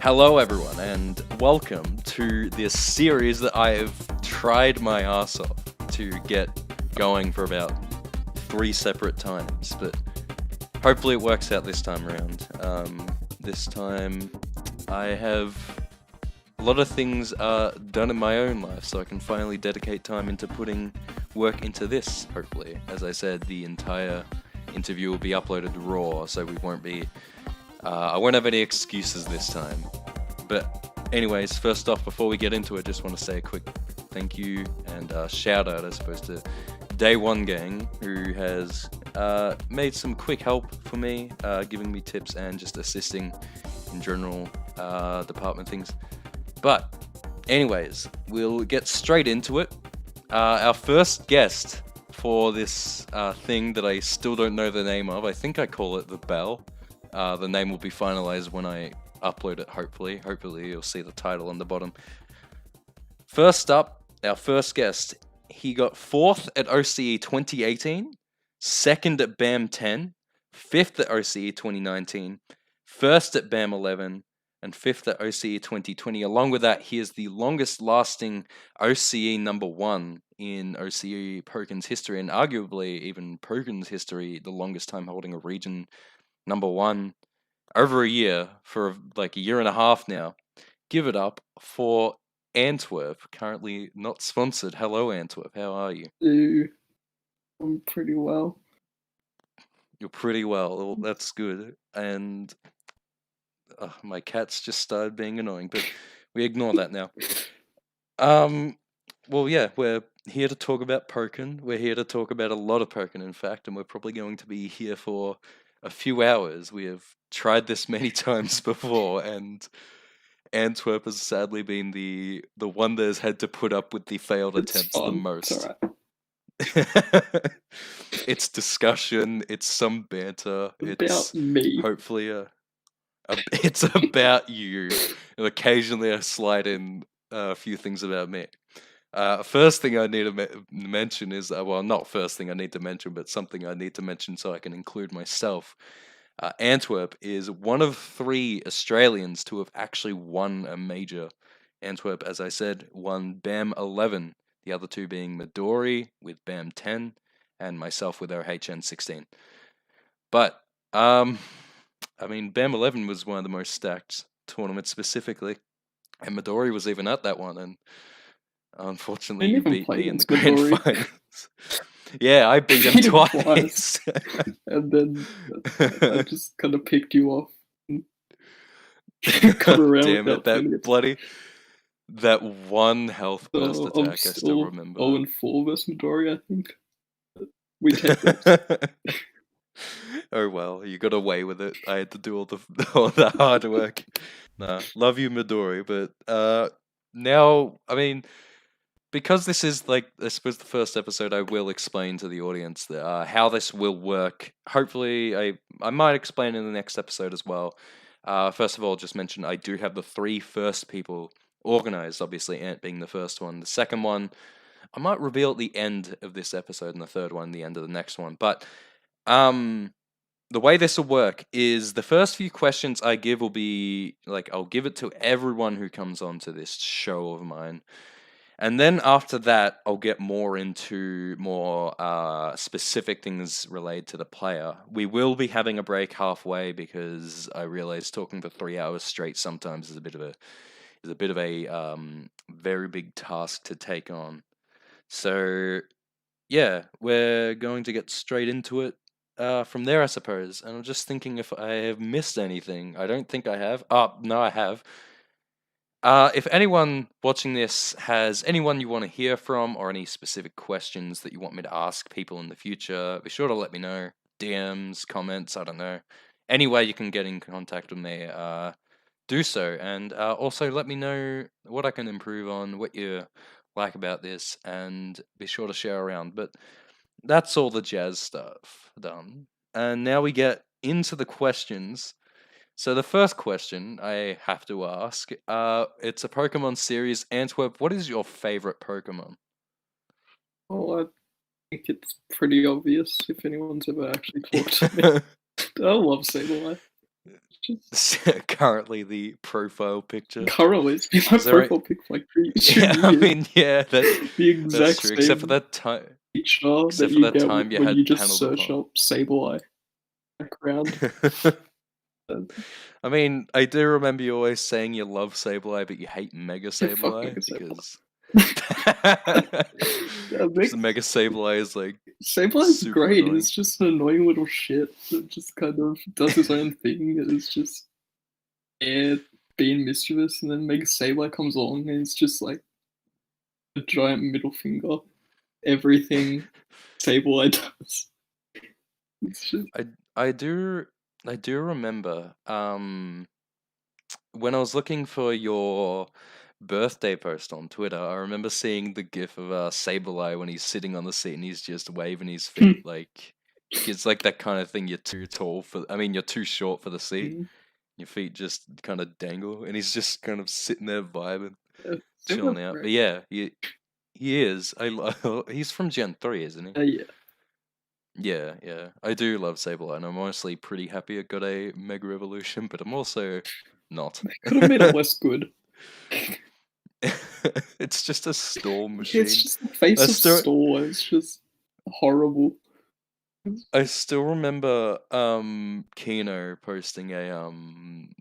Hello, everyone, and welcome to this series that I have tried my ass off to get going for about 3 separate times, but hopefully it works out this time around. This time I have a lot of things done in my own life, so I can finally dedicate time into putting work into this, hopefully. As I said, the entire interview will be uploaded raw, so we won't be... I won't have any excuses this time. But anyways, first off, before we get into it, just want to say a quick thank you and shout out, I suppose, to Day One Gang, who has made some quick help for me, giving me tips and just assisting in general department things. But anyways, we'll get straight into it. Our first guest for this thing that I still don't know the name of, I think I call it The Bell. The name will be finalized when I upload it, hopefully. Hopefully you'll see the title on the bottom. First up, our first guest. He got 4th at OCE 2018, 2nd at BAM 10, 5th at OCE 2019, 1st at BAM 11, and 5th at OCE 2020. Along with that, he is the longest lasting OCE number 1 in OCE Pokken's history, and arguably even Pokken's history, the longest time holding a region number 1 over a year, for like a year and a half now. Give it up for Antwerp, currently not sponsored. Hello, Antwerp. How are you? I'm pretty well. You're pretty well. That's good. And my cats just started being annoying, but we ignore that now. Well, yeah, we're here to talk about Pokken. We're here to talk about a lot of Pokken, in fact, and we're probably going to be here for a few hours. We have tried this many times before, and Antwerp has sadly been the one that has had to put up with the failed attempts the most. It's alright. It's discussion, it's some banter, it's about me. Hopefully it's about you, and occasionally I slide in a few things about me. First thing I need to mention is, well, not first thing I need to mention, but something I need to mention so I can include myself. Antwerp is one of 3 Australians to have actually won a major. Antwerp, as I said, won BAM 11, the other 2 being Midori with BAM 10, and myself with OHN 16. But, I mean, BAM 11 was one of the most stacked tournaments specifically, and Midori was even at that one, and unfortunately, you beat me in the grand finals. Yeah, I beat him twice. And then I just kind of picked you off. Come around. Damn it, that one health burst attack, I still remember. 0-4 versus Midori, I think. We take it. Oh well, you got away with it. I had to do all the hard work. Nah, love you, Midori, but now, I mean, because this is, like, I suppose the first episode, I will explain to the audience how this will work. Hopefully, I might explain in the next episode as well. First of all, just mention I do have the 3 first people organized, obviously Ant being the first one. The second one, I might reveal at the end of this episode, and the third one, the end of the next one. But the way this will work is the first few questions I give will be, like, I'll give it to everyone who comes on to this show of mine. And then after that, I'll get more into more specific things related to the player. We will be having a break halfway because I realize talking for 3 hours straight sometimes is a bit of a very big task to take on. So yeah, we're going to get straight into it from there, I suppose. And I'm just thinking if I have missed anything. I don't think I have. No, I have. If anyone watching this has anyone you want to hear from or any specific questions that you want me to ask people in the future, be sure to let me know. DMs, comments, I don't know. Any way you can get in contact with me, do so. And also let me know what I can improve on, what you like about this, and be sure to share around. But that's all the jazz stuff done. And now we get into the questions. So the first question I have to ask, it's a Pokemon series. Antwerp, what is your favorite Pokemon? Well, I think it's pretty obvious if anyone's ever actually talked to me. I love Sableye. Just Currently the profile picture. currently, it's been my Is there profile pic for like 2 Yeah, I years. mean, yeah, The that's exact true. Except for same that time, picture that except for you that get time you when you had just panels search upon. up Sableye background. Uh, I mean, I do remember you always saying you love Sableye, but you hate Mega yeah, fuck Sableye Mega Sableye. because Yeah, just Mega Sableye is like Sableye's super great. annoying. He's just an annoying little shit that just kind of does his own thing. It's just being mischievous, and then Mega Sableye comes along and it's just like a giant middle finger. Everything Sableye does. It's just I I do I do remember when I was looking for your birthday post on Twitter, I remember seeing the gif of Sableye when he's sitting on the seat and he's just waving his feet like it's like that kind of thing. You're too tall for. I mean, you're too short for the seat. Your feet just kind of dangle, and he's just kind of sitting there vibing, chilling Sableye's out. But great. yeah, he is. He's from Gen 3, isn't he? Yeah, Yeah, yeah. I do love Sableye, and I'm honestly pretty happy it got a Mega Evolution, but I'm also not. they could have made it less good. It's just a stall It's machine. just the I face of still Store. It's just horrible. I still remember Kino posting a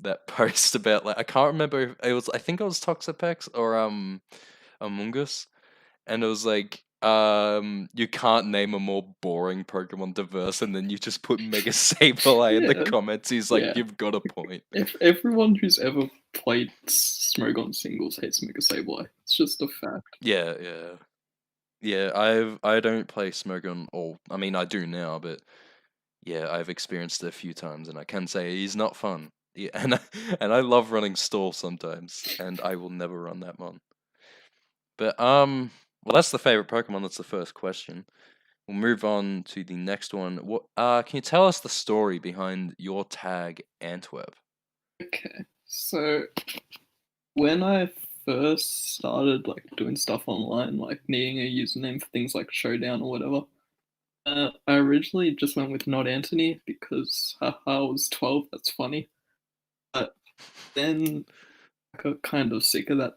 that post about like I can't remember if it was I think it was Toxapex or Among Us, and it was like you can't name a more boring Pokemon to verse, and then you just put Mega Sableye in the Yeah, comments. He's like, yeah. you've got a point. If everyone who's ever played Smogon singles hates Mega Sableye, it's just a fact. Yeah, yeah. Yeah, I don't play Smogon, or I mean I do now, but yeah, I've experienced it a few times, and I can say he's not fun. Yeah, and I love running stall sometimes, and I will never run that mon. But well, that's the favorite Pokemon. That's the first question. We'll move on to the next one. What can you tell us the story behind your tag Antwerp? Okay, so when I first started like doing stuff online, like needing a username for things like Showdown or whatever, I originally just went with Not Anthony because haha, I was 12. That's funny. But then I got kind of sick of that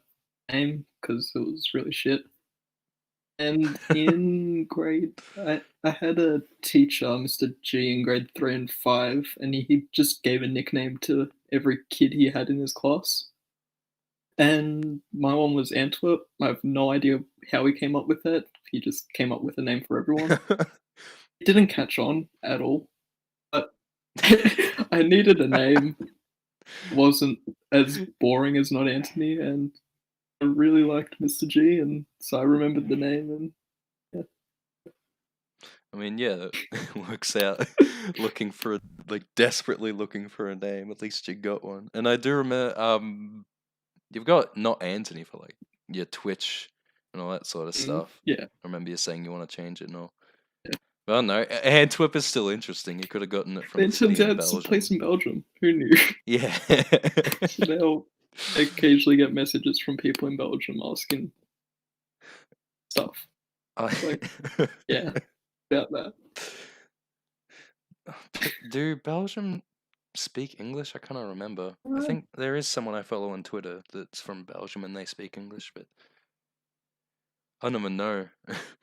name because it was really shit. And in I had a teacher, Mr. G, in grade 3 and 5, and he just gave a nickname to every kid he had in his class. And my one was Antwerp. I have no idea how he came up with that. He just came up with a name for everyone. It didn't catch on at all, but I needed a name. Wasn't as boring as Not Anthony, and I really liked Mr. G, and so I remembered the name, and yeah. I mean, yeah, it works out. Looking for like desperately looking for a name. At least you got one. And I do remember you've got not Anthony for like your Twitch and all that sort of stuff. Yeah. I remember you saying you want to change it and all. Yeah. Well, no, Antwerp is still interesting. You could have gotten it from a It turns city out in it's a Belgium. place in Belgium. Who knew? Yeah. So now I occasionally get messages from people in Belgium asking stuff. Like, yeah, about that. Do Belgium speak English? I cannot remember. I Uh, think there is someone I follow on Twitter that's from Belgium and they speak English, but I don't even know.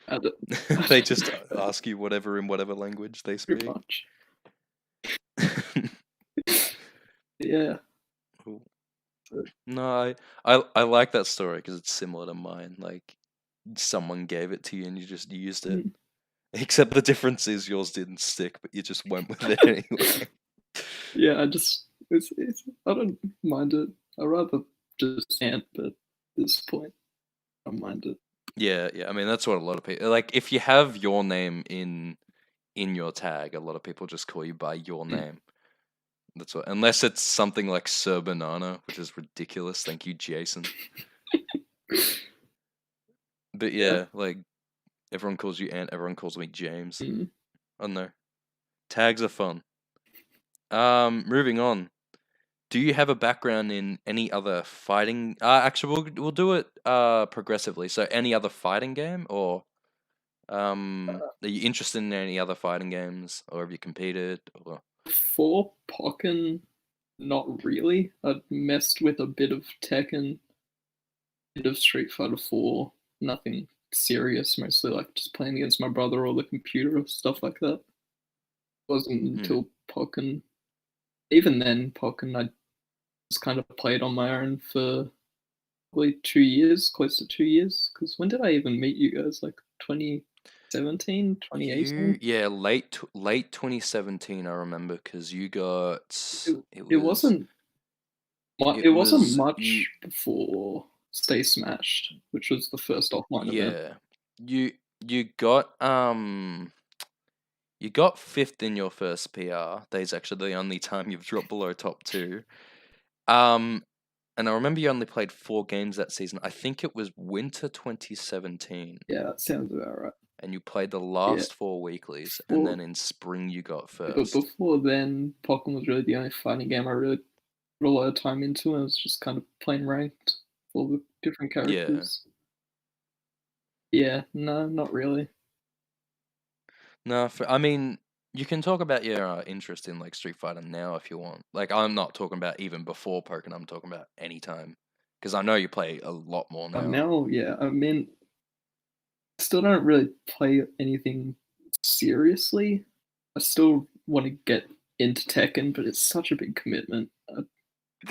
I don't, They just ask you whatever in whatever language they pretty speak. much. Yeah. Cool. So, No, I like that story because it's similar to mine. Like someone gave it to you and you just used it. mm. Except the difference is yours didn't stick, but you just went with it anyway. Yeah, I don't mind it. I rather just Ant, but at this point, I don't mind it. Yeah, yeah. I mean, that's what a lot of people like. If you have your name in your tag, a lot of people just call you by your Mm. name. That's what, unless it's something like Sir Banana, which is ridiculous. Thank you, Jason. But Yeah. yeah, like everyone calls you Ant, everyone calls me James. Mm. I don't know. Tags are fun. Moving on. Do you have a background in any other fighting? Actually, we'll do it progressively. So, any other fighting game, or are you interested in any other fighting games, or have you competed? Or For Pokken, not really. I'd messed with a bit of Tekken, bit of Street Fighter 4, nothing serious, mostly like just playing against my brother or the computer or stuff like that. It wasn't Hmm. until Pokken, even then, Pokken, I just kind of played on my own for probably 2 years, close to 2 years. Because when did I even meet you guys? Like 2017, 2018? Late 2017, I remember, because you got It, it wasn't it it wasn't was you much before Stay Smashed, which was the first offline event. yeah you you got you got fifth in your first PR. That's actually the only time you've dropped below top two. Um, and I remember you only played 4 games that season. I think it was winter 2017, Yeah, that sounds about right. and you played the Yeah, last 4 weeklies, and before then in spring you got but first. before then, Pokken was really the only fighting game I really put a lot of time into, and it was just kind of playing ranked for the different Yeah. characters. Yeah, no, not really. No, I mean, you can talk about your interest in like Street Fighter now if you want. Like, I'm not talking about even before Pokken. I'm talking about any time, because I know you play a lot more now. Now, yeah, I mean, I still don't really play anything seriously. I still want to get into Tekken, but it's such a big commitment.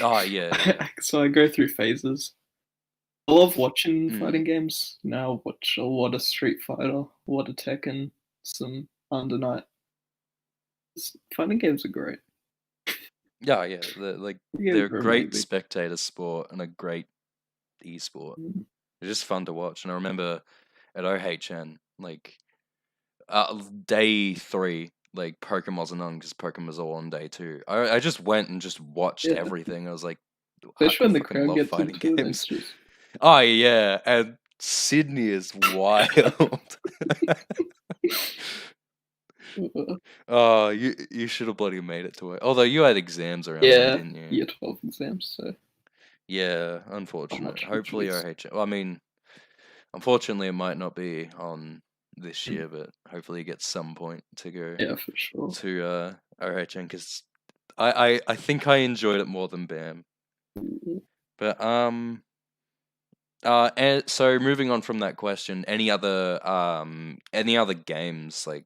Oh yeah, yeah. So I go through phases. I love watching Mm. fighting games. Now I watch a lot of Street Fighter, a lot of Tekken, some Under Night. Fighting games are great. Yeah, yeah. Fighting They're games a are great amazing. spectator sport and a great esport. Mm. It's just fun to watch. And I remember at OHN, like day 3, like Pokemon wasn't on because Pokemon was all on day 2. I just went and just watched Yeah, everything. I was like, especially I when the fucking crowd love gets fighting into it. games. It's just Oh yeah, and Sydney is wild. uh, Oh, you should have bloody made it to it. Although you had exams around then, yeah, didn't you? year 12 exams, so Yeah, not unfortunate. much of a Hopefully choice. OH. Well, I mean, unfortunately, it might not be on this Mm. year, but hopefully, you get some point to go Yeah, for sure. to OHN because I think I enjoyed it more than BAM. Mm. But and so moving on from that question, any other games like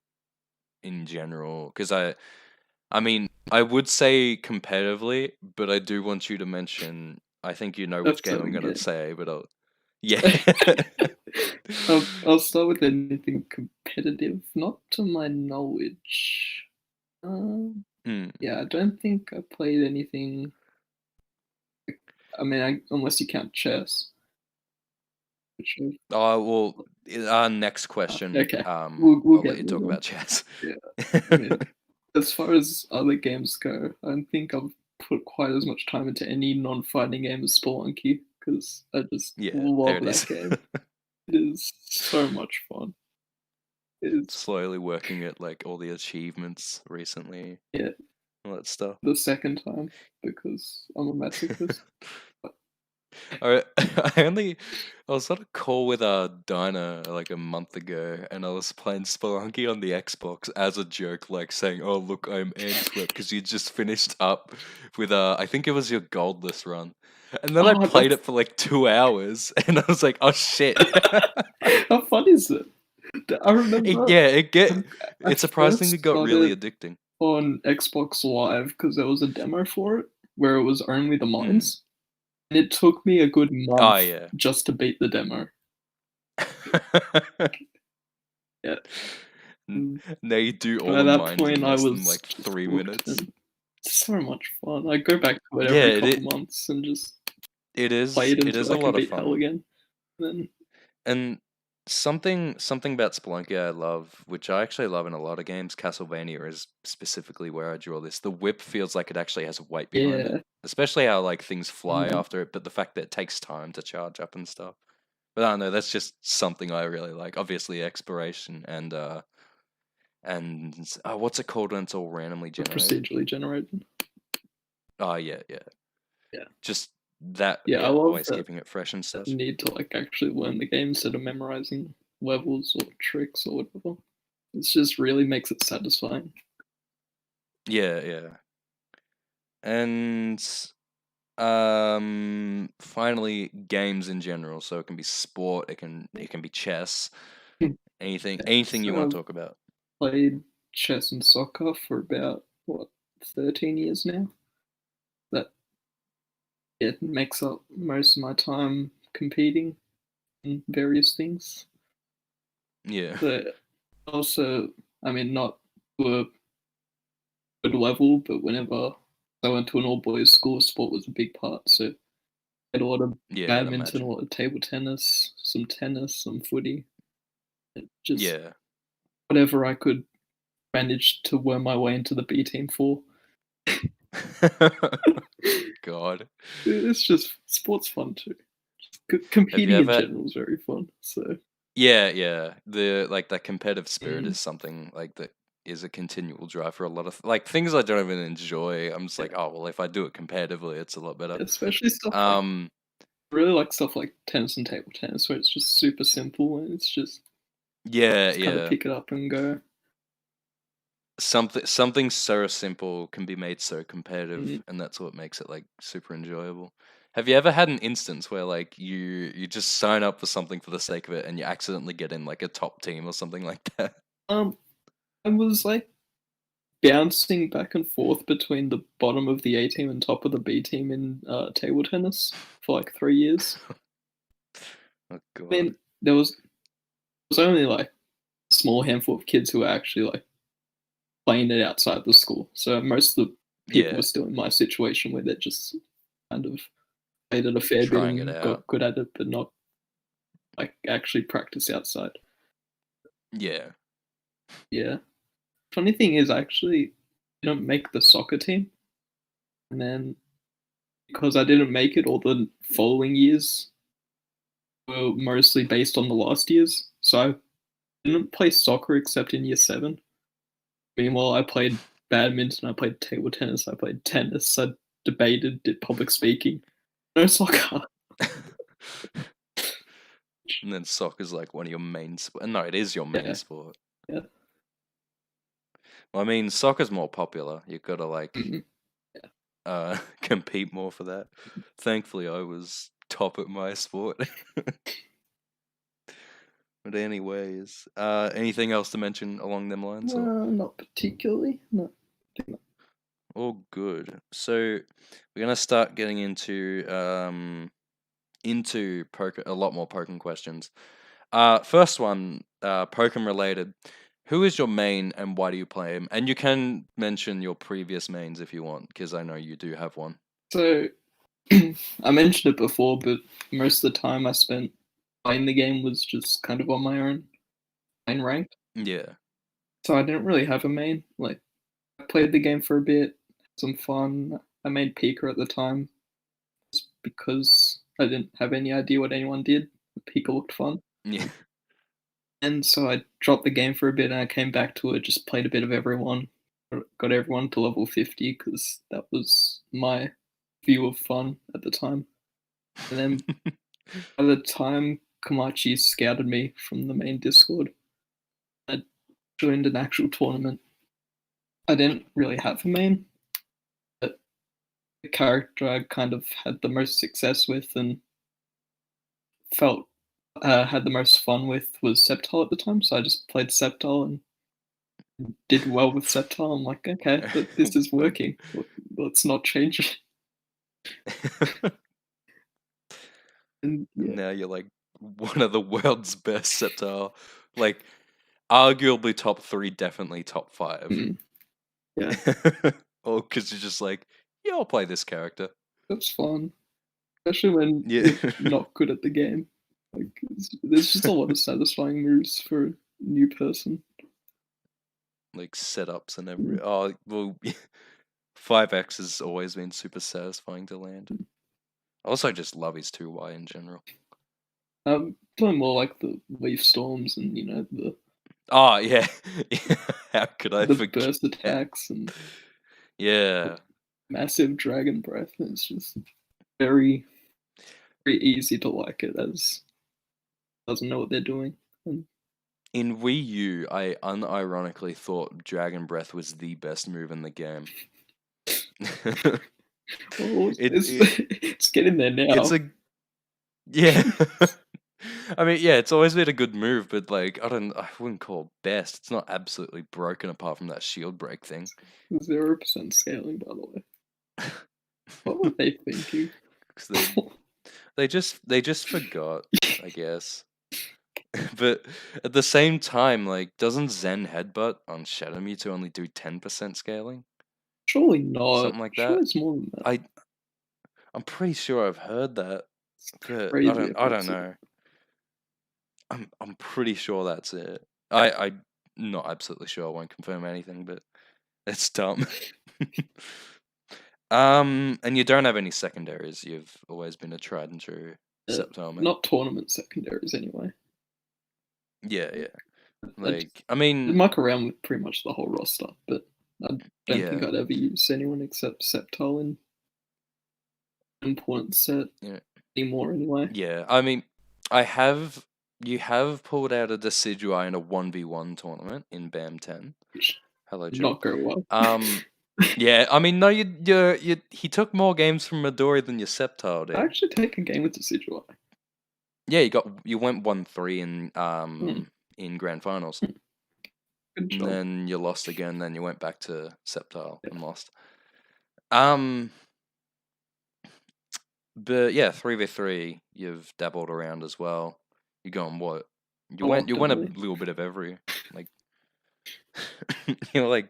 in general? Because I mean, I would say competitively, but I do want you to mention. I think you know which That's game so I'm gonna good. say, but yeah. I'll start with anything competitive, not to my knowledge. Um, Hmm. yeah, I don't think I played anything. I mean, unless you count chess, which Well, our next question. okay, we'll I'll let get you there talk then. about chess. Yeah, I mean, as far as other games go, I don't think I've put quite as much time into any non-fighting game as Spelunky because I just Yeah, there love it that is. game. It is so much fun. It's Slowly working at like all the achievements recently, yeah, all that stuff. the second time because I'm a masochist. I I was on a call with Dinah like a month ago, and I was playing Spelunky on the Xbox as a joke, like saying, "Oh look, I'm Antwerp," because you just finished up with I think it was your Goldless run, and then I Oh, played that's it for like 2 hours, and I was like, "Oh shit!" how fun is it? I remember Yeah, I it surprisingly first got really started addicting. on Xbox Live because there was a demo for it where it was only the Mm. mines, and it took me a good Oh month yeah. just to beat the demo. Yeah, N- and Now you do all by the that mines in point I less than was like just three hooked, minutes. and it's so much fun. I go back to it Yeah, every couple months and just play it it is until a I can lot of beat hell fun. again. Then And something about Spelunky I love, which I actually love in a lot of games, Castlevania is specifically where I draw this. The whip feels like it actually has weight behind it, yeah, especially how like things fly mm, after it, but the fact that it takes time to charge up and stuff. But I don't know, that's just something I really like. Obviously, exploration and what's it called when it's all randomly it's generated? procedurally generated. Oh yeah, yeah. Yeah, Just that, yeah, I yeah, love always that. keeping it fresh and That stuff. need to like actually learn the game instead of memorizing levels or tricks or whatever. It just really makes it satisfying. Yeah, yeah. And finally, games in general. So it can be sport, it can be chess, anything you So want to I've talk about. played chess and soccer for about what 13 years now. That it makes up most of my time competing in various things. Yeah. But also, I mean, not to a good level, but whenever I went to an all boys school, sport was a big part. So I had a lot of Yeah, I'd badminton, a imagine. lot of table tennis, some footy. Just Yeah. whatever I could manage to worm my way into the B team for. God. It's just sports fun too. Have you Competing in ever general is very fun. So Yeah, yeah. The like that competitive spirit mm, is something like that is a continual drive for a lot of like things I don't even enjoy. I'm just yeah, like, oh well, if I do it competitively, it's a lot better. especially stuff like Um, really like stuff like tennis and table tennis, where it's just super simple and it's yeah, just kind of yeah. pick it up and go. Something so simple can be made so competitive, Mm. and that's what makes it like super enjoyable. Have you ever had an instance where like you just sign up for something for the sake of it and you accidentally get in like a top team or something like that? Um, I was like bouncing back and forth between the bottom of the A team and top of the B team in table tennis for like 3 years. Oh I God. mean, there was only like a small handful of kids who were actually like playing it outside the school. So most of the people were Yeah, still in my situation where they're just kind of played it a fair bit trying it and out. got good at it, but not like actually practice outside. Yeah. Yeah. Funny thing is, I actually didn't make the soccer team, and then because I didn't make it, all the following years were mostly based on the last years. So I didn't play soccer except in year seven. Meanwhile, I played badminton, I played table tennis, I played tennis, I debated, did public speaking. No soccer. And then soccer's like one of your main sport. No, it is your main Yeah, sport. yeah. Well, I mean, soccer's more popular. You've got to like Mhm. Yeah. compete more for that. Thankfully, I was top at my sport. But anyways, anything else to mention along them lines, or Not particularly. No. all good? So we're gonna start getting into poker a lot more Pokemon questions. First one, Pokemon related. Who is your main and why do you play him? And you can mention your previous mains if you want, because I know you do have one. So I mentioned it before, but most of the time I spent playing the game was just kind of on my own, main ranked. Yeah. So I didn't really have a main. Like I played the game for a bit, had some fun. I made Pika at the time just because I didn't have any idea what anyone did. Pika looked fun. Yeah. And so I dropped the game for a bit and I came back to it, just played a bit of everyone, got everyone to level 50 because that was my view of fun at the time. And then by the time Komachi scouted me from the main Discord, I joined an actual tournament. I didn't really have a main, but the character I kind of had the most success with and felt had the most fun with was Sceptile at the time. So I just played Sceptile and did well with Sceptile. I'm like, okay, this is working. Let's not change it. And yeah, Now you're like one of the world's best Sceptile. Like arguably top three, definitely top five. mm, yeah, Or because you're just like, yeah, I'll play this character. that's fun, especially when Yeah. you're not good at the game. Like, there's just a lot of satisfying moves for a new person. Like setups and Mm. oh well 5x has always been super satisfying to land. I also just love his 2Y in general. Doing more like the leaf storms and Oh yeah. How could I the forget? burst attacks and Yeah. massive dragon breath. It's just very very easy to like it as doesn't know what they're doing. And In Wii U, I unironically thought Dragon Breath was the best move in the game. Well, it it's it it's getting there it's now. a yeah. I mean, yeah, it's always been a good move, but like I wouldn't call it best. It's not absolutely broken apart from that shield break thing. 0% scaling, by the way. What were they thinking? 'Cause they just forgot, I guess. But at the same time, like, doesn't Zen Headbutt on Shadow Mewtwo only do 10% scaling? Surely not. Something like Surely that? it's more than that. I I'm pretty sure I've heard that, It's but I crazy don't if I don't it's know. I'm pretty sure that's it. I'm not absolutely sure. I won't confirm anything, but it's dumb. And you don't have any secondaries. You've always been a tried and true Sceptile main. not tournament secondaries anyway. Yeah, yeah. I just Like, I mean, muck around with pretty much the whole roster, but I don't think yeah, I'd ever use anyone except Sceptile in important set yeah, anymore anyway. yeah. I mean, I have you have pulled out a Decidueye in a 1v1 tournament in BAM 10. Which Hello, did Jim. not go well. Yeah, I mean, no, he took more games from Midori than your Sceptile I did. actually take a game with Decidueye. Yeah, you went 1-3 Hmm, in grand finals. good And job. then you lost again, then you went back to Sceptile Yeah. and lost. Um but yeah, 3v3, you've dabbled around as well. You gone what? You went a Reluctantly. little bit of every like you know like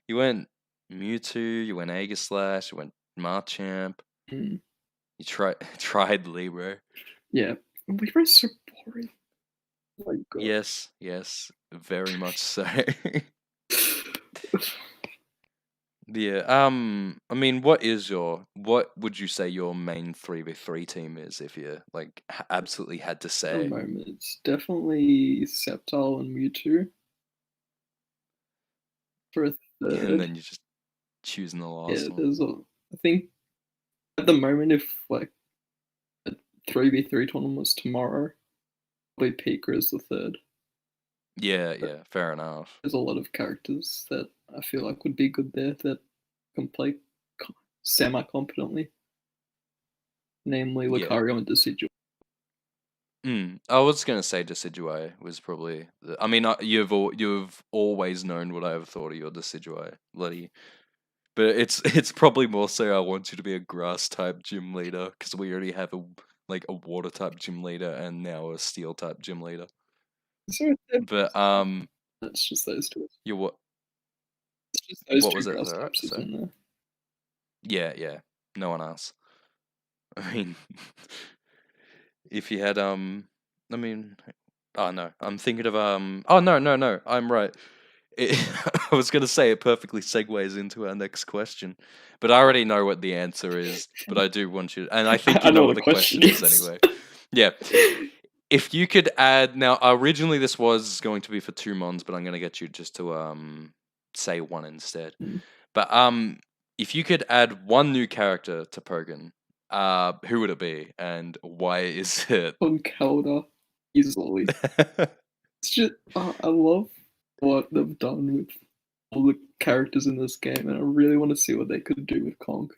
you went Mewtwo, you went Aegislash, you went Marchamp, Hmm. you tried Libra. Yeah. Libre's so boring. Oh my god. Yes, yes, very much so. Yeah. I mean, what would you say your main 3v3 team is if you like absolutely had to At the say? moment, it's definitely Sceptile and Mewtwo for a And third. then you're just choosing the Yeah, last one. there's a. I think at the moment, if like a 3v3 tournament was tomorrow, probably Pika is the third. Yeah, But yeah, fair enough. there's a lot of characters that I feel like would be good there that can play semi competently, namely Yeah. Lucario and Decidueye. I was gonna say Decidueye was probably. I mean, you've always known what I have thought of your Decidueye, bloody. But it's probably more so I want you to be a grass type gym leader because we already have a water type gym leader and now a steel type gym leader. Is there a third But grass type? It's just those two. you what? It's just those What two was it? grass Sorry, types, sorry. isn't there? Yeah, yeah. No one else. I mean, if you had I mean, oh no, I'm thinking of Oh no, no, no, I'm right. It, I was gonna say it perfectly segues into our next question, but I already know what the answer is. But I do want you, and I think I you know know what what the the question question is is. anyway. Yeah. If you could add now, originally this was going to be for two mons, but I'm gonna get you just to say one instead. Hmm. But if you could add one new character to Pokken, who would it be, and why is it? On Calder, easily. It's just I love what they've done with all the characters in this game, and I really want to see what they could do with Conk.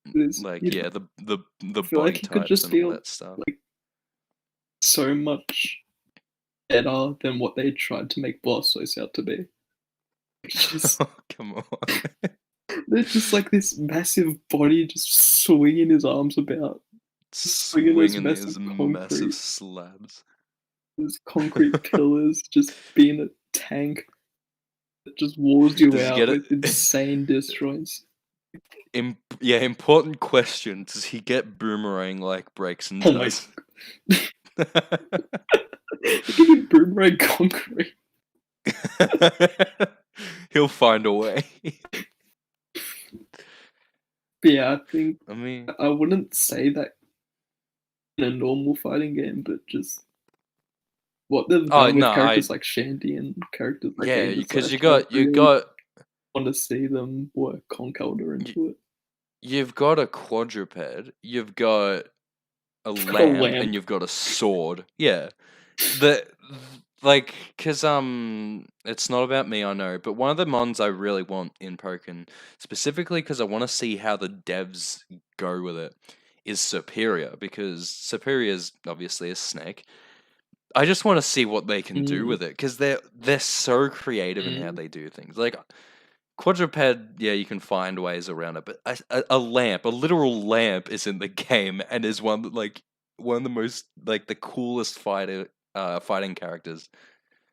Because Like, you know, yeah, the I feel like body he could types just and all be that stuff. like so much better than what they tried to make Blastoise out to be. It's just Come on. they're just like this massive body just swinging his arms about, swinging those Swinging massive these massive concrete, slabs. those concrete pillars, just being a tank that just walls you Does he out get it? with insane disjoints. Yeah, important question. Does he get boomerang like Braixen Oh my! does? They give you boomerang concrete. He'll find a way. But yeah, I think I mean, I wouldn't say that in a normal fighting game, but just what they've oh done no, with characters like Shandy and characters like yeah, because Aegislash, I you really got want to see them work Conkeldurr you, into it. you've got a quadruped, you've got a I've got a lamp, and lamp. you've got a sword. Yeah, the like, cause it's not about me, I know, but one of the mons I really want in Pokken, specifically because I want to see how the devs go with it, is Superior, because Superior is obviously a snake. I just want to see what they can do Mm, with it, because they're so creative in how mm, they do things. Like quadruped, yeah, you can find ways around it, but a lamp, a literal lamp, is in the game and is one of the most like the coolest fighting characters,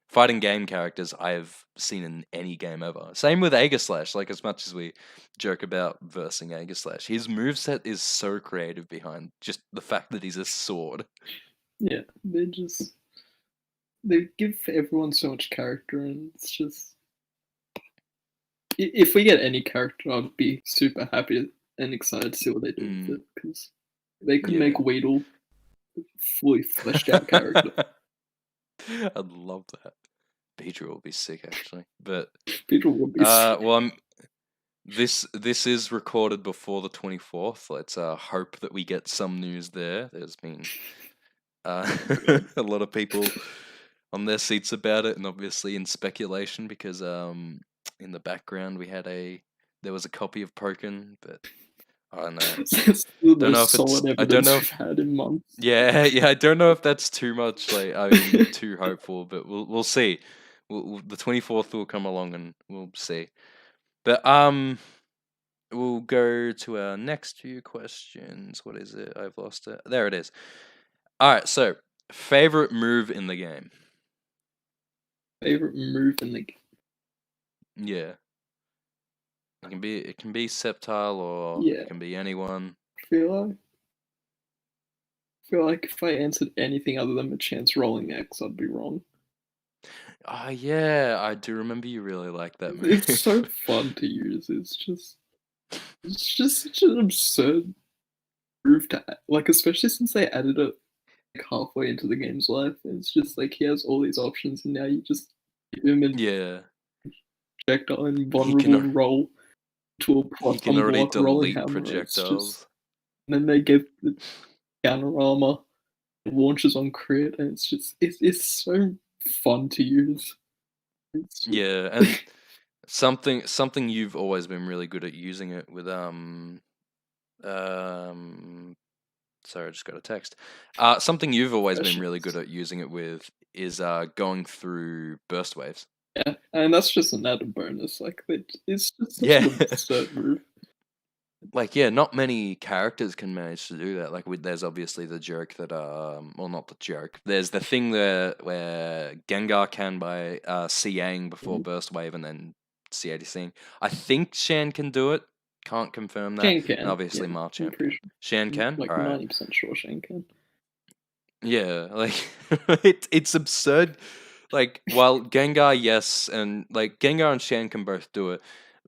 fighting game characters I've seen in any game ever. Same with Aegislash. Like as much as we joke about versing Aegislash, his moveset is so creative behind just the fact that he's a sword. yeah, they give everyone so much character, and it's just if we get any character, I'd be super happy and excited to see what they do with Mm, it because they could make yeah. Weedle a fully fleshed out character. I'd love that. Beedrill would be sick actually. But Peter would be sick. well, this is recorded before the 24th. Let's hope that we get some news there. There's been God. a lot of people on their seats about it, and obviously in speculation because in the background there was a copy of Pokken, but I don't know. That's the Don't know most if it's solid I don't evidence know we've if had in months. yeah, yeah, I don't know if that's too much. Like, I mean, too hopeful, but we'll see. The 24th will come along, and we'll see. But we'll go to our next few questions. What is it? I've lost it. There it is. All right. So, favorite move in the game? Favorite move in the Yeah, it can be Sceptile or yeah. it can be anyone. Feel like feel like if I answered anything other than a chance rolling X, I'd be wrong. Oh yeah, I do remember you really like that It's so move. fun to use. It's just such an absurd move to like, especially since they added it like halfway into the game's life. It's just like he has all these options, and now you just give him a Yeah, projectile he can invulnerable roll to a he plus can one already block rolling delete hammer. It's just projectiles. and then they give the counter armor, it launches on crit, and it's so fun to use. It's just, Yeah, and something you've always been really good at using it with um sorry, I just got a text. Something you've always been really good specialist. at using it with is going through burst waves. Yeah, and that's just an added bonus. Like it's just such Yeah. an absurd move. Like yeah, not many characters can manage to do that. Like there's obviously the joke that well not the joke. There's the thing there where Gengar can by Siang before Mm. burst wave and then C80 I think Shan can do it. Can't confirm that. Shane And can, yeah. obviously I'm Marchamp pretty can. sure. Shan I'm can? like Alright. 90% sure Shane can. Yeah, like it's absurd. Like while Gengar, yes, and like Gengar and Shan can both do it.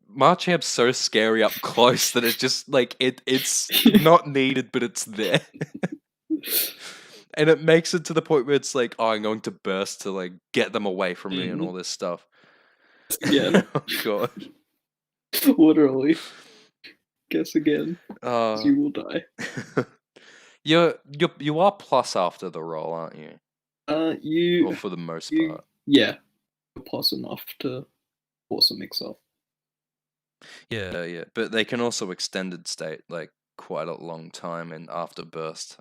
Marchamp's so scary up close that it's just like it's not needed, but it's there. And it makes it to the point where it's like, oh, I'm going to burst to like get them away from me and all Mm, this stuff. again, Oh god. literally. Guess again, 'cause Uh you will die. you are plus after the roll, aren't you? Or You, for the most you, part. yeah, you're plus enough to force a mix up. Yeah, yeah, but they can also extended state like quite a long time and after burst,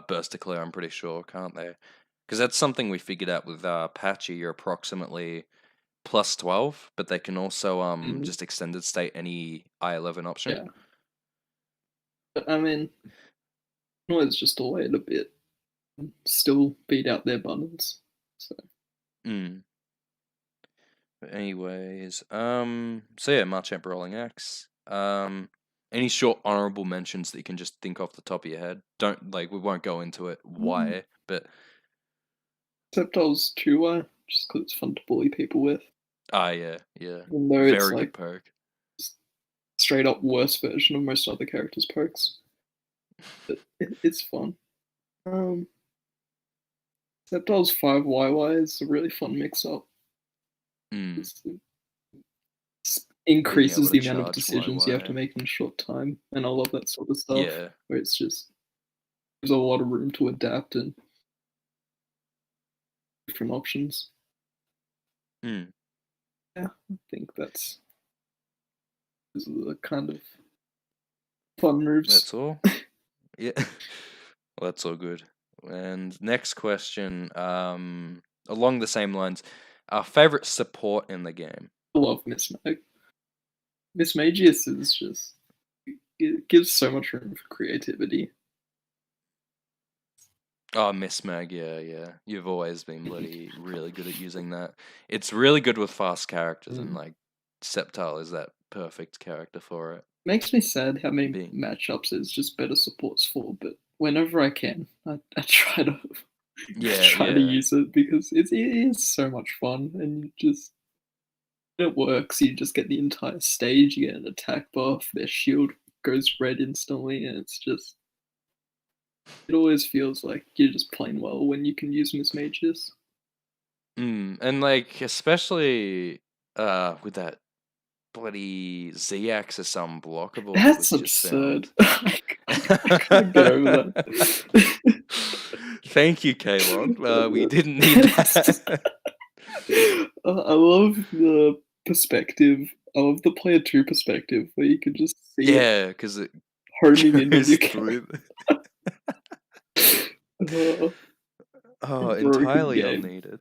burst declare. I'm pretty sure, can't they? Because that's something we figured out with Patchy. You're approximately plus 12, but they can also Mm, just extended state any I11 option. yeah, but I mean, always just to wait a bit and still beat out their buttons. So Mm. But anyways, so yeah, Marchamp rolling X. Any short honorable mentions that you can just think off the top of your head? Don't like we won't go into it mm, why, but Sceptile's 2 just because it's fun to bully people with. yeah, yeah, Even though it's very good like perk. straight up worse version of most other characters' perks. But it's fun. Um, Sceptile's 5YY is a really fun mix up. Mm. It Being able increases to the amount of charge decisions you have to YY. make in a short time, and I love that sort of stuff Yeah. where it's just there's a lot of room to adapt and different options. Mm, Yeah, I think that's those are the kind of fun moves. that's all. Yeah, well, that's all good. And next question, along the same lines, our favorite support in the game. I love Miss Mag. Miss Magius is just it gives so much room for creativity. Oh, Miss Mag, yeah, yeah. You've always been bloody really good at using that. It's really good with fast characters, and Mm. like Sceptile is that perfect character for it. Makes me sad how many Being matchups there's just better supports for, but whenever I can, I try to yeah, try to yeah. use it because it is so much fun and you just it works. You just get the entire stage, you get an attack buff, their shield goes red instantly, and it's just it always feels like you're just playing well when you can use Miss Mages. And like especially with that bloody Z-axis unblockable that That's we've just absurd. found. I can't get over that. Thank you, Kalon. We didn't need That's that. I love the perspective. I love the player two perspective where you can just see it Yeah, because it homing in on goes your character. through. Uh, Oh, broken entirely game. unneeded.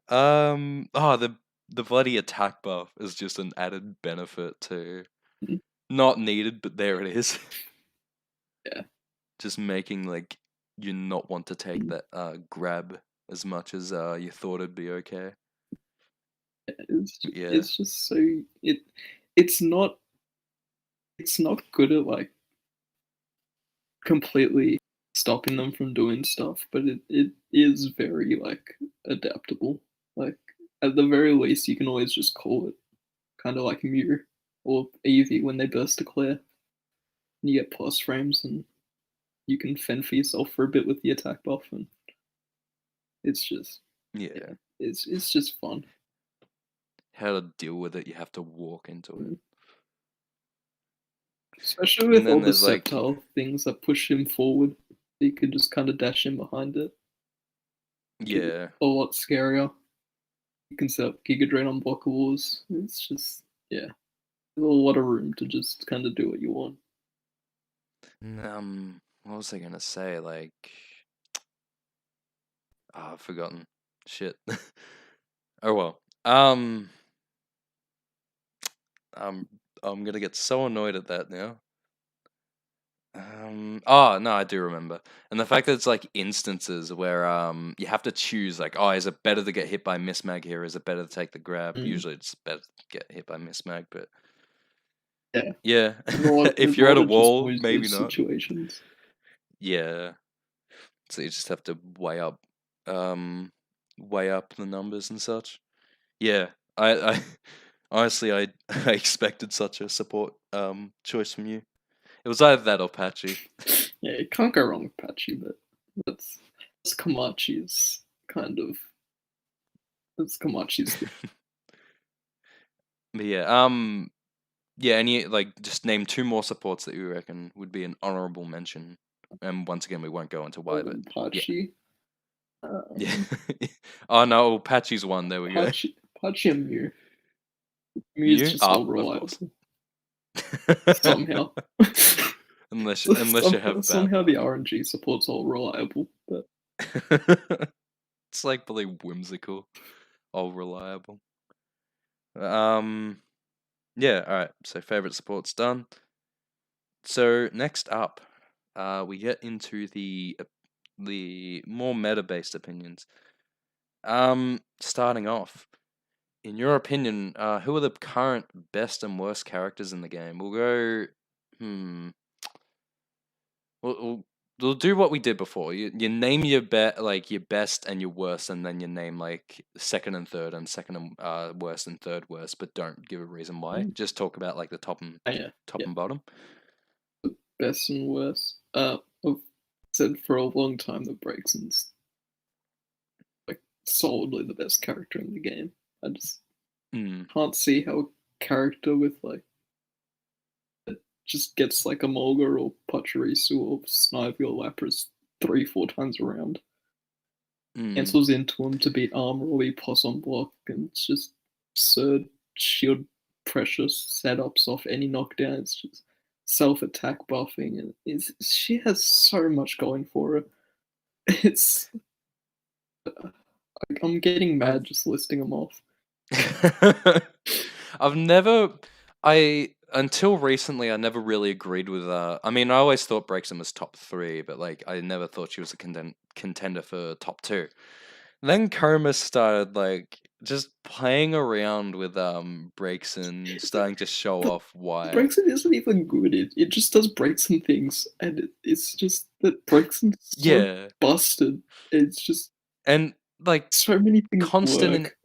Oh, the bloody attack buff is just an added benefit too. Not needed, but there it is. Yeah, Just making like you not want to take that grab as much as you thought it'd be okay. But yeah. it's just so it it's not it's not good at like completely stopping them from doing stuff, but it is very like adaptable. Like at the very least, you can always just call it kind of like Mew or Eevee when they burst declare, and you get plus frames, and you can fend for yourself for a bit with the attack buff, and it's just Yeah. yeah, it's just fun. How to deal with it, you have to walk into it. Mm. Especially And with then all the there's like Sceptile things that push him forward, you could just kind of dash in behind it. Make it yeah. a lot scarier. You can set up Giga Drain unblockables. It's just yeah, there's a lot of room to just kind of do what you want. What was I gonna say? Like I've forgotten. Shit. Oh well. I'm I'm gonna get so annoyed at that now. Oh no, I do remember. And the fact that it's like instances where you have to choose like, oh, is it better to get hit by Miss Mag here? Is it better to take the grab? Mm. Usually it's better to get hit by Miss Mag, but Yeah, yeah. there's If a you're at lot a of just wall, maybe wasted not. situations. Yeah. So you just have to um weigh up the numbers and such. Yeah. I honestly I expected such a support choice from you. It was either that or Patchy. Yeah, you can't go wrong with Patchy, but that's that's Komachi's kind of that's Komachi's thing. But yeah, yeah, any like just name two more supports that you reckon would be an honorable mention. And once again, we won't go into why, Other but than yeah, Patchy. yeah. Oh no, Patchy's one. There we go. Patchy and Mew. Mew is Mew, just all ah, of course. reliable somehow. unless you have bad Somehow the luck. RNG support's all reliable, but It's like really whimsical, all reliable. Um, yeah. All right. So favorite support's done. So next up, we get into the more meta-based opinions. Starting off, in your opinion, who are the current best and worst characters in the game? We'll go. Hmm. We'll, we'll do what we did before. You name like your best and your worst, and then you name like second and third, and second and worst and third worst, but don't give a reason why. Just talk about like the yeah, top yeah. and bottom. Best and worst. I've said for a long time that Braixen's like solidly the best character in the game. I just Hmm. can't see how a character with like just gets like a Mulga or Pachirisu or Snivy or Lapras 3-4 times around. Mm. cancels into him to beat armor or be possum block, and it's just absurd shield pressure setups off any knockdown. It's just self attack buffing, and she has so much going for her. It's like, I'm getting I've mad just listing them off. I've never until recently I never really agreed with I mean I always thought Brexham was top 3, but like I never thought she was a contender for top 2. Then Coma started like just playing around with Brexham, starting to show But off why. Brexit isn't even good. It just does Brexit things, and it's just that Brexit's so Yeah. busted. It's just And like so many things constant and work.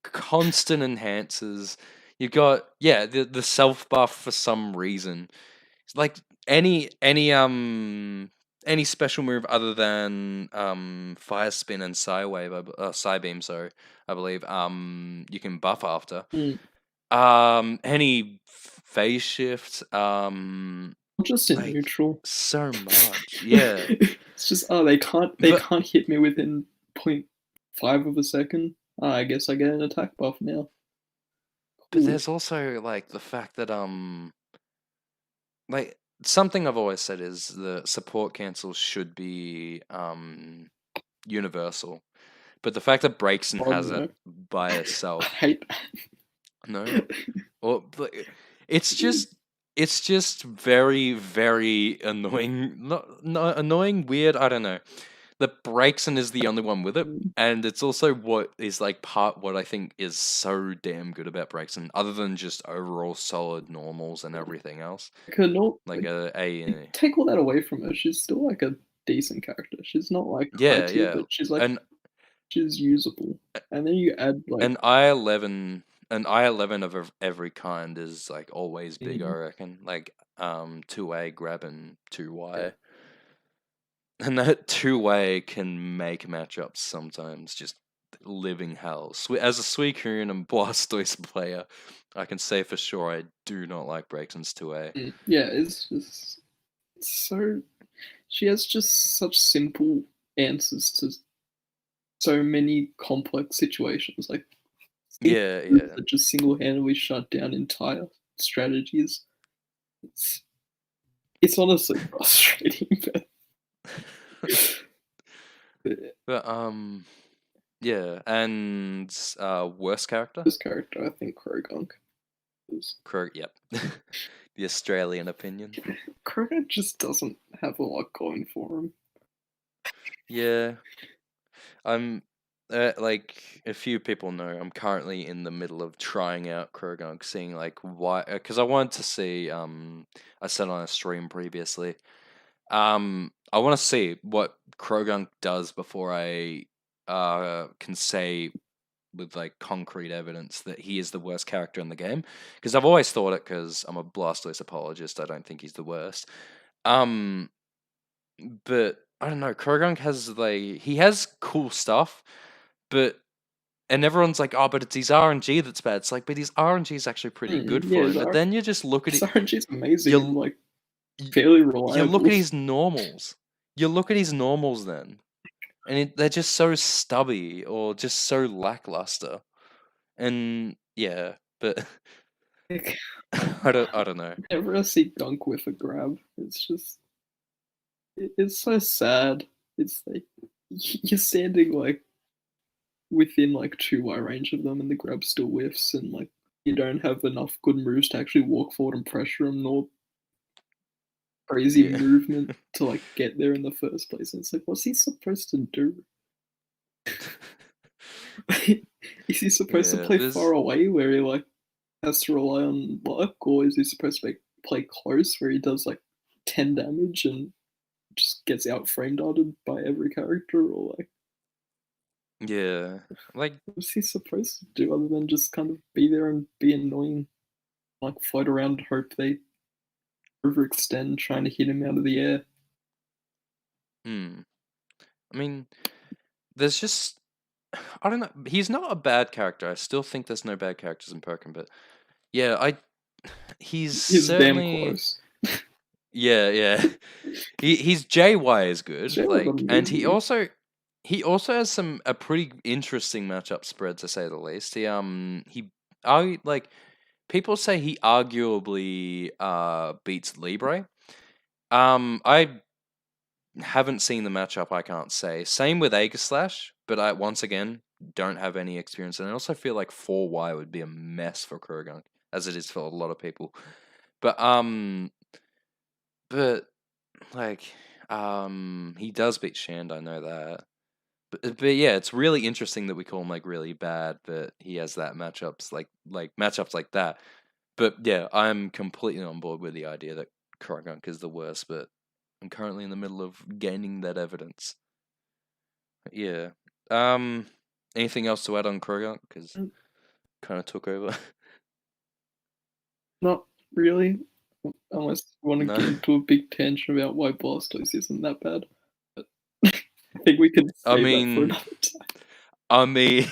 constant enhances. You got the self buff for some reason. It's like any special move other than fire spin and psy beam, sorry, I believe you can buff after. Mm. Any phase shift, Just in like neutral. so much. Yeah. It's just they But can't hit me within 0.5 of a second. I guess I get an attack buff now. Cool. there's also like the fact that like something I've always said is the support cancels should be universal. But the fact that Breakson God has it no. by I itself, hate no? Or it's just very, very annoying. Not annoying, weird, I don't know. That Breakson is the only one with it. that. And it's also what is like part what I think is so damn good about Breakson, other than just overall solid normals and everything else. Like Take all that away from her. She's still like a decent character. She's not like high yeah, tier, yeah. but she's like And she's usable. And then you add like an I11 of every kind is like always big, I mm, reckon. Like 2A grabbing 2Y. yeah, And that 2-way can make matchups sometimes just living hell. As a Suicune and Blastoise player, I can say for sure I do not like Breakson's 2A. yeah, it's just so she has just such simple answers to so many complex situations. Like things Yeah, yeah. that just single handedly shut down entire strategies. It's it's honestly frustrating, but But yeah, and worst character? this character I think Krogunk is Yep. The Australian opinion. Krogunk just doesn't have a lot going for him. Yeah. I'm like a few people know I'm currently in the middle of trying out Krogunk, seeing like why because I wanted to see I said on a stream previously I want to see what Krogunk does before I can say with like concrete evidence that he is the worst character in the game, because I've always thought it because I'm a Blastoise apologist. I don't think he's the worst. Um but I don't know. Krogunk has like he has cool stuff, but and everyone's like, oh, but it's his RNG that's bad. It's like, but his RNG is actually pretty good Yeah, for him. But then you just look at his it, RNG is amazing and you like fairly you look reliable. at his normals. You look at his normals then, and they're just so stubby or just so lackluster. And yeah, but Like, I don't know. whenever I see Gunk with a grab, it's just it's so sad. It's like you're standing like within like 2Y range of them, and the grab still whiffs, and like you don't have enough good moves to actually walk forward and pressure him, nor crazy Yeah. movement to like get there in the first place. And it's like, what's he supposed to do? Is he supposed to Yeah, play far there's away where he like has to rely on luck, or is he supposed to play close where he does like 10 damage and just gets out frame darted by every character, or like yeah. Like what's he supposed to do other than just kind of be there and be annoying, like float around, hope they overextend, trying to hit him out of the air. hmm. I mean, there's just I don't know. He's not a bad character. I still think there's no bad characters in Pokken, but yeah, he's He's damn certainly close. yeah, yeah. He's JY is good, Jay was like, and he amazing. also He also has a pretty interesting matchup spread, to say the least. I like people say he arguably beats Libre. I haven't seen the matchup, I can't say. Same with Aegislash, but I once again don't have any experience, and I also feel like 4Y would be a mess for Kurogunk, as it is for a lot of people. But but like he does beat Shand, I know that. But yeah, it's really interesting that we call him like really bad, but he has that matchups like that. But yeah, I'm completely on board with the idea that Kurogunk is the worst, but I'm currently in the middle of gaining that evidence. Yeah. Um. Anything else to add on Kurogunk? Because Mm, kind of took over. Not really, unless you want to No. get into a big tangent about why Blastoise isn't that bad. But I think we can I save that for mean, another time. I mean,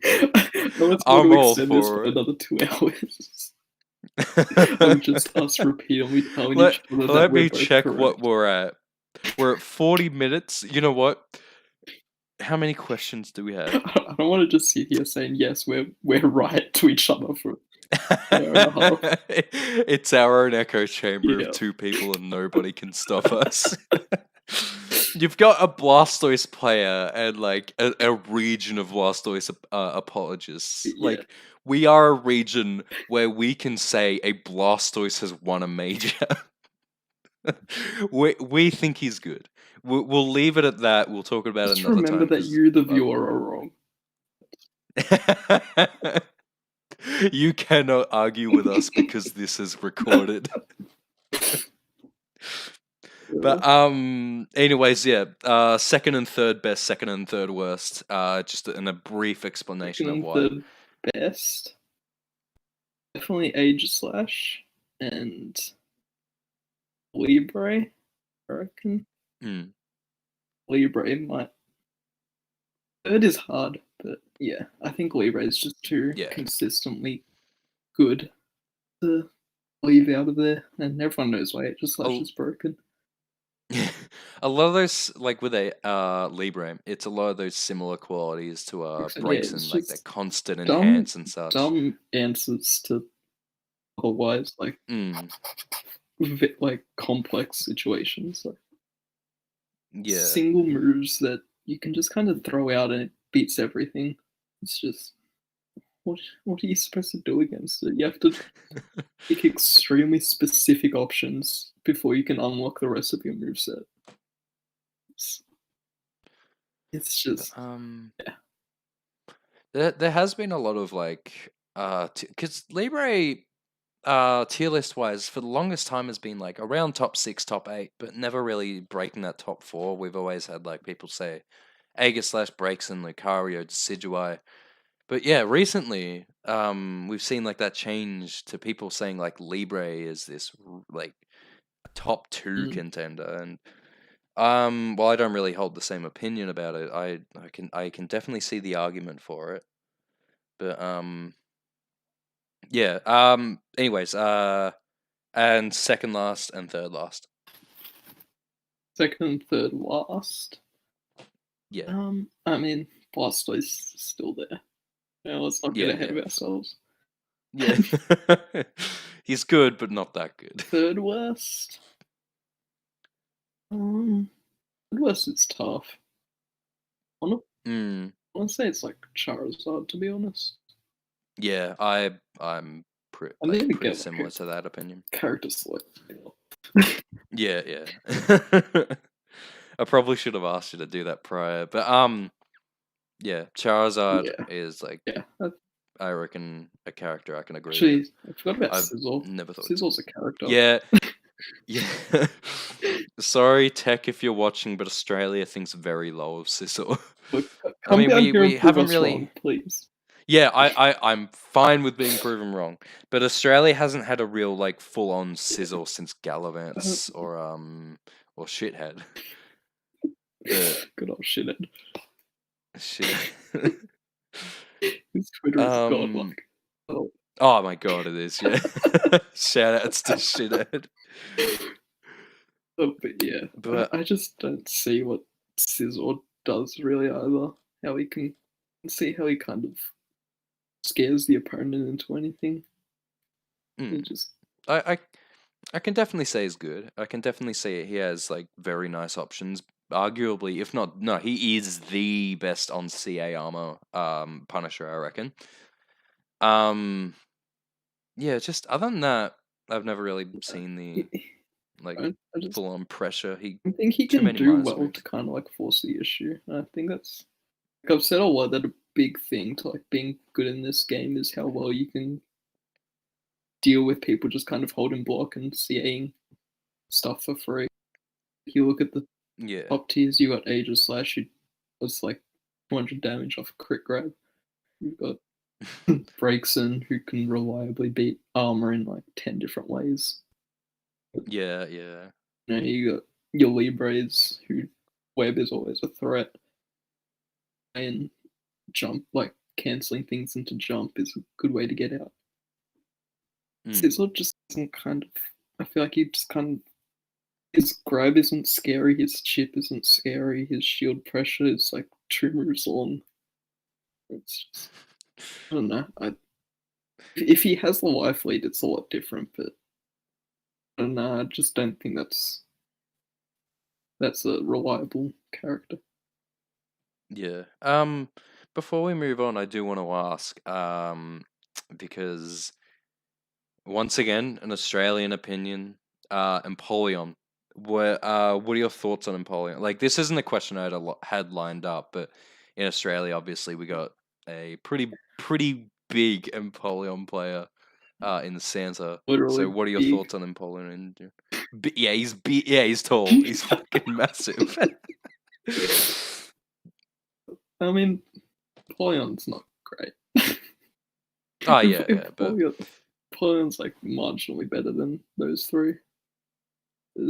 Unless you want I'm to all extend this for for it. another 2 hours of just us repeatedly telling let each other that Let we're me both check what correct. we're at. We're at 40 minutes. You know what? How many questions do we have? I don't want to just sit here saying yes, we're right to each other for an hour and a half. It's our own echo chamber of Yeah, two people, and nobody can stop us. You've got a Blastoise player and like a region of Blastoise apologists. yeah. Like, we are a region where we can say a Blastoise has won a major. We think he's good. We'll leave it at that. We'll talk about it Just another remember time that because you, the viewer, are wrong. you cannot argue with us because this is recorded. But anyways, yeah. Second and third best, second and third worst. Just in a brief explanation Second of and why. third best, definitely Aegislash and Libre. I reckon Mm, Libre might. Third is hard, but yeah, I think Libre is just too yeah. consistently good to leave out of there, and everyone knows why Aegislash A, is broken. a lot of those, like with a Libre, it's a lot of those similar qualities to Yeah, Braixen, it's like that just constant dumb, enhance and such. dumb answers to otherwise Mm, like complex situations. Like yeah. single moves that you can just kind of throw out and it beats everything. It's just what are you supposed to do against it? You have to pick extremely specific options before you can unlock the rest of your moveset. It's, it's But just yeah. there has been a lot of like because Libre tier list wise for the longest time has been like around top 6, top 8, but never really breaking that top 4. We've always had like people say Aegislash, Braixen, Lucario, Decidueye. But yeah, recently we've seen like that change to people saying like Libre is this like top 2 Mm. contender, and while I don't really hold the same opinion about it, I can definitely see the argument for it. But yeah. Anyways, and second last and third last. Second and third last. Yeah. I mean Blastoise is still there. Now let's not get Yeah, ahead yeah. of ourselves. Yeah. He's good, but not that good. Third worst. Third worst is tough. I want Mm, to say it's like Charizard, to be honest. yeah, I'm I need to pretty get like similar a to that opinion. character select. Yeah, yeah. I probably should have asked you to do that prior, but yeah, Charizard Yeah, is like yeah. I reckon a character I can agree with. Actually, I forgot about I've Sizzle. never thought it's Sizzle's a character. yeah, yeah. Sorry, Tech, if you're watching, but Australia thinks very low of Sissel. Look, I come mean, down here we and prove haven't us really. wrong, please. Yeah, I'm fine with being proven wrong, but Australia hasn't had a real like full on sizzle since Uh, Gallivants or Shithead. But Good old shithead. shit. His Twitter is um. godlike. Oh, Oh my god, it is. Yeah. Shout outs to Shithead. but yeah, But I just don't see what Sizzle does really either. How he can see how he kind of scares the opponent into anything. He Mm. just I I can definitely say he's good. I can definitely say he has like very nice options. Arguably, if not, no, he is the best on CA armor Punisher, I reckon. Um, yeah, just other than that, I've never really seen the like I just full on pressure. He I think he too can many do minus well to moves. kind of like force the issue. And I think that's like I've said a lot that a big thing to like being good in this game is how well you can deal with people just kind of holding block and seeing stuff for free. If you look at the Yeah, top tiers, you got Aegis Slash, who does like 200 damage off a crit grab. You've got Breakson, who can reliably beat armor in like 10 different ways. yeah, yeah, You know, you got your Libres, who web is always a threat, and jump, like canceling things into jump, is a good way to get out. mm. Sizzle just isn't kind of. I feel like he just kind of. His grab isn't scary, his chip isn't scary, his shield pressure is like 2 moves long. It's just. I don't know. If he has the life lead, it's a lot different, but I don't know. I just don't think that's a reliable character. Yeah. Before we move on, I do want to ask, because once again, an Australian opinion, Empoleon. What are your thoughts on Empoleon? Like, this isn't a question had lined up, but in Australia, obviously, we got a pretty big Empoleon player, in Santa. So, Literally what are your big. thoughts on Empoleon? Yeah, he's big. Yeah, he's tall. He's fucking massive. I mean, Polyon's not great. Oh yeah, yeah, but Polyon's like marginally better than those three.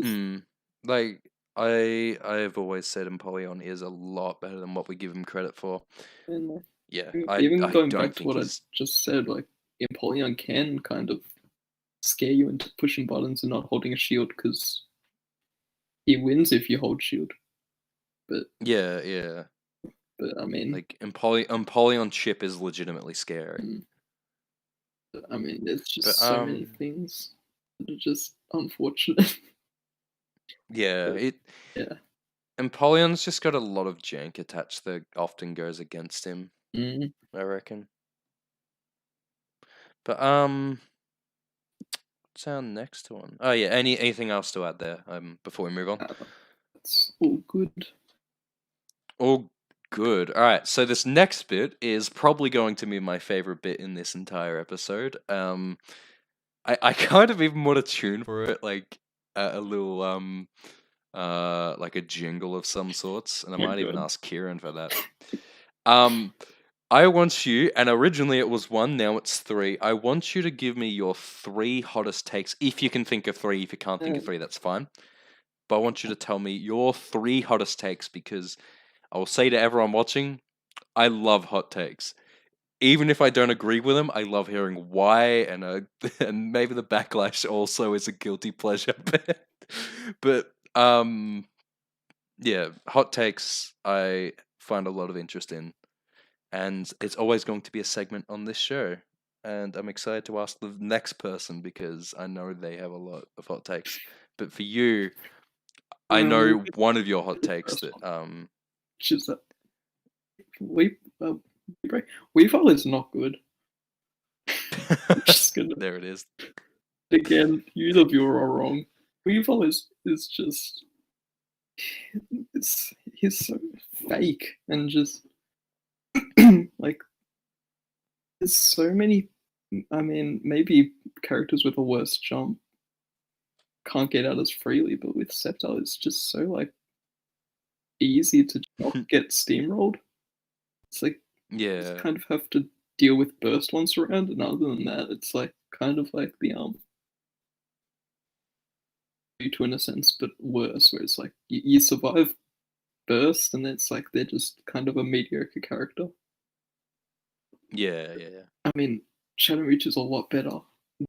mm, like I've always said Empoleon is a lot better than what we give him credit for. And Yeah, even I going don't back to think what I he's just said, like Empoleon can kind of scare you into pushing buttons and not holding a shield because he wins if you hold shield. But yeah, yeah. I mean, Like Empoleon chip is legitimately scary. mm, I mean, there's But just so many things that are just unfortunate. yeah, But it yeah, Empoleon's just got a lot of jank attached that often goes against him, mm, I reckon. But what's our next one? Oh yeah, anything else to add there? Before we move on. it's all good. All good. All right. So this next bit is probably going to be my favorite bit in this entire episode. I kind of even want to tune for it, like a little like a jingle of some sorts, and I Oh might even god. ask Kieran for that. Um, I want you, and originally it was one, now it's three. I want you to give me your three hottest takes, if you can think of three. If you can't think of three, that's fine. But I want you to tell me your three hottest takes because I will say to everyone watching, I love hot takes. Even if I don't agree with them, I love hearing why, and and maybe the backlash also is a guilty pleasure. But yeah, hot takes I find a lot of interest in, and it's always going to be a segment on this show. And I'm excited to ask the next person because I know they have a lot of hot takes. But for you, I We'll know get one of your to hot the takes first that one, which is that we uh, Weevil is not good. Just gonna there it is. again, either of you are wrong. Weevil is just he's so fake and just like there's so many. I mean, maybe characters with a worse jump can't get out as freely, but with Sceptile, it's just so like easy to not get steamrolled. It's like you just Yeah. kind of have to deal with burst once around, and other than that, it's like kind of like the to in a sense, but worse, where it's like you survive burst, and it's like they're just kind of a mediocre character. Yeah, yeah, yeah. I mean, Shadow Reach is a lot better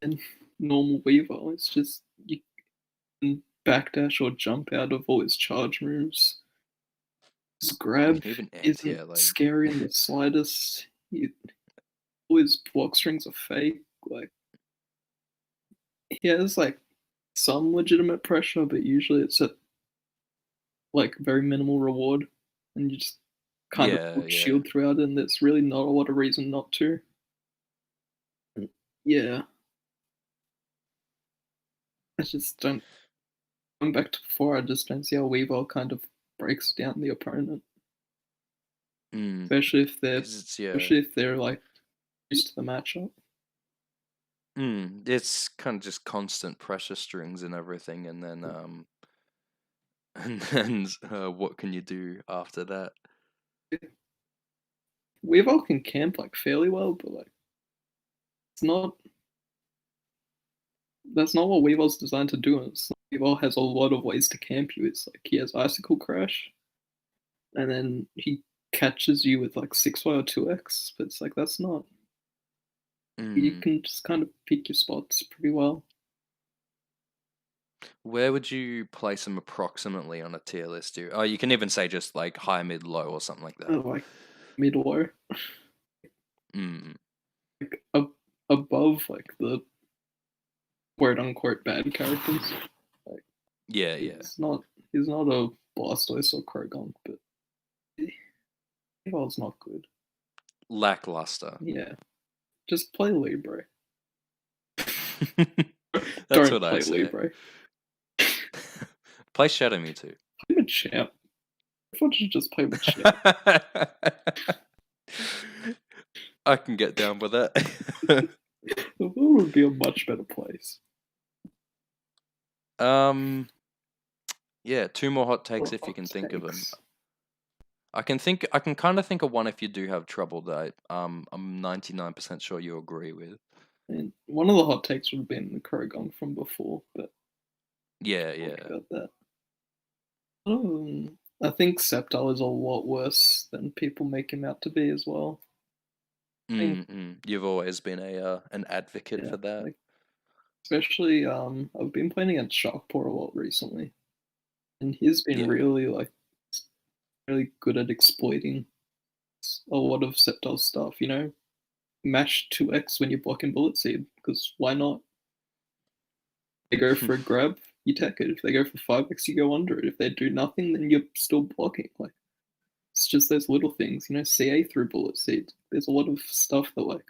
than normal Weaver. It's just you can backdash or jump out of all his charge moves. His grab Even isn't anti-air, like scary in the slightest. All his block strings are fake. Like he has like some legitimate pressure, but usually it's at like very minimal reward, and you just kind of yeah, block yeah. shield throughout, and there's really not a lot of reason not to. Yeah, I just don't. Going back to before, I just don't see how Weavile kind of breaks down the opponent, Mm, especially if they're because it's yeah. especially if they're like used to the matchup. It's kind of just constant pressure strings and everything, and then and then what can you do after that? Weavile can camp like fairly well, but like it's not. That's not what Weavile's designed to do. It's like Weavile has a lot of ways to camp you. It's like he has Icicle Crash, and then he catches you with like 6Y or 2X, but it's like that's not. You Mm. can just kind of pick your spots pretty well. Where would you place them approximately on a tier list? Oh, you can even say just like high, mid, low, or something like that. Like mid low, Mm. like above like the quote unquote bad characters. Like Yeah, yeah. he's not a Blastoise or Croagunk, but Weavile's not good. Lackluster. Yeah, just play Libre. That's Don't what I play say. Libre. Play Shadow Mewtwo. Play with Champ. I thought you just play with Champ. I can get down with that. The world would be a much better place. um, yeah, two more hot takes if you Hot can think of them. takes. I can kind of think of one if you do have trouble that I'm 99% sure you agree with. And one of the hot takes would have been the Kurogong from before, but Yeah, we'll talk yeah. about that. I think Sceptile is a lot worse than people make him out to be as well. I think, You've always been an advocate yeah, for that. like especially I've been playing against Sharkpaw a lot recently, and he's been Yeah. really good at exploiting a lot of Sceptile stuff. You know, mash 2x when you're blocking Bullet Seed, because why not? They go for a grab, you tech it. If they go for 5x, you go under it. If they do nothing, then you're still blocking. Like it's just those little things, you know. CA through Bullet Seed. There's a lot of stuff that like.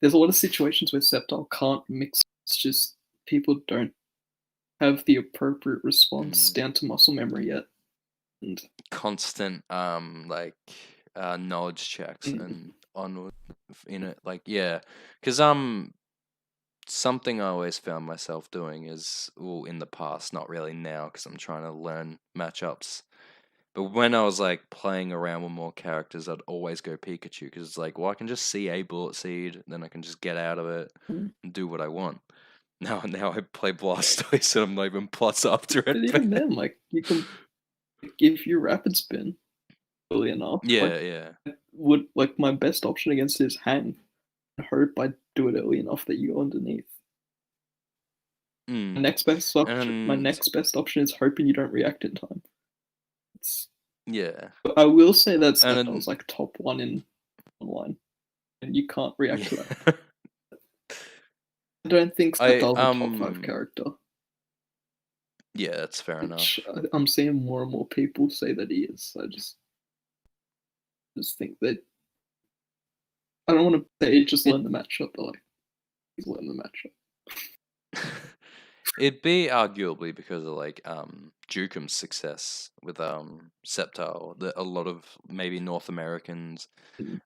There's a lot of situations where Sceptile can't mix. It's just people don't have the appropriate response Mm. down to muscle memory yet. And Constant like knowledge checks and onward in it, like, yeah, because something I always found myself doing is, well, in the past, not really now, because I'm trying to learn matchups. But when I was like playing around with more characters, I'd always go Pikachu because it's like, well, I can just see a Bullet Seed, then I can just get out of it and do what I want. Now I play Blastoise and I'm not even plus after but it. even then, like you can if you rapid spin early enough, like Yeah, yeah. would like my best option against it is hang. I hope I do it early enough that you go underneath. Mm. My And next best option is hoping you don't react in time. It's, yeah, I will say that I and was like top one in online, and you can't react to that. I don't think I Sceptile's a top five character, yeah, that's fair which enough. I'm seeing more and more people say that he is. I just think that I don't want to say just It learn the matchup, but like he's learn the matchup. It'd be arguably because of like Jukum's success with Sceptile that a lot of maybe North Americans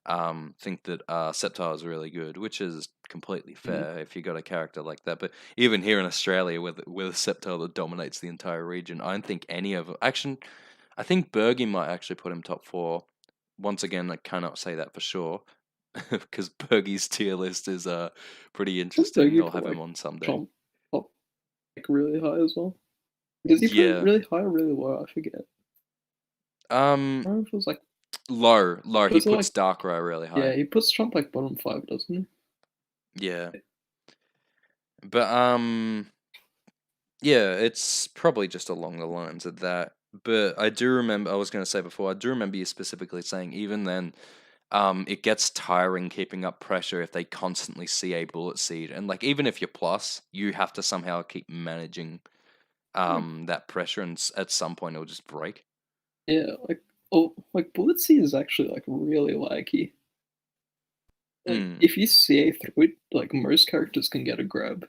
Mm, think that Sceptile is really good, which is completely mm, fair if you got a character like that. But even here in Australia, with a Sceptile that dominates the entire region, I don't think any of actually, I think Bergie might actually put him top four. Once again, I cannot say that for sure because Bergie's tier list is pretty Does interesting. Bogey I'll put have him like on someday. Chomp up like really high as well? Does he put it Yeah. really high or really low? I forget. I Um, don't know if it was like low. He was it like puts Darkrai really yeah, high. he puts Trump like bottom five, doesn't he? Yeah, but yeah, it's probably just along the lines of that. but I do remember. I was going to say before. I do remember you specifically saying even then, it gets tiring keeping up pressure if they constantly see a bullet seed, and like even if you're plus, you have to somehow keep managing Yeah, that pressure, and at some point it'll just break. yeah, like oh, like bullet seed is actually like really laggy. Like Mm. if you CA through it, like most characters can get a grab.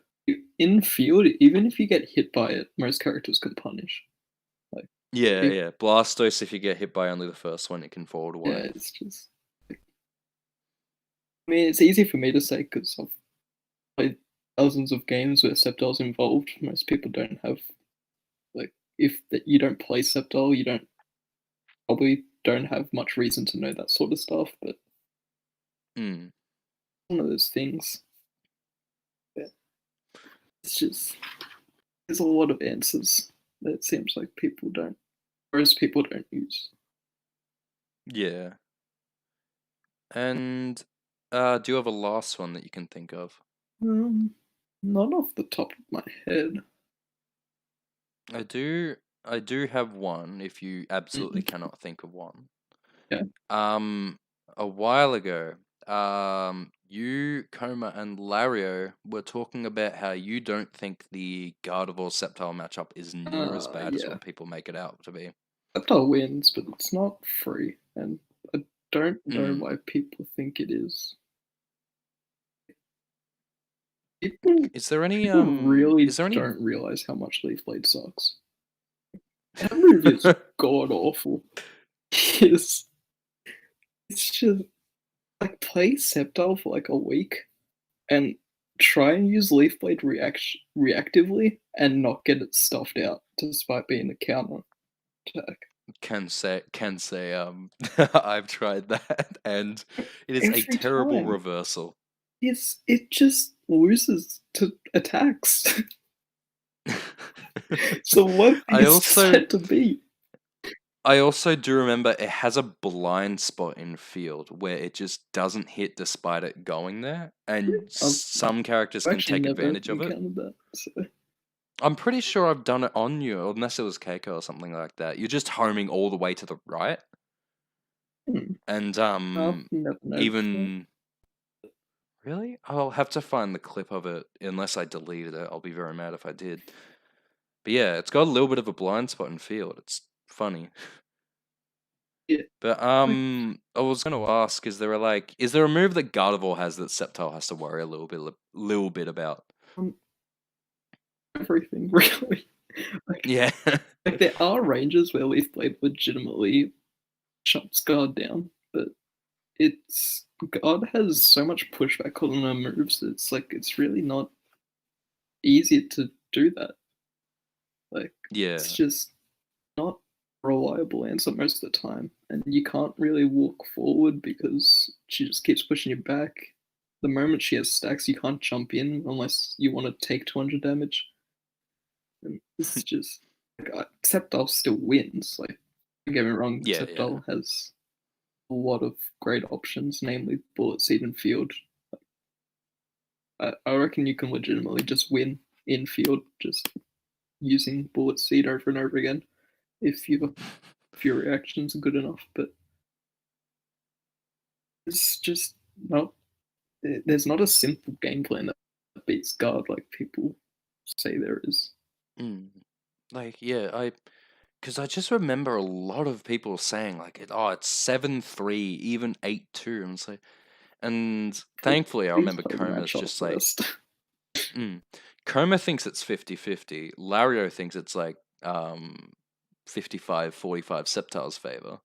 In field, even if you get hit by it, most characters can punish. Like Yeah, if yeah. Blastos, if you get hit by only the first one, it can forward yeah, away. it's just. I mean, it's easy for me to say because I've played thousands of games where Sceptile's involved. Most people don't have like if that you don't play Sceptile, you don't probably don't have much reason to know that sort of stuff. But Mm. one of those things. Yeah, it's just there's a lot of answers that it seems like people don't, most people don't use. Yeah. And do you have a last one that you can think of? Um, Not off the top of my head. I do. I do have one. If you absolutely Mm, cannot think of one. yeah. Um, a while ago, you, Coma, and Lario were talking about how you don't think the Gardevoir Sceptile matchup is near as bad as Yeah. what people make it out to be. Sceptile wins, but it's not free, and I don't know Mm. why people think it is. People Is there any people really is there any don't realize how much Leaf Blade sucks. That move is god awful. It's it's just like play Sceptile for like a week and try and use Leaf Blade reactively and not get it stuffed out despite being a counter attack. can say I've tried that and it is a Every terrible time. reversal. It just loses to attacks. So what I is also designed to beat? I also do remember it has a blind spot in field where it just doesn't hit despite it going there, and I've, some characters I've can actually take never advantage of it. encountered that. So I'm pretty sure I've done it on you, unless it was Keiko or something like that. You're just homing all the way to the right, hmm, and I've never noticed that. even really, I'll have to find the clip of it. Unless I deleted it, I'll be very mad if I did. But yeah, it's got a little bit of a blind spot in field. It's funny. Yeah, But like I was gonna ask, is there a move that Gardevoir has that Sceptile has to worry a little bit about? um, everything really. Like Yeah. like there are ranges where Leaf Blade legitimately shuts guard down, but it's guard has so much pushback on her moves. It's like it's really not easy to do that. Like it's Yeah. just not a reliable answer most of the time, and you can't really walk forward because she just keeps pushing you back. The moment she has stacks, you can't jump in unless you want to take 200 damage. And it's just like Sceptile still wins. Like don't get me wrong, Yeah, yeah. Sceptile has a lot of great options, namely Bullet Seed and Field. I reckon you can legitimately just win in field just using Bullet Seed over and over again if your reactions are good enough. But it's just not. There's not a simple game plan that beats guard like people say there is. Mm. Like, yeah, because I just remember a lot of people saying like, it's 7-3, even 8-2, and so, and thankfully I Please remember play the Coma's matchup just like, first. mm. Coma thinks it's 50-50. Lario thinks it's like 55-45 Sceptile's favor.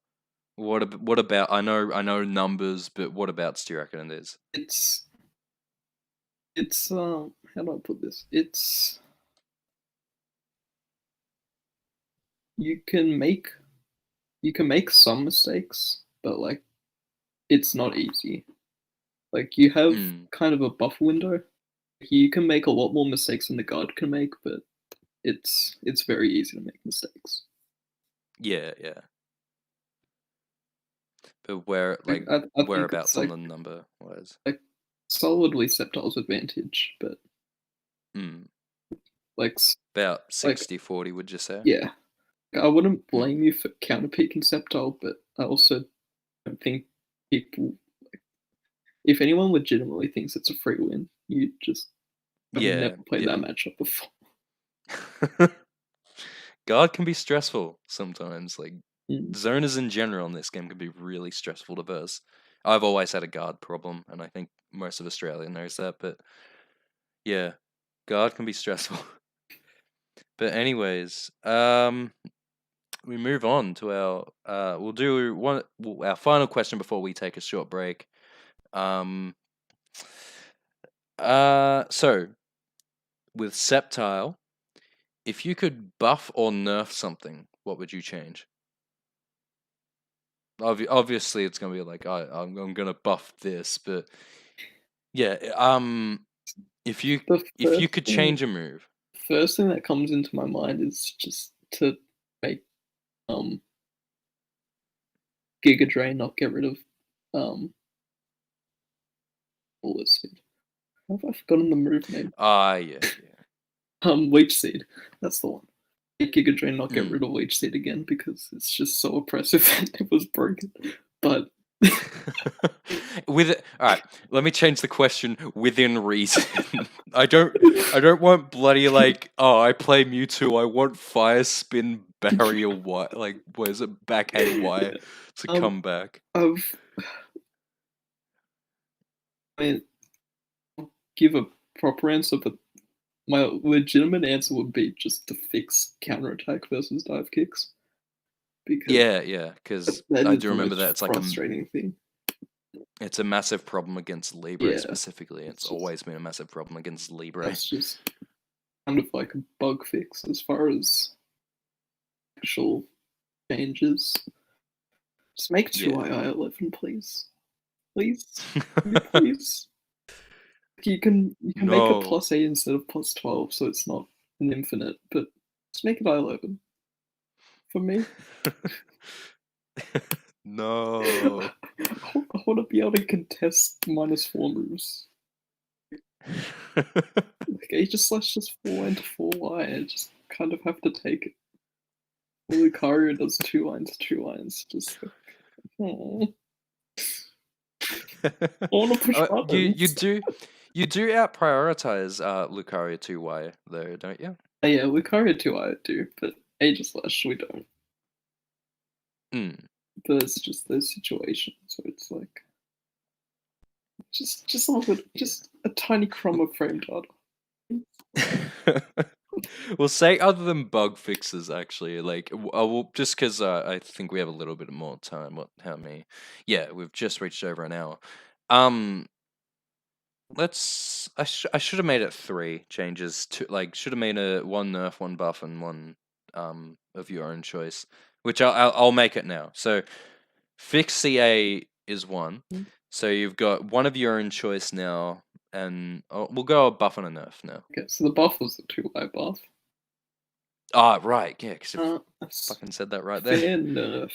What about I know numbers, but what about do you reckon it is? It's how do I put this? It's you can make you can make some mistakes, but like it's not easy. Like you have Mm. kind of a buffer window. You can make a lot more mistakes than the guard can make, but it's very easy to make mistakes. Yeah, yeah. But where like I think it's whereabouts on the number was? like solidly Sceptile's advantage, but Mm. like About like 60-40, would you say? yeah, I wouldn't blame you for counterpicking Sceptile, but I also don't think people, if anyone legitimately thinks it's a free win, you just have Yeah, never played yeah. that matchup before. Guard can be stressful sometimes. Like Mm. zoners in general in this game can be really stressful to verse. I've always had a guard problem, and I think most of Australia knows that. But yeah, guard can be stressful. But anyways, we move on to our. We'll do our final question before we take a short break. Um. So with Sceptile, if you could buff or nerf something, what would you change? Obviously, it's gonna be like I'm gonna buff this, but yeah. If you The if you could change a move, first thing that comes into my mind is just to make Giga Drain not get rid of what was it? Have I forgotten the move name? yeah, Leech Seed. That's the one. Make Giga Drain not get yeah. rid of Leech Seed again because it's just so oppressive that it was broken. But With it, all right. Let me change the question within reason. I don't want bloody like. Oh, I play Mewtwo. I want Fire Spin Barrier Wire. Like, what is it? Backhand Wire to come back. I've I mean, I'll give a proper answer, but my legitimate answer would be just to fix counterattack versus dive kicks because Yeah. Because that I is do the remember most that it's like frustrating thing. it's a massive problem against Libre Yeah, specifically. It's it's just always been a massive problem against Libre. that's just kind of like a bug fix as far as actual changes. Just make two Yeah. II-11, please. Please, please. You can make it No. +8 instead of +12, so it's not an infinite. But just make it I-11 for me. No. I want to be able to contest -4 moves. Like Aegis Slash just 4 into 4 line. I just kind of have to take it. Lucario does 2 lines. Just like, oh, I want to push buttons. You do out prioritize Lucario 2Y though, don't you? Oh, yeah, Lucario 2 I do, but Aegis Slash we don't. Mm. But it's just those situations where it's like just a little bit, just a tiny crumb of frame data. Well, say other than bug fixes, actually, like, well, just because I think we have a little bit more time. How many? Yeah, we've just reached over an hour. Um, I should have made it 3 changes to like should have made a 1 nerf, 1 buff, and 1 of your own choice, which I'll make it now. So fix CA is 1. So you've got 1 of your own choice now, and we'll go a buff and a nerf now. Okay, so the buff was the 2 buff. Ah, right, yeah, because you That's fucking said that right there. fair nerf.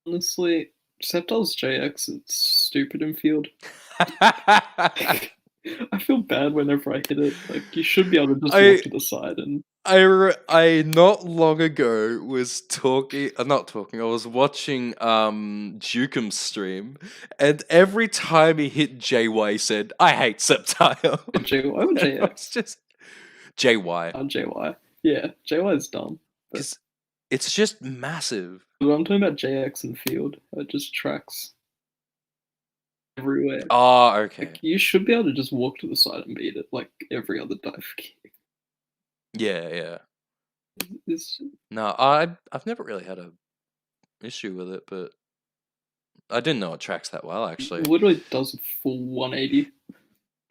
Honestly, Sceptile's JX is stupid in field. I feel bad whenever I hit it. Like you should be able to just walk to the side and. I not long ago was not talking. I was watching Jukum's stream, and every time he hit JY, he said, "I hate Sceptile." JY or JX? It's just JY JY. Yeah, JY is dumb. because it's just massive. But I'm talking about JX in field. It just tracks everywhere. Oh, okay. Like you should be able to just walk to the side and beat it, like every other dive kick. Yeah. It's, No, I've never really had a issue with it, but I didn't know it tracks that well, actually. it literally does a full 180.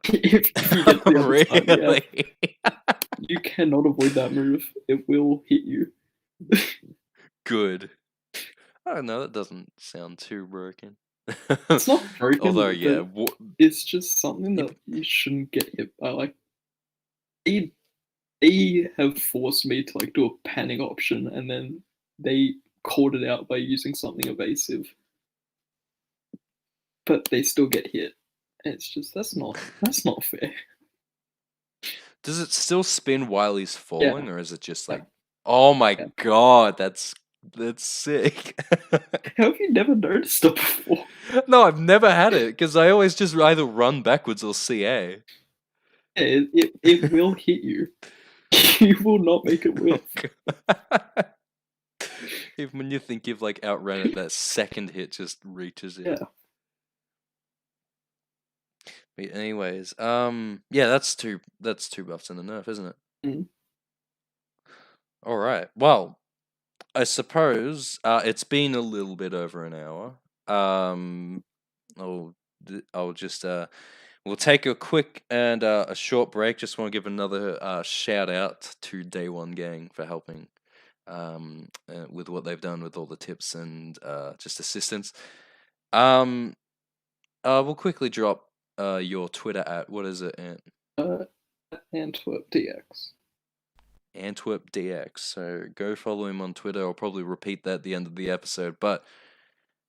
if you get to the other side, yeah. Really? You cannot avoid that move. It will hit you. Good. I don't know. That doesn't sound too broken. It's not broken. Although, yeah, it's just something that you shouldn't get hit by. Like they have forced me to like do a panning option, and then they called it out by using something evasive, but they still get hit. And it's just that's not fair. Does it still spin while he's Yeah, falling, or is it just yeah, like, oh my yeah. god, that's sick. How have you never noticed it before? No, I've never had it because I always just either run backwards or CA. Yeah, it will hit you. You will not make it Oh, whiff. God. Even when you think you've like outrun it, that second hit just reaches you. Yeah. But anyways, yeah, that's two buffs and a nerf, isn't it? Mm. All right. Well, I suppose it's been a little bit over an hour. Um, I'll just we'll take a quick and a short break. Just want to give another shout out to Day One Gang for helping with what they've done with all the tips and just assistance. We'll quickly drop your Twitter at what is it, Uh, Antwerp DX. Antwerp DX. So go follow him on Twitter. I'll probably repeat that at the end of the episode. But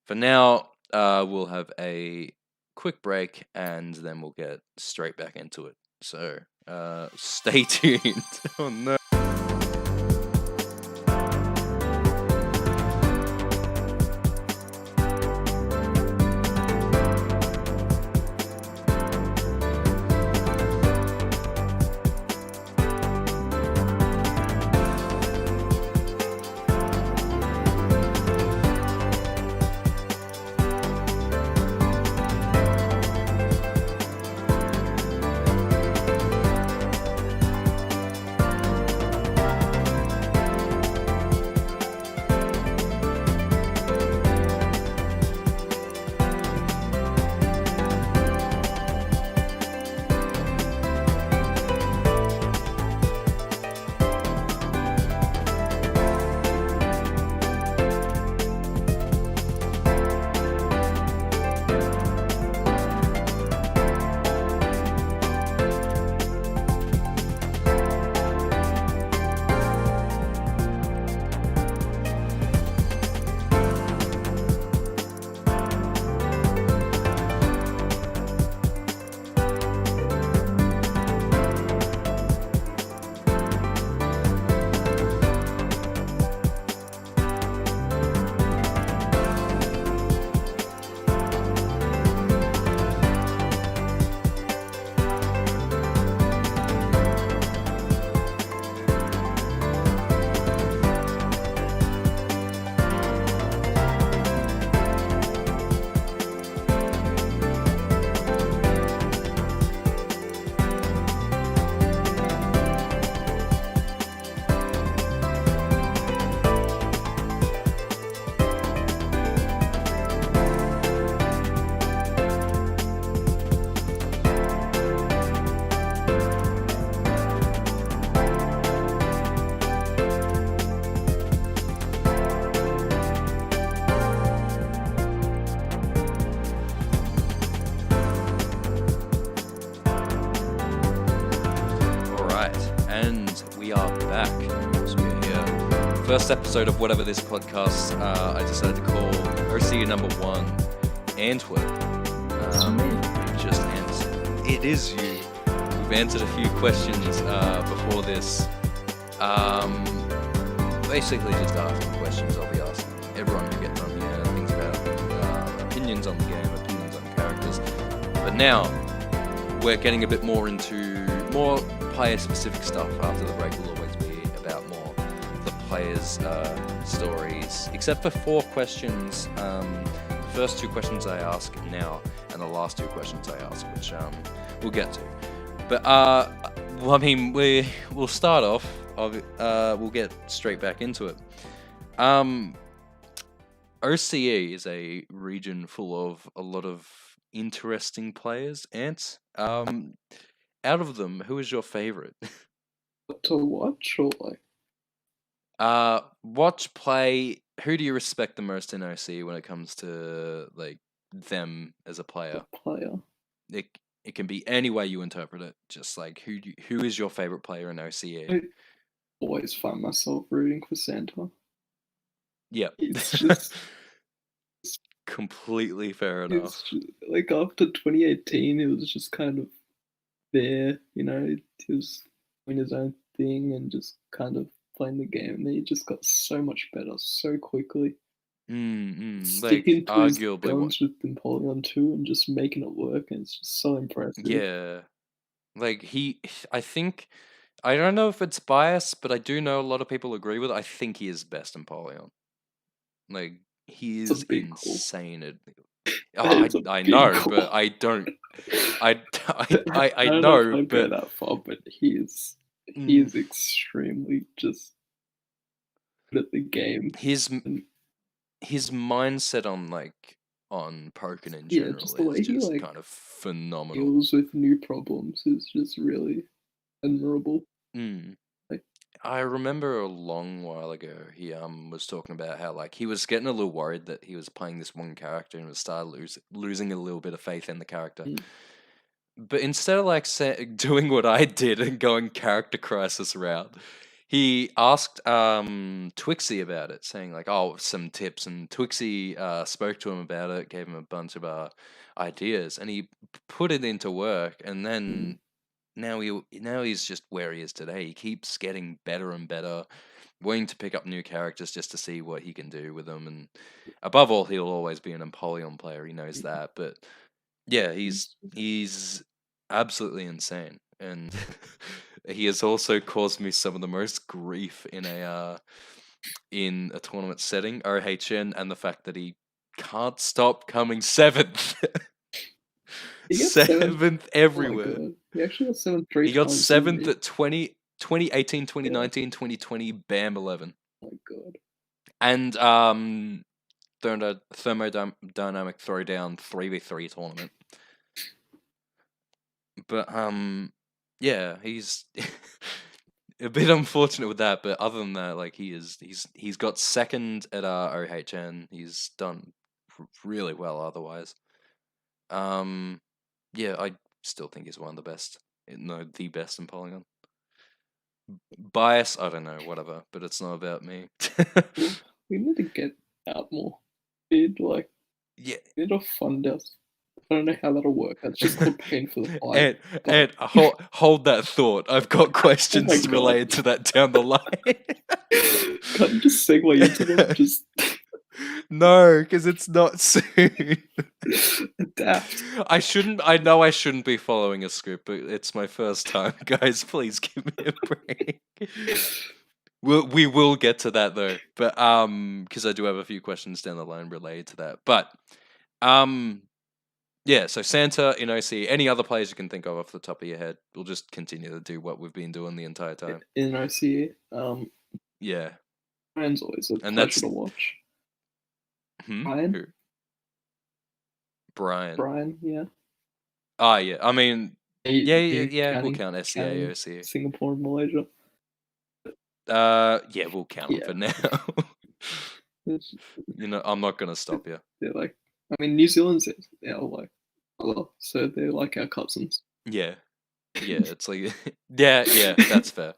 for now, we'll have a quick break and then we'll get straight back into it. So stay tuned. Oh no. First episode of whatever this podcast I decided to call OCU number 1, Antwerp. We've just answered. It is you. We've answered a few questions before this. Basically just asking questions I'll be asking everyone who gets on here, things about opinions on the game, opinions on characters. But now we're getting a bit more into more player-specific stuff. After the break will always be about more the players' stories, except for 4 questions. The first 2 questions I ask now, and the last 2 questions I ask, which we'll get to. But well, I mean, we'll start off. We'll get straight back into it. OCE is a region full of a lot of interesting players. Ant, out of them, who is your favorite? To watch or like Watch, play. Who do you respect the most in OC when it comes to like them as a player? player? It can be any way you interpret it. Just like who is your favorite player in OCE? I always find myself rooting for Santa. Yep. It's just Completely fair enough. it's just, like after 2018, it was just kind of there, you know. It was doing his own thing and just kind of playing the game. And then he just got so much better so quickly. Like Sticking to his arguably what? guns with Napoleon 2 and just making it work, and it's just so impressive. Yeah, like I think I don't know if it's biased, but I do know a lot of people agree with it. I think he is best Napoleon. Like he It's a is big call. insane at. That Oh, is a I big know, but call. I don't. I I I don't know if know, I'd go but that far, but he mm, is extremely just good at the game. his And his mindset on on Pokken in yeah, general just the is way he just like kind of phenomenal. deals with new problems is just really admirable. Mm. Like, I remember a long while ago he was talking about how like he was getting a little worried that he was playing this one character and was started losing a little bit of faith in the character. mm, But instead of doing what I did and going character crisis route, he asked Twixie about it, saying like, "Oh, some tips." And Twixie spoke to him about it, gave him a bunch of ideas, and he put it into work. And mm, then now he's just where he is today. He keeps getting better and better, willing to pick up new characters just to see what he can do with them. And above all, he'll always be an Empoleon player. He knows mm, that, but yeah, it's he's absolutely insane, and he has also caused me some of the most grief in a tournament setting, OHN, and the fact that he can't stop coming seventh, he gets seventh. seventh Oh my everywhere. god, he actually got seventh three He got times, didn't seventh he? at 2018, Yeah. 2020 BAM 11, Oh my god. and thermodynamic throwdown 3v3 tournament. But yeah, he's a bit unfortunate with that, but other than that, like he's got second at OHN. He's done really well otherwise. Um, yeah, I still think he's one of the best. No, the best in Polygon. Bias, I don't know, whatever, but it's not about me. Well, we need to get out more. We need to like Yeah. we need to fund us. I don't know how that'll work. That's just called paying for the fight. And But hold that thought. I've got oh my questions god. related to that down the line. Can't you just segue into them? Just No, because it's not soon. adapt. I know I shouldn't be following a script, but it's my first time, guys. Please give me a break. We will get to that though, but because I do have a few questions down the line related to that. But yeah. So Santa in OC. Any other players you can think of off the top of your head? We'll just continue to do what we've been doing the entire time. In OCE, Yeah, Ryan's always a and pleasure that's to watch. Ryan, who? Brian. Brian, yeah. Ah, yeah. I mean, You yeah. We'll counting count counting SCA. Singapore and Malaysia. Yeah, we'll count them Yeah, for now. it's, You know, I'm not gonna stop you. they're like, I mean, New Zealand's our like, well, so they're like our cousins. Yeah, yeah. It's like, yeah. That's fair.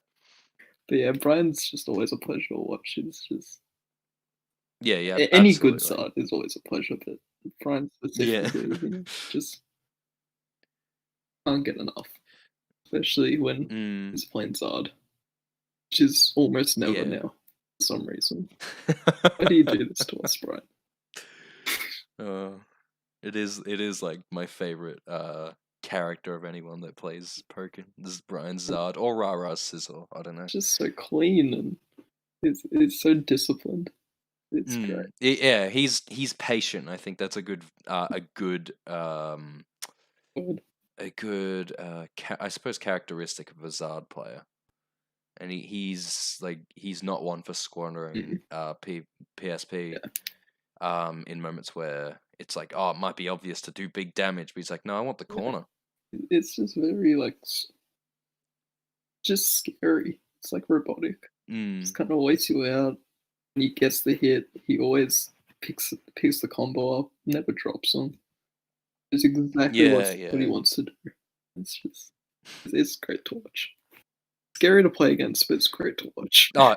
But yeah, Brian's just always a pleasure to watch. It's just Yeah, any good absolutely. side is always a pleasure, but Brian Yeah. specifically, just can't get enough, especially when Mm, he's playing Zard, which is almost never yeah. now for some reason. Why do you do this to us, Brian? uh, it is like my favorite character of anyone that plays Pokken. This is Brian Zard or Rara Sizzle. I don't know. Just so clean and it's so disciplined. It's great. Yeah, he's patient. I think that's Good. a good I suppose characteristic of a Zard player. And he's not one for squandering Mm, PSP yeah, in moments where it's like, oh, it might be obvious to do big damage, but he's like, no, I want the yeah. corner. It's just very like just scary. It's like robotic. Just kind of waits you out. When he gets the hit, he always picks the combo up, never drops them. It's exactly Yeah, what he yeah. wants to do. It's just it's great to watch. Scary to play against, but it's great to watch. Oh,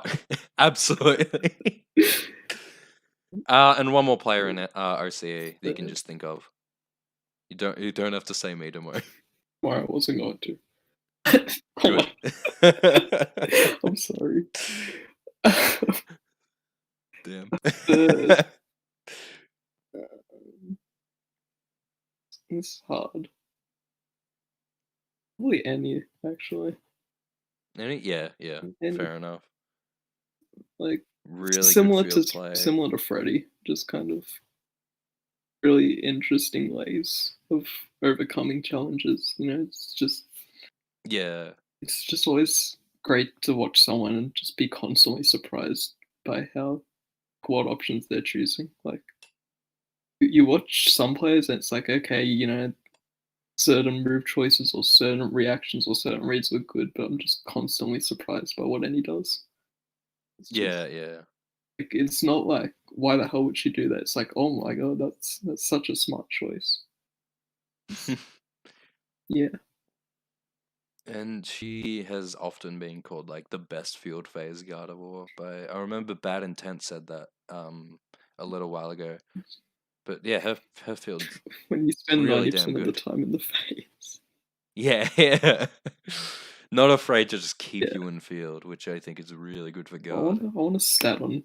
absolutely. And one more player in OCE that you can just think of. You don't have to say me, don't worry. Why I wasn't going to. Oh Good. I'm sorry. Damn. The it's hard. Probably any, actually. Yeah, yeah, Any, fair enough. like, Really good similar to field play. similar to Freddy, just kind of really interesting ways of overcoming challenges. Yeah, It's just always great to watch someone and just be constantly surprised by how what options they're choosing. Like you watch some players and it's like, okay, certain move choices or certain reactions or certain reads were good, but I'm just constantly surprised by what any does. It's yeah, just yeah. like it's not like why the hell would she do that? It's like, oh my god, that's such a smart choice. It's, yeah. And she has often been called like the best field phase Gardevoir by I remember Bad Intent said that a little while ago. But yeah, her field's When you spend really damn 90% of the good. time in the face. Yeah, yeah. Not afraid to just keep Yeah. you in field, which I think is really good for I guard. want I want to stat on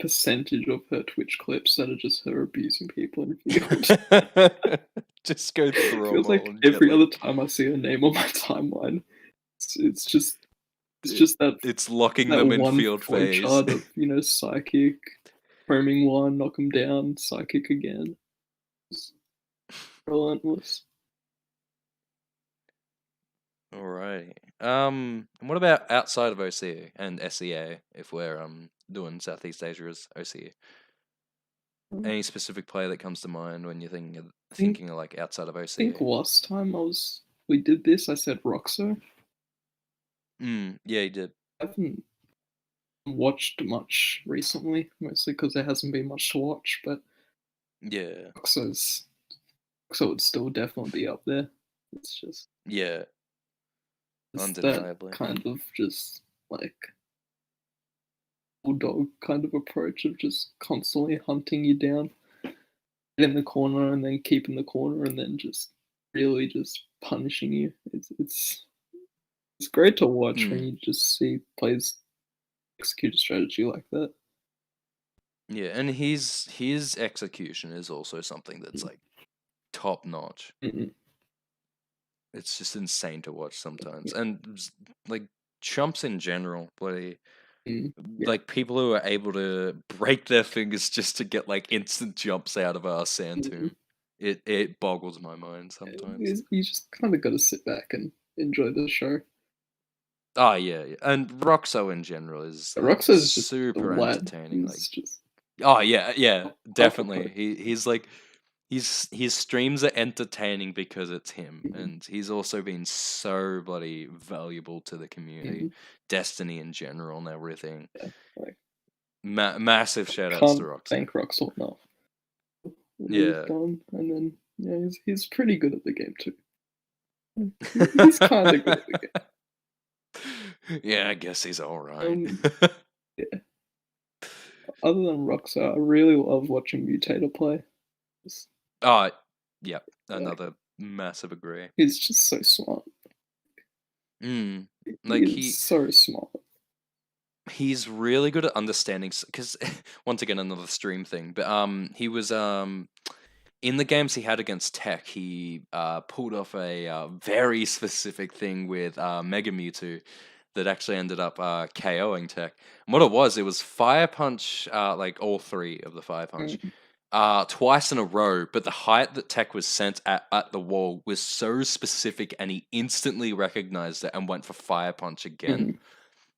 percentage of her Twitch clips that are just her abusing people in field. Just go through them Feels all like and get every like other time I see her name on my timeline, it's just it's it, just that it's locking that them in one field flow phase. chart of psychic, homing one, knock him down, psychic again. It's relentless. Alrighty. And what about outside of OCE and SEA? If we're doing Southeast Asia as OCE, I any specific player that comes to mind when you're think thinking of like outside of think OCE? last time we did this, I said Roxo. Yeah, he did. I haven't watched much recently, mostly because there hasn't been much to watch. But Yeah, Roxo's Roxo would still definitely be up there. It's just yeah, it's that undeniably. kind of just like bulldog kind of approach of just constantly hunting you down, in the corner and then keeping the corner and then just really just punishing you. It's great to watch when Mm, you just see players execute a strategy like that. yeah, and his execution is also something that's like top notch. Mm-mm. It's just insane to watch sometimes, and like chumps in general, bloody Mm, yeah. like people who are able to break their fingers just to get like instant jumps out of our sand Mm, tomb. It boggles my mind sometimes. you just kind of got to sit back and enjoy the show. Oh yeah, yeah. And Roxo in general is like Roxo is just a super lad. entertaining. Like He's just oh yeah, yeah, half a definitely. poke. He's like his streams are entertaining because it's him, Mm, and he's also been so bloody valuable to the community, mm, Destiny in general, and everything. yeah, like Massive shout outs to can't Roxo. thank Roxo enough. What he's Yeah. done, and then he's pretty good at the game too. He's kind of good at the game. Yeah, I guess he's all right. Um, yeah. Other than Roxo, I really love watching Mutator play. Just, Oh, yeah, like another massive agree. he's just so smart. Mm, He like is so smart. he's really good at understanding because once again another stream thing, but he was in the games he had against Tech, he pulled off a very specific thing with Mega Mewtwo that actually ended up KOing Tech. And what it was Fire Punch, like all three of the Fire Punch, Mm, twice in a row, but the height that Tech was sent at the wall was so specific, and he instantly recognized it and went for Fire Punch again, mm.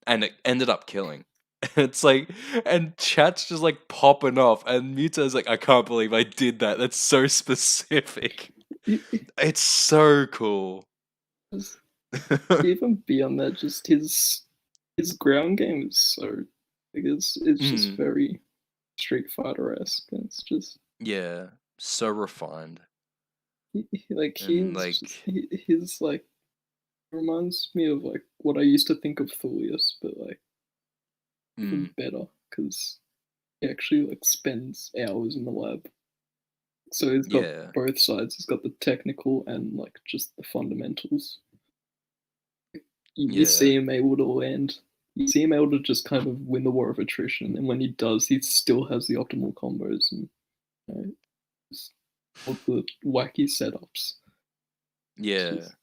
and it ended up killing. It's like, and chat's just like popping off, and Muta's like, I can't believe I did that. That's so specific. He It's so cool. just, even beyond that, just his ground game is so like it's just Mm, very Street Fighter esque. It's just yeah, so refined, like and like, his like reminds me of like what I used to think of Thulius, but like even mm, better because he actually like spends hours in the lab. So he's got yeah, both sides. He's got the technical and like just the fundamentals. you Yeah. see him able to land. You see him able to just kind of win the war of attrition, and when he does, he still has the optimal combos and you know, just all the wacky setups. It's Yeah. just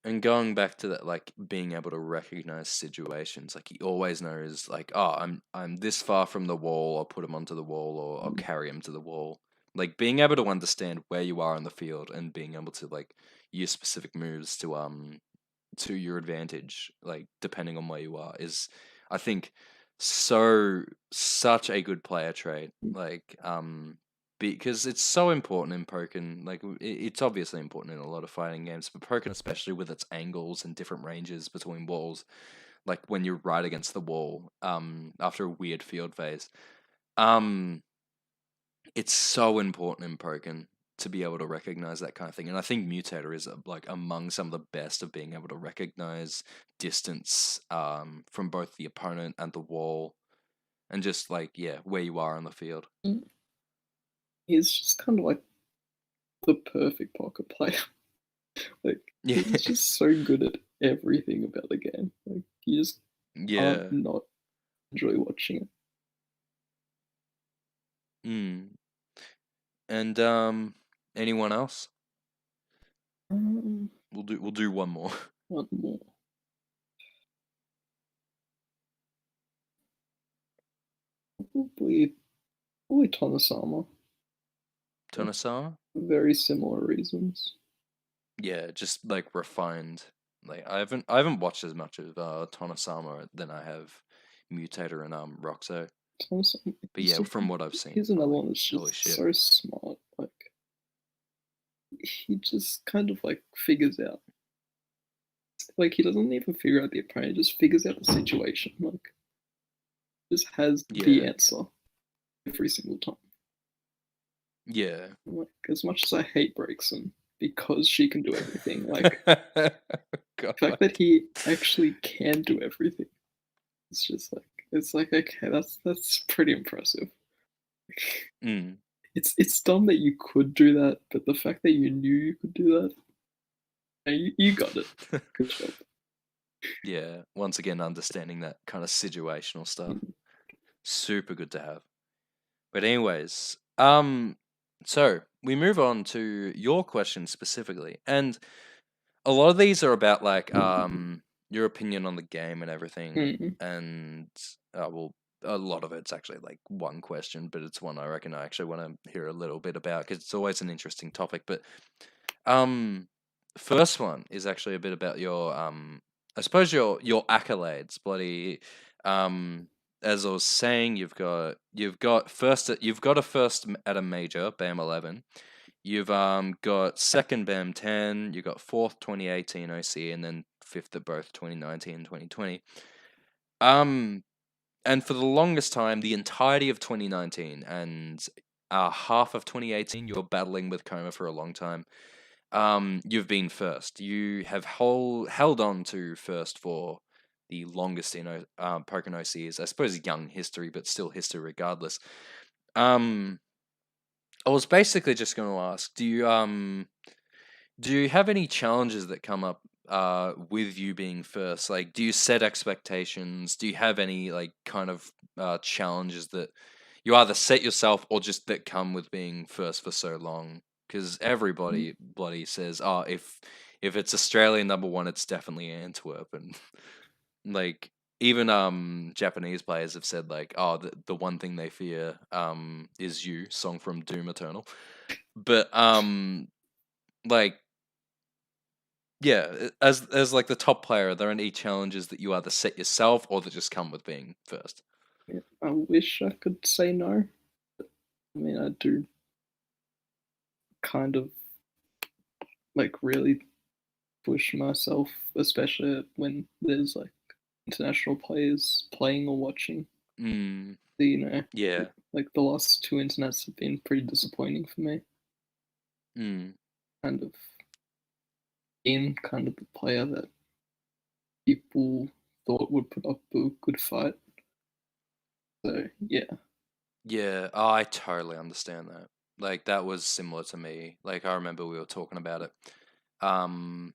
And going back to that, like being able to recognize situations, like he always knows, like, oh, I'm this far from the wall. I'll put him onto the wall, or I'll mm, carry him to the wall. Like being able to understand where you are on the field and being able to like use specific moves to your advantage, like depending on where you are, is I think such a good player trait. mm, Like because it's so important in Pokken. Like it's obviously important in a lot of fighting games, but Pokken especially with its angles and different ranges between walls. Like when you're right against the wall, after a weird field phase, um, it's so important in Pokken to be able to recognize that kind of thing. And I think Mutator is like among some of the best of being able to recognize distance from both the opponent and the wall, and just like yeah, where you are on the field. mm. He's just kind of like the perfect pocket player. Like Yeah, he's just so good at everything about the game. Like you just can't yeah. not enjoy watching it. Mm. And anyone else? Um, We'll do one more. one more. Probably Tonosama. Tonosama? Very similar reasons. Yeah, just like refined. Like I haven't watched as much of Tonosama than I have Mutator and Roxo. Tonosama, But yeah, from what I've seen, he's another holy one that's holy just shit. so smart. Like he just kind of like figures out. Like he doesn't even figure out the opponent; he just figures out the situation. Like just has the Yeah. answer every single time. Yeah. Like as much as I hate Breakson because she can do everything, like the fact that God. he actually can do everything, it's like okay, that's pretty impressive. Mm. It's dumb that you could do that, but the fact that you knew you could do that, you got it. Good job. Yeah. Once again, understanding that kind of situational stuff. Mm, Super good to have. But anyways, so we move on to your question specifically. And a lot of these are about like your opinion on the game and everything, mm, and well, a lot of it's actually like one question, but it's one I reckon I actually want to hear a little bit about because it's always an interesting topic. But um, first one is actually a bit about your I suppose your accolades, bloody as I was saying, you've got a first at a major BAM 11. You've got second BAM 10, you got fourth 2018 OC, and then fifth at both 2019 and 2020. Um, and for the longest time, the entirety of 2019 and half of 2018, you were battling with Coma for a long time. You've been first. You have held on to first for the longest in Pokemon OCs. I suppose young history, but still history regardless. Um, I was basically just going to ask, do you have any challenges that come up with you being first? Like, do you set expectations? Do you have any like kind of challenges that you either set yourself or just that come with being first for so long? Because mm, everybody bloody says, "Oh, if it's Australian number one, it's definitely Antwerp," and like even Japanese players have said like, "Oh, the one thing they fear is you." Song from Doom Eternal, but like yeah, as like the top player, are there any challenges that you either set yourself or that just come with being first? yeah. I wish I could say no. I mean, I do kind of like really push myself, especially when there's like international players playing or watching. Mm, You know, yeah. like the last two internets have been pretty disappointing for me. Mm, Kind of being kind of the player that people thought would put up a good fight. So yeah, yeah. Oh, I totally understand that. Like that was similar to me. Like I remember we were talking about it. Um,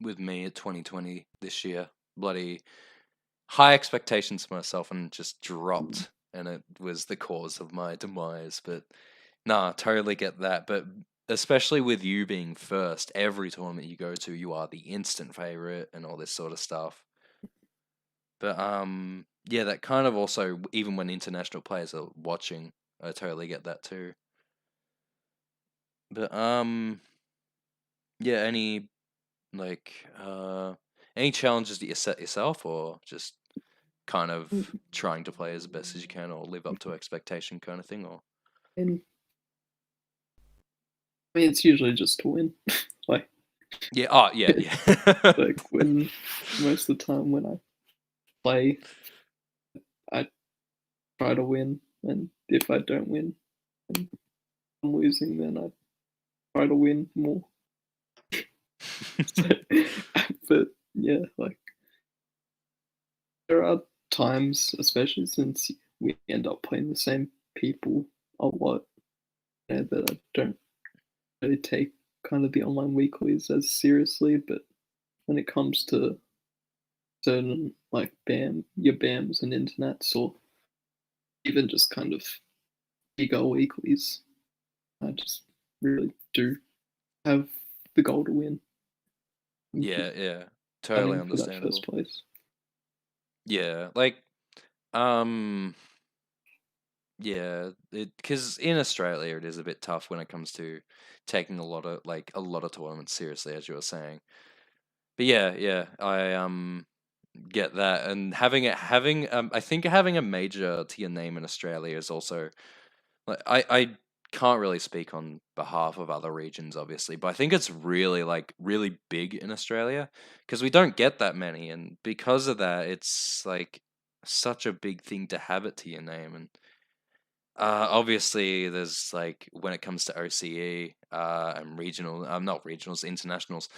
with me at 2020 this year. Bloody high expectations for myself and just dropped, and it was the cause of my demise. But nah, totally get that. But especially with you being first, every tournament you go to, you are the instant favorite and all this sort of stuff. But yeah, that kind of also, even when international players are watching, I totally get that too. But yeah, like any challenges that you set yourself, or just kind of trying to play as best as you can, or live up to expectation kind of thing, or And I mean, it's usually just to win. Like, yeah, oh yeah, yeah. like when most of the time when I play, I try to win, and if I don't win and I'm losing, then I try to win more. So, but yeah, like there are times, especially since we end up playing the same people a lot, that I don't really take kind of the online weeklies as seriously. But when it comes to certain like your BAMs and internets, or even just kind of bigger weeklies, I just really do have the goal to win. I'm Yeah, just yeah, totally gunning for that first understandable. place. Yeah, like um yeah, because in Australia it is a bit tough when it comes to taking a lot of tournaments seriously, as you were saying. But yeah, yeah, I get that, and having I think having a major to your name in Australia is also, like, I can't really speak on behalf of other regions, obviously, but I think it's really, like, really big in Australia because we don't get that many, and because of that, it's like such a big thing to have it to your name. And obviously, there's, like, when it comes to OCE and regional, not regionals, internationals.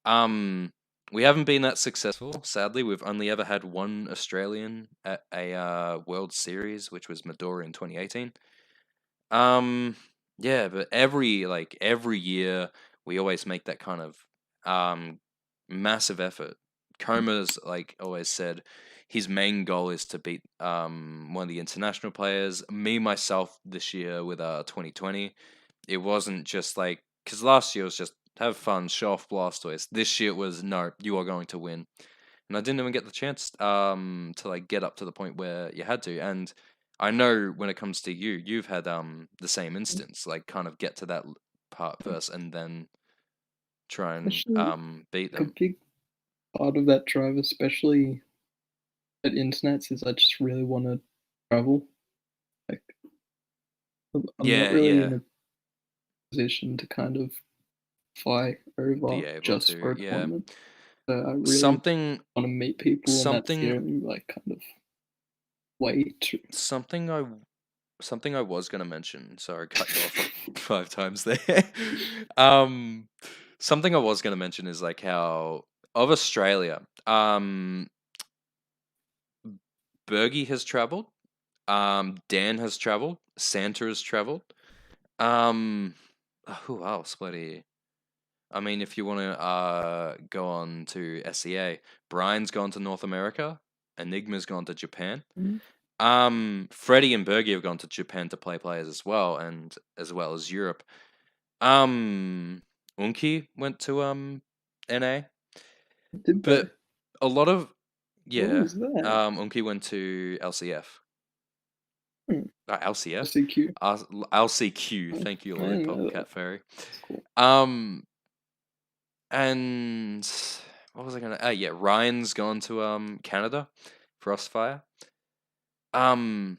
Um, we haven't been that successful. Sadly, we've only ever had one Australian at a World Series, which was Midori in 2018. Um, yeah, but every year we always make that kind of um massive effort. Coma's, like, always said his main goal is to beat one of the international players. Me myself this year with 2020, it wasn't just like, because last year was just have fun, show off Blastoise. This year it was, no, you are going to win. And I didn't even get the chance to, like, get up to the point where you had to. And I know when it comes to you, you've had the same instance, like, kind of get to that part first and then try and Especially beat like a them. big part of that drive, especially at internets, is I just really want to travel. Like I'm not Yeah, really in yeah, a position to kind of fly over be able just for to. a Yeah, tournament. So I really something, want to meet people, and that's the something, only like kind of way to. something I was gonna mention. Sorry, cut you off like 5 times there. um, something I was gonna mention is, like, how of Australia, Bergie has traveled. Dan has traveled. Santa has traveled. Who else? Bloody. I mean, if you want to go on to SEA, Brian's gone to North America. Enigma's gone to Japan. Mm, Freddie and Bergie have gone to Japan to play players as well, and as well as Europe. Um, Unki went to NA, did they? but a lot of, What yeah, was that? Unki went to LCF. Hmm. LCF? LCQ. LCQ. Oh, Thank you, I didn't Lollipop know that. Cat Fairy. That's cool. Um, and what was I gonna? Yeah, Ryan's gone to Canada, Frostfire. Um,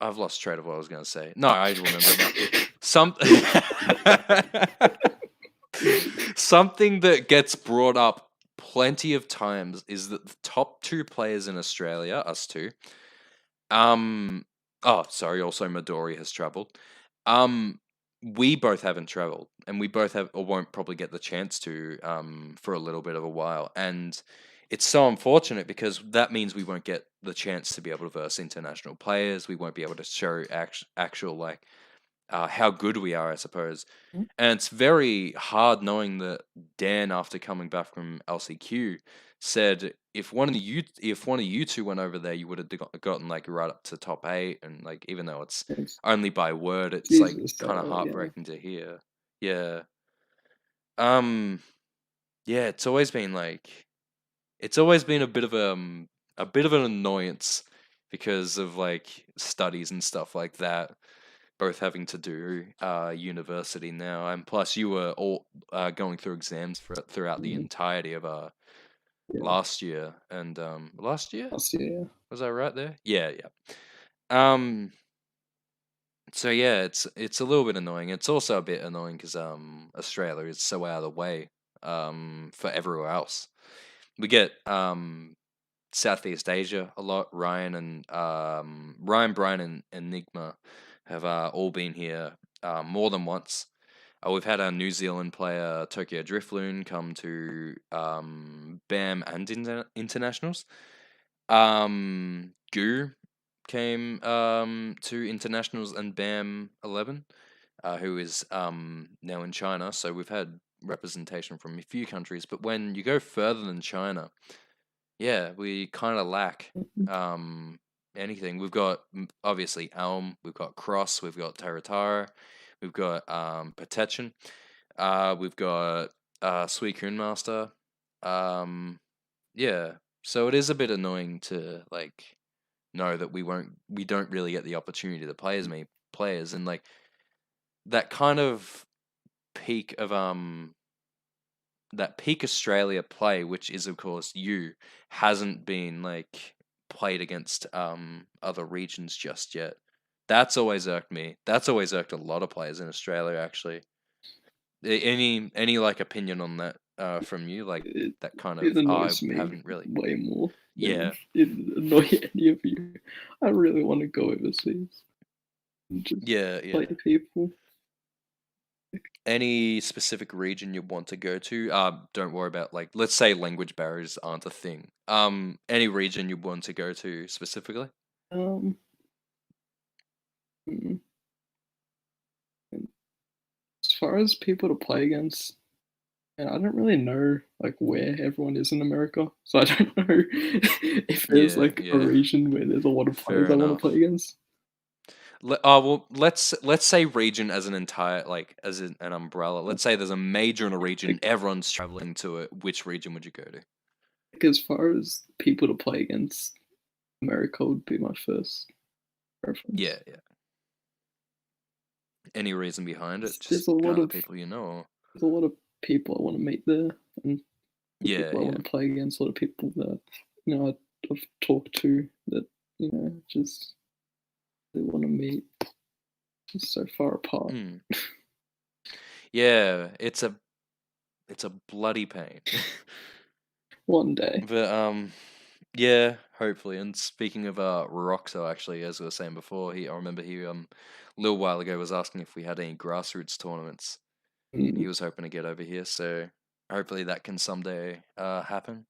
I've lost track of what I was gonna say. No, I remember it now. Some something that gets brought up plenty of times is that the top two players in Australia, us two, oh, sorry, also Midori has traveled. Um, we both haven't traveled, and we both have, or won't probably get the chance to, for a little bit of a while. And it's so unfortunate because that means we won't get the chance to be able to verse international players. We won't be able to show actual, like, how good we are, I suppose. Mhm. And it's very hard knowing that Dan, after coming back from LCQ, said if one of you two went over there, you would have gotten like right up to top 8, and like even though it's It's only by word, it's like Jesus, kind of yeah. heartbreaking to hear. Yeah. Um. Yeah. It's always been a bit of an annoyance because of like studies and stuff like that, both having to do university now, and plus you were all going through exams throughout the Mhm. entirety of Yeah, last year. And last year, last year, yeah. was I right there? Yeah, yeah. Um so yeah, it's a little bit annoying. It's also a bit annoying because Australia is so out of the way for everywhere else. We get Southeast Asia a lot. Ryan, Brian, and Enigma have all been here more than once. We've had our New Zealand player Tokyo Driftloon come to BAM and internationals. Goo came to internationals and BAM 11, who is now in China. So we've had representation from a few countries, but when you go further than China, yeah, we kind of lack Mhm. um anything. We've got obviously Elm, we've got Cross, we've got Terratara, we've got Protection, we've got Suicune Master. Um yeah. So it is a bit annoying to like know that we don't really get the opportunity to play as many players, and like that kind of peak of that peak Australia play, which is of course you, hasn't been like played against other regions just yet. That's always irked me. That's always irked a lot of players in Australia actually. Any like opinion on that from you? Like It that kind it of I annoys me haven't really. way more than Yeah. it annoy any of you. I really want to go overseas and just Yeah, play yeah. people. Any specific region you want to go to? Don't worry about like let's say language barriers aren't a thing. Any region you want to go to specifically? Um, mm, as far as people to play against, and I don't really know like where everyone is in America, so I don't know if there's Yeah, like a yeah. region where there's a lot of players Fair I want to play enough. against. Well, let's say region as an entire like as an umbrella. Let's say there's a major in a region, Like, everyone's traveling to it. Which region would you go to? as far as people to play against, America would be my first preference. Yeah, yeah. Any reason behind it? There's Just a lot kind of the of people you know. Or... there's a lot of people I want to meet there, and the Yeah, people I yeah. want to play against. A lot of people that I've talked to that just they want to meet. Just so far apart. Mm. Yeah, it's a bloody pain. One day, But yeah, hopefully. And speaking of Roxo, actually, as I was saying before, I remember he a little while ago was asking if we had any grassroots tournaments. mm, He was hoping to get over here, so hopefully that can someday happen.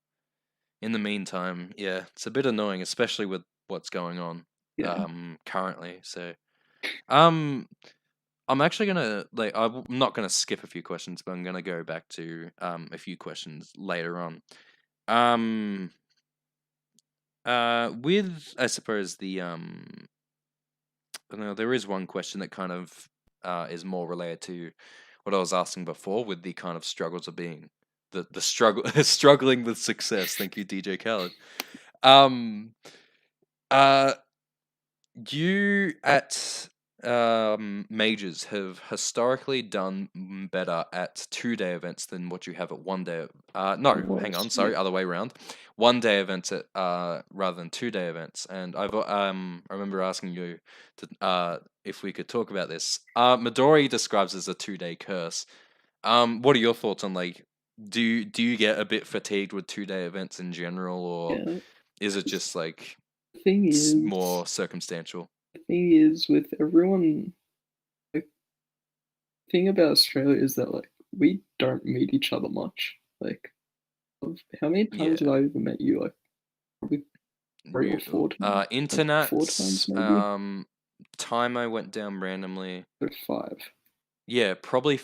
In the meantime, yeah, it's a bit annoying, especially with what's going on yeah, currently. So um I'm actually gonna like I'm not gonna skip a few questions, but I'm gonna go back to a few questions later on. Um with I suppose the no, there is one question that kind of is more related to what I was asking before with the kind of struggles of being the struggle struggling with success. Thank you, DJ Khaled. Um uh you at majors have historically done better at 2 day events than what you have at 1 day. No, hang on, almost, yeah. sorry, other way around. 1 day events at rather than 2 day events. And I remember asking you to if we could talk about this. Midori describes as a 2 day curse. What are your thoughts on like do you get a bit fatigued with 2 day events in general, or Yeah. is it 'Cause just like the thing is, more circumstantial? the thing is with everyone. Like, the thing about Australia is that like we don't meet each other much. Like, how many times have Yeah. I ever met you? Like, probably three or You four times. Like four times internets, maybe. time I went down randomly, So 5. yeah, probably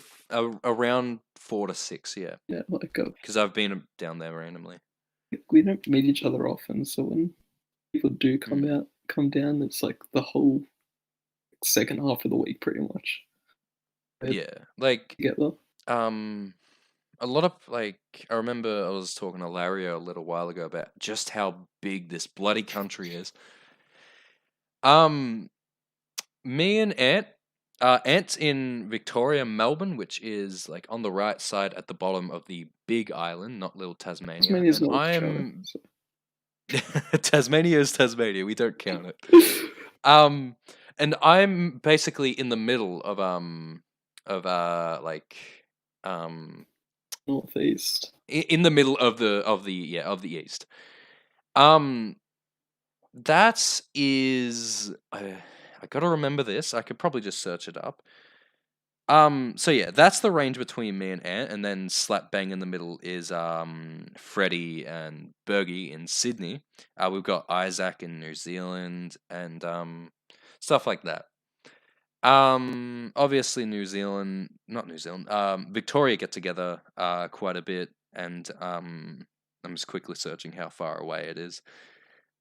around 4 to 6, yeah, Yeah, like because I've been down there randomly. we don't meet each other often, so when people do Mm. come down, it's like the whole second half of the week pretty much. We're Yeah, like together. um, a lot of like I remember I was talking to Larry a little while ago about just how big this bloody country is. Um, Me and Ant's in Victoria, Melbourne, which is like on the right side at the bottom of the big island, not little Tasmania. Tasmania's And not Australia. I'm So. Tasmania is Tasmania. We don't count it. Um, and I'm basically in the middle of like um Northeast. in the middle of the east. Um, that is I gotta remember this. I could probably just search it up. So yeah, that's the range between me and Ant, and then slap bang in the middle is Freddie and Bergie in Sydney. We've got Isaac in New Zealand and stuff like that. Obviously New Zealand, not New Zealand, Victoria get together quite a bit, and I'm just quickly searching how far away it is.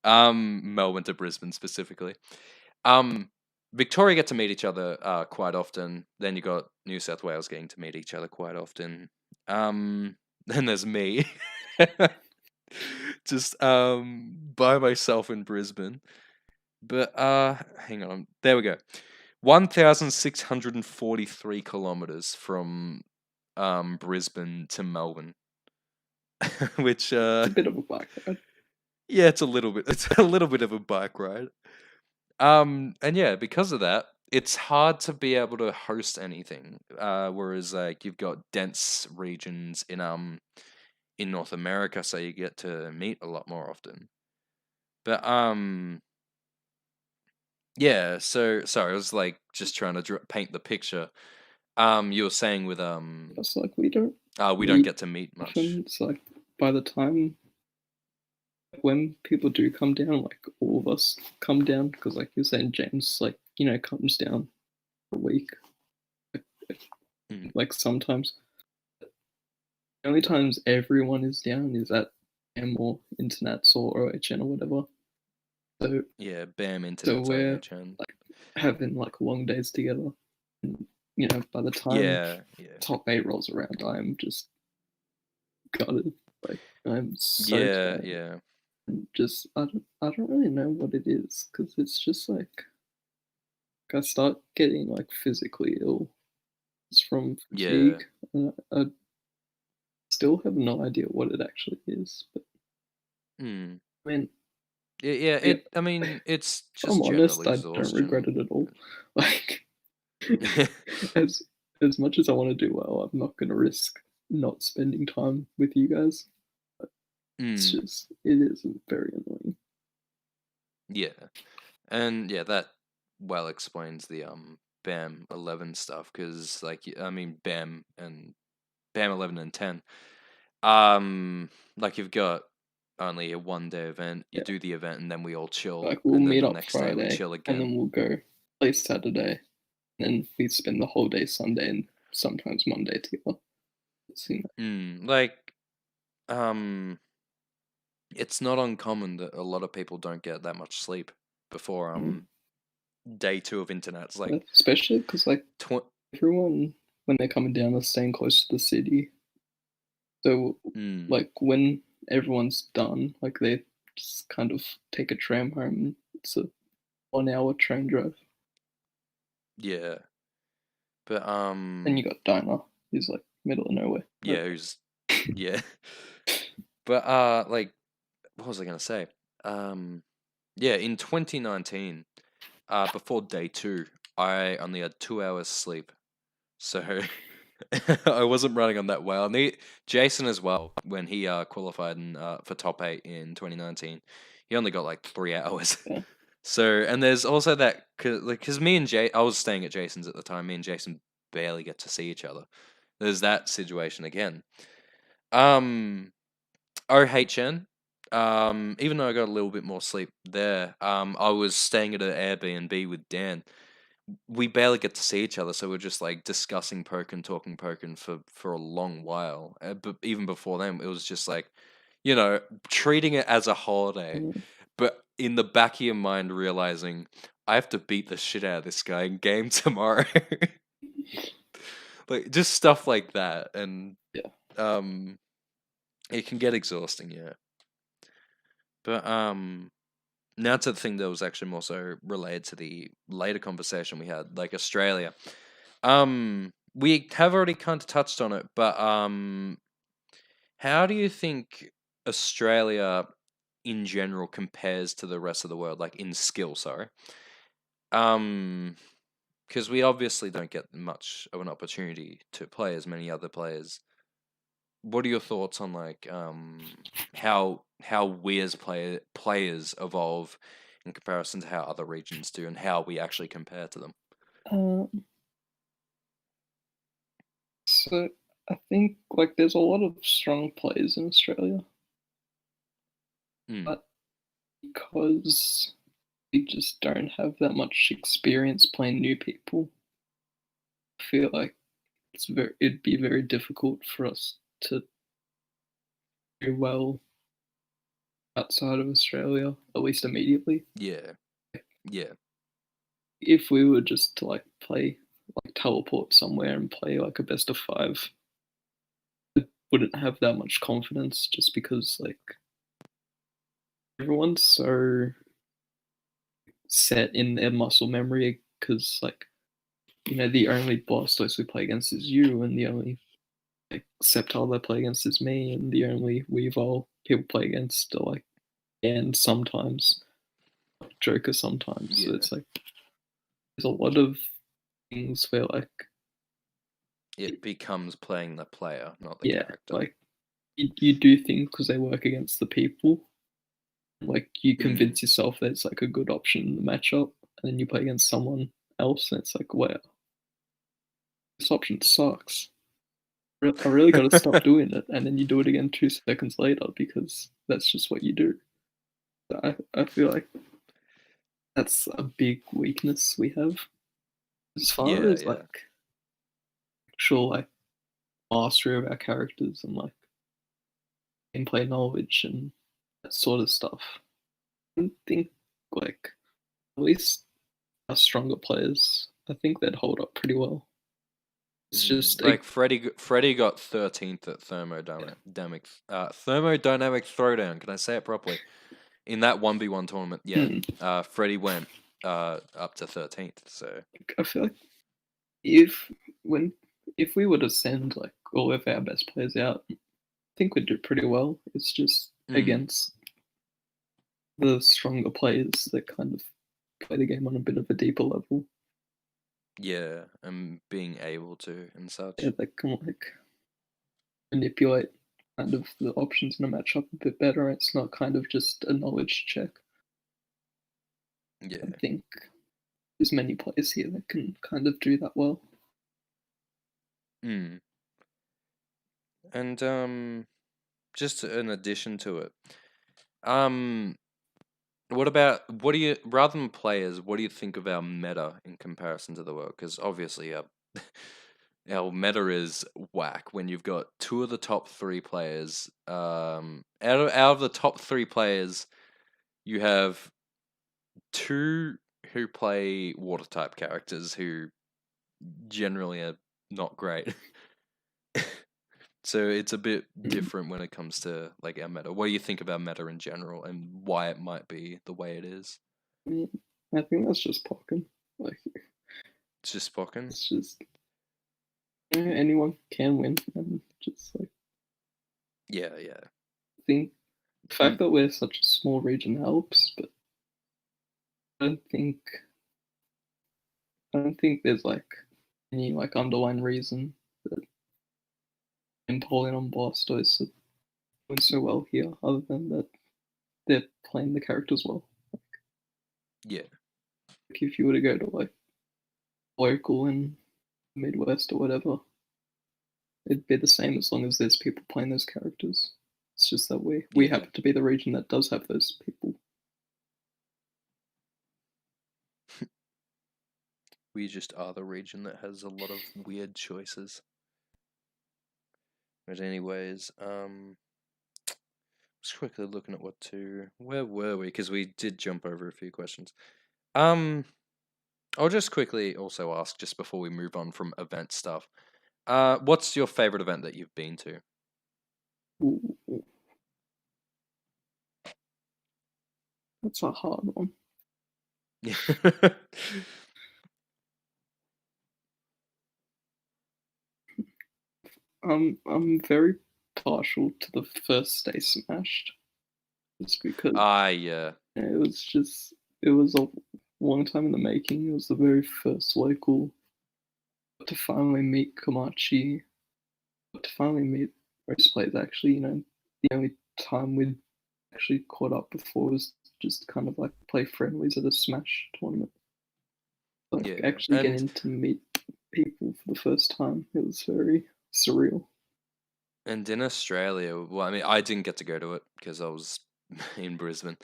Melbourne to Brisbane specifically. Um, Victoria get to meet each other quite often. Then you got New South Wales getting to meet each other quite often. Then there's me, just by myself in Brisbane. But hang on, there we go. 1,643 kilometers from Brisbane to Melbourne, which It's a bit of a bike ride. yeah, it's a little bit. It's a little bit of a bike ride. And yeah, because of that, it's hard to be able to host anything. Whereas like you've got dense regions in North America, so you get to meet a lot more often. But yeah. So sorry, I was like just trying to paint the picture. You were saying with It's like we don't we don't meet get to meet much. often. It's like by the time when people do come down, like all of us come down, because like you're saying, James, like comes down for a week. Mm, Like sometimes the only times everyone is down is at M or Internets or OHN or whatever. So yeah, bam, so internet's we're OHN. like having like long days together, and by the time Yeah, yeah, top 8 rolls around, I'm just gutted. Like I'm so yeah, tired, yeah, and just I don't really know what it is because it's just like I start getting like physically ill. It's from yeah. fatigue. I still have no idea what it actually is, but Hmm. I mean, Yeah, yeah, I mean, it's if I'm just general honest, I don't regret exhaustion. it at all. Like as as much as I want to do well, I'm not going to risk not spending time with you guys. It's Mm, just it is very annoying. yeah, and yeah, that well explains the BAM 11 stuff because, like, I mean, BAM 11 and 10. Like you've got only a 1 day event. You Yeah, do the event, and then we all chill, like we'll and then meet the up next day we Friday chill and again. then we'll go play Saturday, and then we spend the whole day Sunday and sometimes Monday together. Like, um, it's not uncommon that a lot of people don't get that much sleep before Mm. day two of internet. It's like Especially because like tw- everyone when they're coming down, they're staying close to the city. So mm, like when everyone's done, like they just kind of take a tram home. It's a 1 hour train drive. yeah, but Then you got Diner, who's like middle of nowhere. yeah, who's yeah, but like what was I gonna say? Um, yeah, in 2019, before day two, I only had 2 hours sleep, so I wasn't running on that well. And Jason as well, when he qualified for top 8 in 2019, he only got like 3 hours. Yeah. So, and there's also that because me and I was staying at Jason's at the time. Me and Jason barely get to see each other. There's that situation again. Um, OHN, even though I got a little bit more sleep there, I was staying at an Airbnb with Dan. We barely get to see each other, so we're just like discussing Pokken, talking Pokken for a long while. But even before then, it was just like, treating it as a holiday, Mm. but in the back of your mind realizing I have to beat the shit out of this guy in game tomorrow. Like just stuff like that, and Yeah. um, it can get exhausting, yeah. But now to the thing that was actually more so related to the later conversation we had, like Australia. We have already kind of touched on it, but how do you think Australia in general compares to the rest of the world, like in skill? Sorry, um, because we obviously don't get much of an opportunity to play as many other players. What are your thoughts on like how we as players evolve in comparison to how other regions do, and how we actually compare to them? Um, so I think like there's a lot of strong players in Australia, Mm, but because we just don't have that much experience playing new people, I feel like it'd be very difficult for us to do well outside of Australia, at least immediately. yeah, yeah, If we were just to like play like teleport somewhere and play like a best of five, I wouldn't have that much confidence just because like everyone's so set in their muscle memory because like the only Blastoise we play against is you, and the only like Sceptile they play against is me, and the only Weavile people play against are like and sometimes Joker sometimes. So yeah. it's like there's a lot of things where like It becomes playing the player, not the yeah, character. like you do things because they work against the people. Like you Mm, convince yourself that it's like a good option in the matchup, and then you play against someone else, and it's like, wow, this option sucks. I really got to stop doing it, and then you do it again 2 seconds later because that's just what you do. I feel like that's a big weakness we have as far yeah, as yeah. like actual like mastery of our characters and like gameplay knowledge and that sort of stuff. I think like at least our stronger players, I think they'd hold up pretty well. It's just Like Freddy got 13th at thermodynamic throwdown. Can I say it properly? In that 1v1 tournament, yeah. hmm, Freddy went up to 13th. So I feel like if when if we were to send like all of our best players out, I think we'd do pretty well. It's just mm, against the stronger players that kind of play the game on a bit of a deeper level. yeah, and being able to and Yeah, such. they can like manipulate kind of the options in a matchup a bit better. It's not kind of just a knowledge check. I Yeah. think there's many players here that can kind of do that well. Mm. And just in addition to it, um, what do you, rather than players, what do you think of our meta in comparison to the world? Because obviously our meta is whack when you've got two of the top three players. Out of the top three players, you have two who play water type characters who generally are not great. So it's a bit Mm. different when it comes to like our meta. What do you think about meta in general and why it might be the way it is? I mean, I think that's just Pokken. Like It's just Pokken? it's just anyone can win, and just like Yeah, yeah. I think the fact Mm, that we're such a small region helps, but I don't think there's like any like underlying reason that Napoleon and Blastoise are doing so well here, other than that they're playing the characters well. yeah, Like if you were to go to like local in Midwest or whatever, it'd be the same as long as there's people playing those characters. It's just that we Yeah. happen to be the region that does have those people. We just are the region that has a lot of weird choices. But anyways, just quickly looking at where were we? Because we did jump over a few questions. I'll just quickly also ask, just before we move on from event stuff, what's your favorite event that you've been to? Ooh, that's a hard one. Yeah. I'm very partial to the first Stay Smashed, just because Yeah. it was a long time in the making. It was the very first local. Got to finally meet Komachi. Got to finally meet most players. Actually, the only time we'd actually caught up before was just kind of like play friendlies at a Smash tournament. Like Yeah. actually And getting to meet people for the first time, it was very surreal. in Australia, well, I mean, I didn't get to go to it because I was in Brisbane.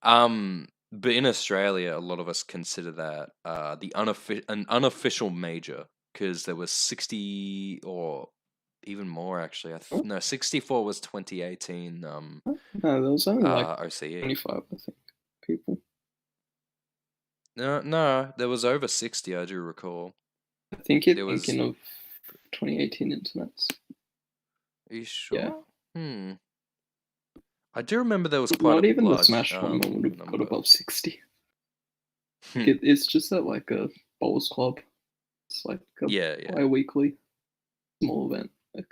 But in Australia, a lot of us consider that an unofficial major because there was 60 or even more actually. Oh, No, 64 was 2018 no, there was only like OCE. 25, I think, people. No, there was over 60. I do recall. I think you're There thinking was. of 2018 internets. Are you Yeah, sure? I do remember there was quite not a even the large Smash tournament would have got number. above 60. Hmm. It's just at like a bowls club. It's like a Yeah, bi-weekly small event. Like,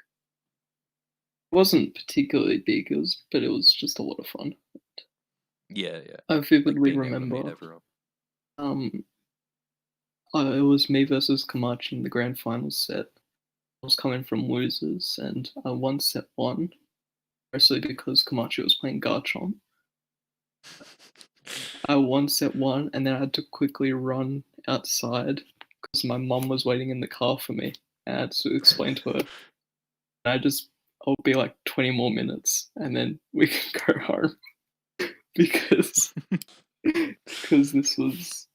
it wasn't particularly big, but it was just a lot of fun. yeah. I Like vividly being able to meet remember everyone. um, it was me versus Kamachi in the grand final set. I was coming from losers, and I won set one, mostly because Kamachi was playing Garchomp. I won set one, and then I had to quickly run outside because my mum was waiting in the car for me. And I had to explain to her. I'll be like 20 more minutes, and then we can go home because because this was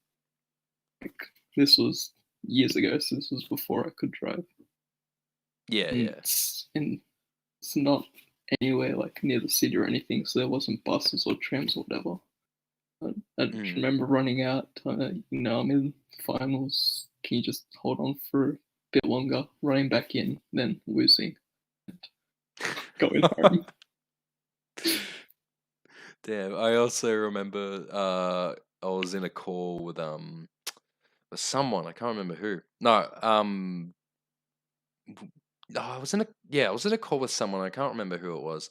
years ago, so this was before I could drive. Yeah, And yeah. it's not anywhere like near the city or anything, so there wasn't buses or trams or whatever. I just Mm. remember running out. I'm in finals. Can you just hold on for a bit longer? Running back in, then losing, going home. Damn, I also remember I was in a call with someone, I can't remember who. No, no, I was in a call with someone, I can't remember who it was.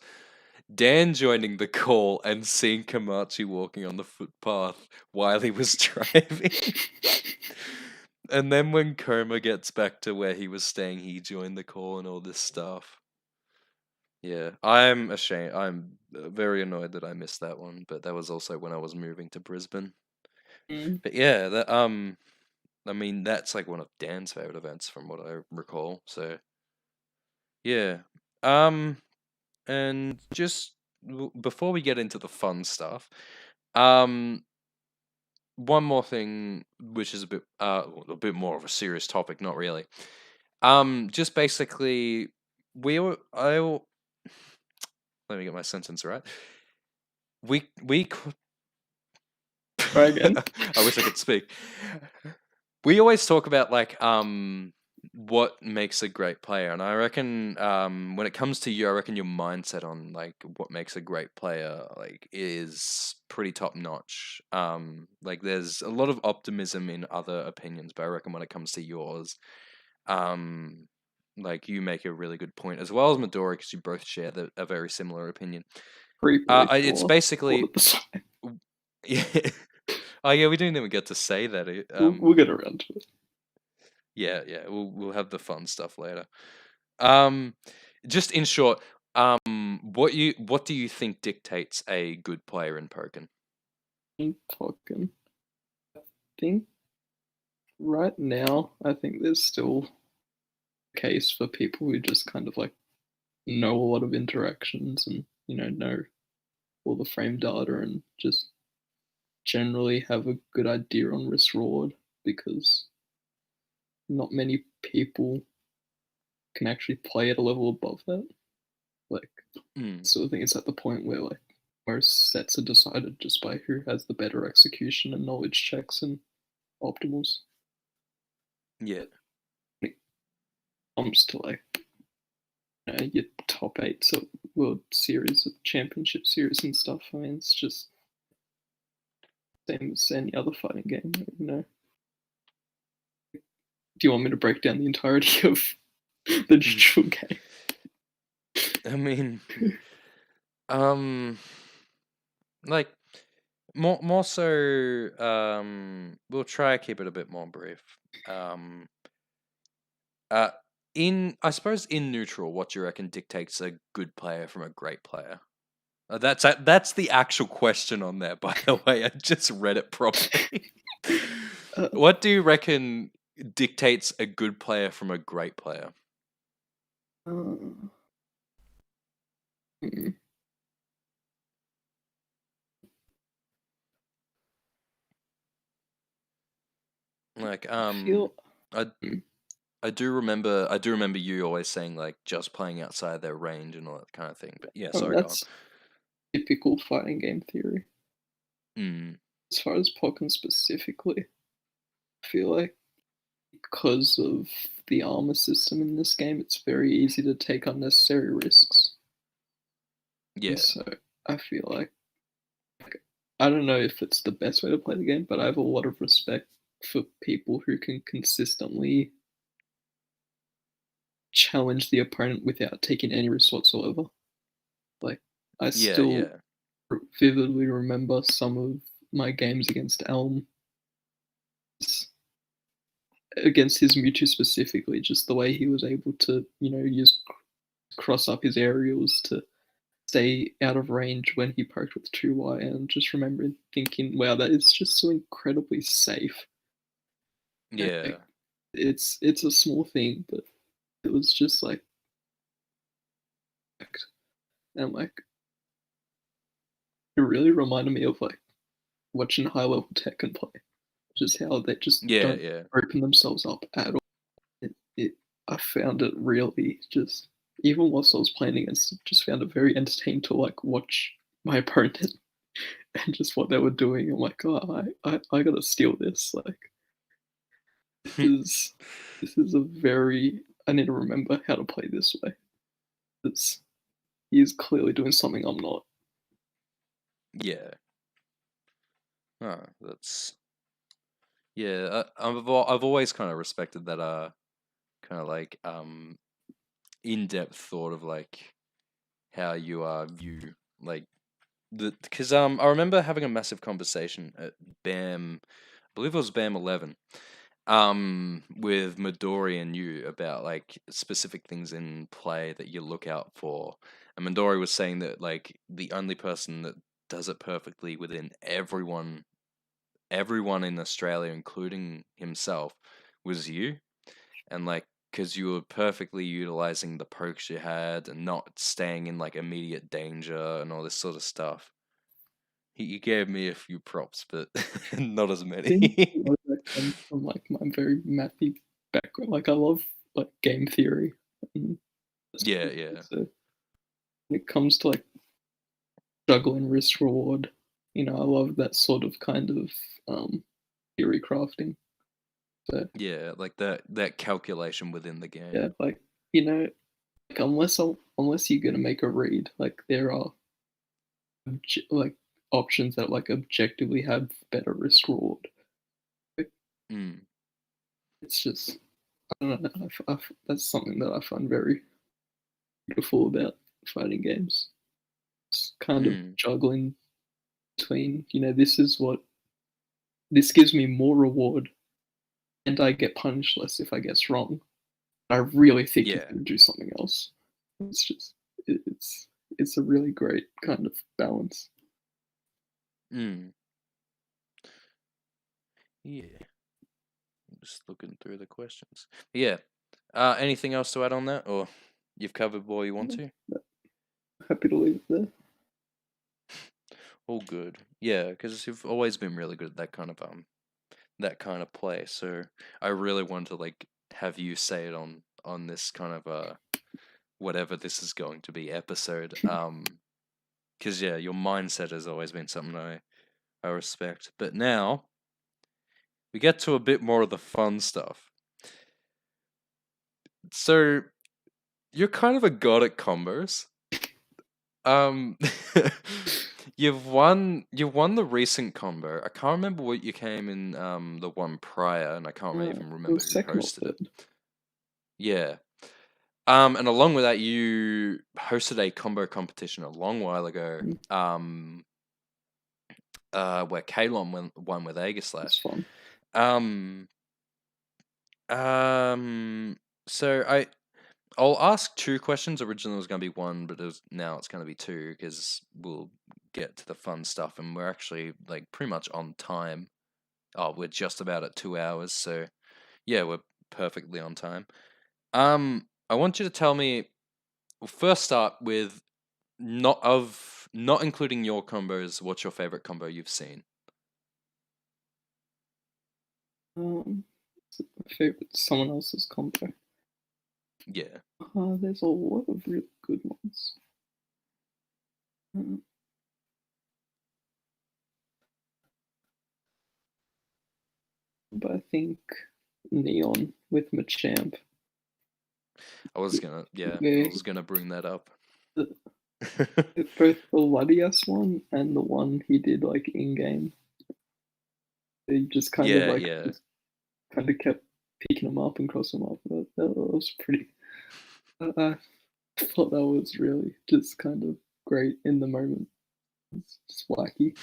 Dan joining the call and seeing Kamachi walking on the footpath while he was driving. And then when Koma gets back to where he was staying, he joined the call and all this stuff. Yeah, I'm ashamed. I'm very annoyed that I missed that one, but that was also when I was moving to Brisbane. Mm. But yeah, I mean, that's like one of Dan's favorite events from what I recall. So yeah, and just before we get into the fun stuff, um, one more thing, which is a bit more of a serious topic, not really. Just basically, we were I let me get my sentence right. We Try again. I wish I could speak. We always talk about like what makes a great player, and I reckon when it comes to you, I reckon your mindset on like what makes a great player like is pretty top notch. Like there's a lot of optimism in other opinions, but I reckon when it comes to yours, um like you make a really good point as well as Midori because you both share a very similar opinion. Creepily It's all basically at the same. yeah. Oh yeah, we didn't even get to say that. We'll get around to it. Yeah, we'll have the fun stuff later. Um, just in short, what do you think dictates a good player in Pokken? Pokken. I think right now, I think there's still a case for people who just kind of like know a lot of interactions and know all the frame data and just generally have a good idea on risk reward because not many people can actually play at a level above that. Like, Mm. so I think it's at the point where like most sets are decided just by who has the better execution and knowledge checks and optimals. Yeah. When it comes to like your top eight so World Series, Championship Series and stuff. I mean, it's just same as any other fighting game. Do you want me to break down the entirety of the digital game? I mean, like more so, we'll try to keep it a bit more brief. Uh, I suppose in neutral, what do you reckon dictates a good player from a great player? That's the actual question on there, by the way. I just read it properly. Uh, What do you reckon dictates a good player from a great player? uh, hmm. Like, I feel. I Hmm. I do remember you always saying like just playing outside their range and all that kind of thing. But yeah, I mean, sorry, go on. that's typical fighting game theory. Mm, As far as Pokken specifically, I feel like because of the armor system in this game, it's very easy to take unnecessary risks. And yeah, so I feel like I don't know if it's the best way to play the game, but I have a lot of respect for people who can consistently challenge the opponent without taking any risks whatsoever. Like I yeah, still yeah, vividly remember some of my games against Elm, against his Mewtwo specifically, just the way he was able to, use cross up his aerials to stay out of range when he poked with 2Y, and just remembering thinking, wow, that is just so incredibly safe. yeah, Like, it's a small thing, but it was just like, and like it really reminded me of like watching high level Tekken play, just how they just yeah, don't yeah. open themselves up at all. It I found it really just, even whilst I was playing against it, just found it very entertaining to like watch my opponent and just what they were doing. I'm like, oh, I gotta steal this. Like is this is a very, I need to remember how to play this way. It's He's clearly doing something I'm not. Yeah. Oh, that's yeah. I've always kind of respected that. Kind of like in depth thought of like how you view like the because I remember having a massive conversation at BAM, I believe it was BAM 11, with Midori and you about like specific things in play that you look out for. And Midori was saying that like the only person that does it perfectly within everyone in Australia, including himself, was you. And like because you were perfectly utilizing the pokes you had and not staying in like immediate danger and all this sort of stuff. He gave me a few props, but not as I think a many. lot of that comes from like my very mathy background. Like I love like game theory and Yeah, yeah, so when it comes to like juggling risk reward, I love that sort of kind of theory crafting. So yeah. Like that calculation within the game. yeah, like you know, like unless you're gonna make a read, like there are like options that like objectively have better risk reward. Mm, It's just, I don't know. That's something that I find very beautiful about fighting games. It's kind of mm. juggling between, this gives me more reward, and I get punished less if I guess wrong. I really think he's Yeah. going to do something else. It's just, it's a really great kind of balance. Mm. Yeah. I'm just looking through the questions. Yeah. Anything else to add on that, or you've covered all you want Yeah, to? but happy to leave it there. All good. Yeah, because you've always been really good at that kind of play. So I really want to like have you say it on this kind of whatever this is going to be episode. Because yeah, your mindset has always been something I respect. But now we get to a bit more of the fun stuff. So you're kind of a god at combos. Um, you've won the recent combo. I can't remember what you came in the one prior, and I can't even It remember was who second or hosted it. third. Yeah. And along with that, you hosted a combo competition a long while ago. Mm, Where Kalon won with Aegis It's Slash. fun. Um, so I'll ask two questions. Originally, it was going to be one, but now it's going to be two because we'll get to the fun stuff, and we're actually like pretty much on time. Oh, we're just about at 2 hours, so yeah, we're perfectly on time. I want you to tell me. We'll first start with not including your combos. What's your favorite combo you've seen? My favorite someone else's combo. Yeah, There's a lot of really good ones. Uh, but I think Neon with Machamp. I was gonna bring that up. The, both the Latias one and the one he did like in game. They just kind of Yeah, like yeah. kind of kept picking them up and crossing them up. That was pretty. I thought that was really just kind of great in the moment. It's just wacky.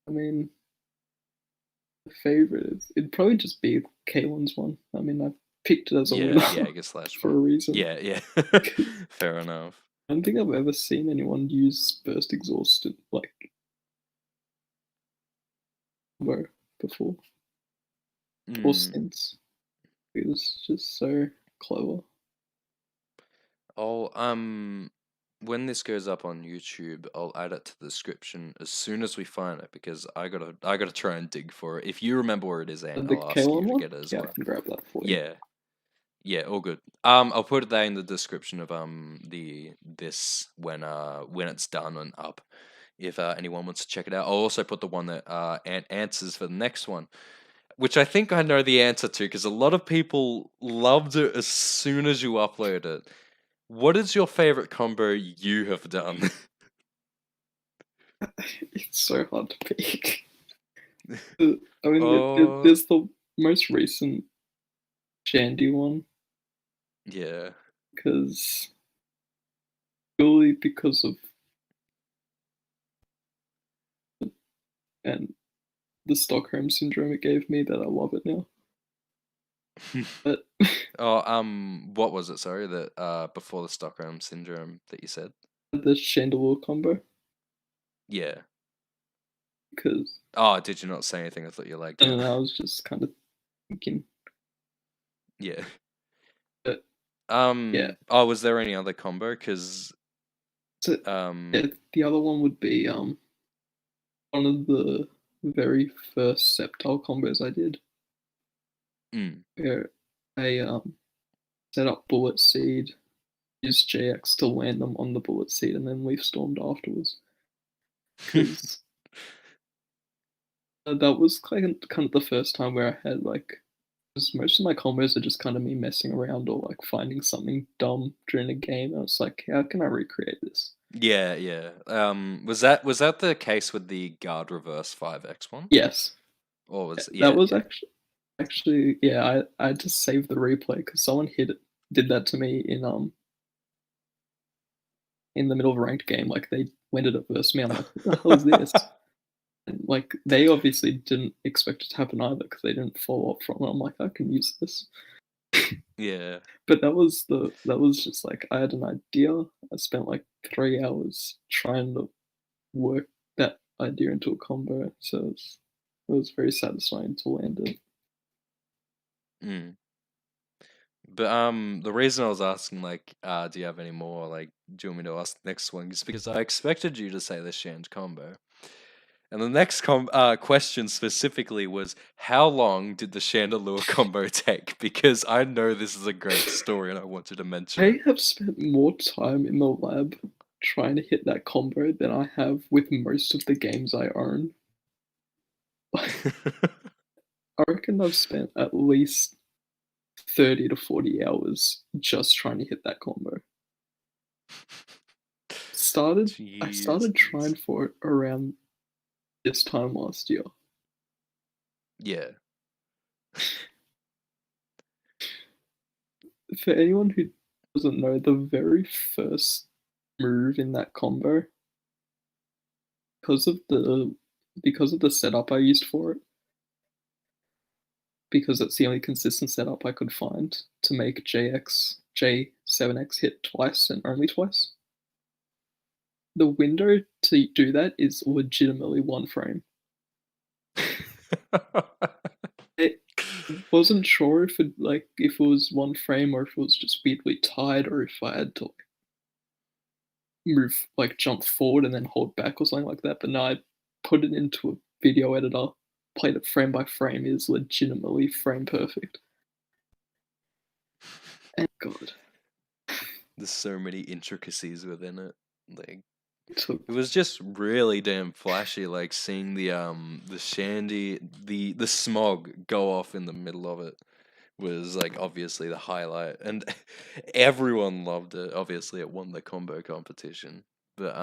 I mean, the favorite is it'd probably just be Kalen's one. I mean, I picked it as a winner Yeah, I guess slash for a one. reason. Yeah. Fair enough. I don't think I've ever seen anyone use burst exhaust like combo before or Mm. since. It was just so clever. I'll when this goes up on YouTube, I'll add it to the description as soon as we find it because I gotta try and dig for it. If you remember where it is, Ant, The I'll ask you Kalen to one? get it as Yeah, I well. can grab that for you. Yeah. Yeah, all good. I'll put it there in the description of this when it's done and up. If anyone wants to check it out, I'll also put the one that Ant answers for the next one, which I think I know the answer to because a lot of people loved it as soon as you upload it. What is your favorite combo you have done? It's so hard to pick. I mean, Oh, there's the most recent Shandy one yeah. because purely because of and the Stockholm syndrome it gave me that I love it now. But Oh, what was it? Sorry, that before the Stockholm syndrome that you said. the Chandelure combo Yeah. because Oh, did you not say anything? I thought you liked it. and I was just kind of thinking, Yeah. but yeah. Oh, was there any other combo? Because So um. yeah, the other one would be one of the very first Sceptile combos I did, Mm. where I set up Bullet Seed, used JX to land them on the Bullet Seed, and then Leaf Stormed afterwards. Because that was kind of the first time where I had like, because most of my combos are just kind of me messing around or like finding something dumb during a game. And it's like, how can I recreate this? Yeah. Was that the case with the guard reverse 5x one? Yes, Or was that yeah, was yeah. actually yeah. I just saved the replay because someone did that to me in the middle of a ranked game. Like they went at it versus me. I'm like, what the hell is this? And like they obviously didn't expect it to happen either because they didn't follow up from it. I'm like, I can use this. Yeah. But that was just like I had an idea. I spent like 3 hours trying to work that idea into a combo. So it was very satisfying to land it. Mm. But the reason I was asking like, do you have any more? Like, do you want me to ask the next one? Is because I expected you to say the Shand combo. And the next question specifically was, how long did the Chandelure combo take? Because I know this is a great story and I wanted to mention I it. have spent more time in the lab trying to hit that combo than I have with most of the games I own. I reckon I've spent at least 30 to 40 hours just trying to hit that combo. I started trying Jesus. for it around this time last year. Yeah. For anyone who doesn't know, the very first move in that combo, because of the setup I used for it, because it's the only consistent setup I could find to make J7X hit twice and only twice. The window to do that is legitimately one frame. It wasn't sure if it was one frame or if it was just weirdly tied or if I had to jump forward and then hold back or something like that. But no, I put it into a video editor, played it frame by frame. It is legitimately frame perfect. And God, There's so many intricacies within it. Like, took it was just really damn flashy, like seeing the shandy, the smog go off in the middle of it was like obviously the highlight, and everyone loved it. Obviously, it won the combo competition, but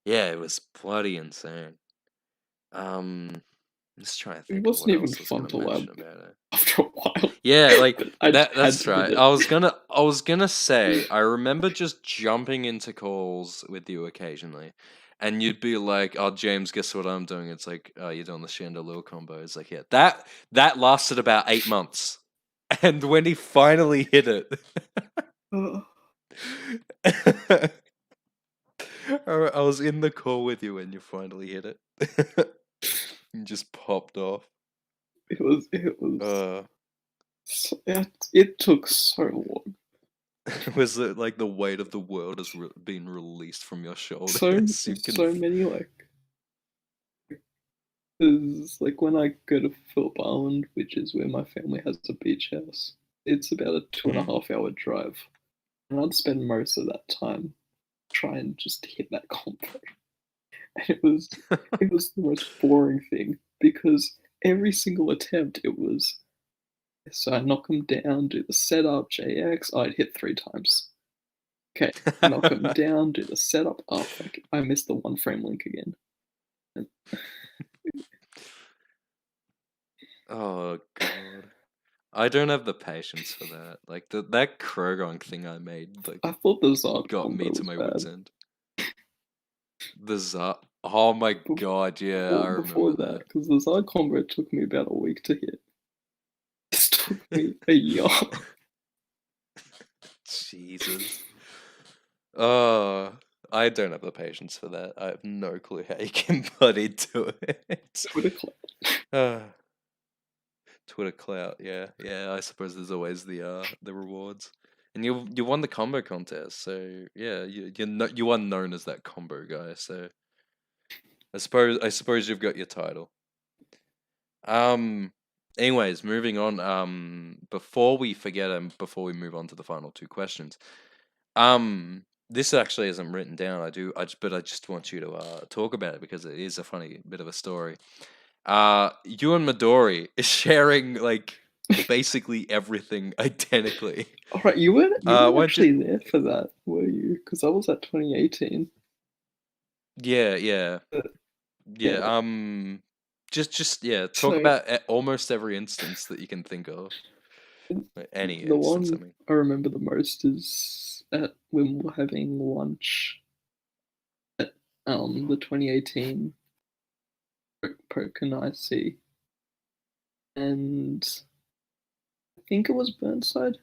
yeah, it was bloody insane. I'm just trying to it think of wasn't what even else I was fun gonna to lab mention about it. after a while. Yeah, like But I just had that's to hit right. it. I was gonna say I remember just jumping into calls with you occasionally, and you'd be like, "Oh, James, guess what I'm doing?" It's like, "Oh, you're doing the Chandelure combo." It's like, yeah, that lasted about 8 months, and when he finally hit it, Uh, I was in the call with you when you finally hit it. You just popped off. it was Uh, it took so long. was it like the weight of the world has been released from your So shoulders? You can. so many is like when I go to Phillip Island, which is where my family has a beach house. It's about a two and a Mhm. half hour drive, and I'd spend most of that time trying just to hit that combo. And it was the most boring thing because every single attempt it was so I knock him down, do the setup, JX, I'd hit 3 times. Okay, knock him down, do the setup. Oh fuck! I missed the one frame link again. And Oh god. I don't have the patience for that. Like that Krogong thing I made like I thought the Zard got combo me to was my bad. wits end. The Oh my Bef- god, yeah, I before remember that, that. because the Zard combo took me about a week to hit. This took me a year. Jesus. Oh, I don't have the patience for that. I have no clue how you can bloody do it. Twitter clap. Uh, Twitter clout, yeah, yeah. I suppose there's always the rewards, and you won the combo contest, so yeah, you are known as that combo guy. So I suppose you've got your title. Um. Anyways, moving on. Before we forget, before we move on to the final two questions, this actually isn't written down. But I just want you to talk about it because it is a funny bit of a story. You and Midori is sharing like basically everything identically. All right, you weren't Why don't you? actually there for that, were you? Because I was at 2018. Yeah, yeah, Uh, yeah. yeah. Just yeah. Talk So about almost every instance that you can think of. Like, any the instance, I one mean. I remember the most is at when we were having lunch at the 2018 Pokken IC, and I think it was Burnside.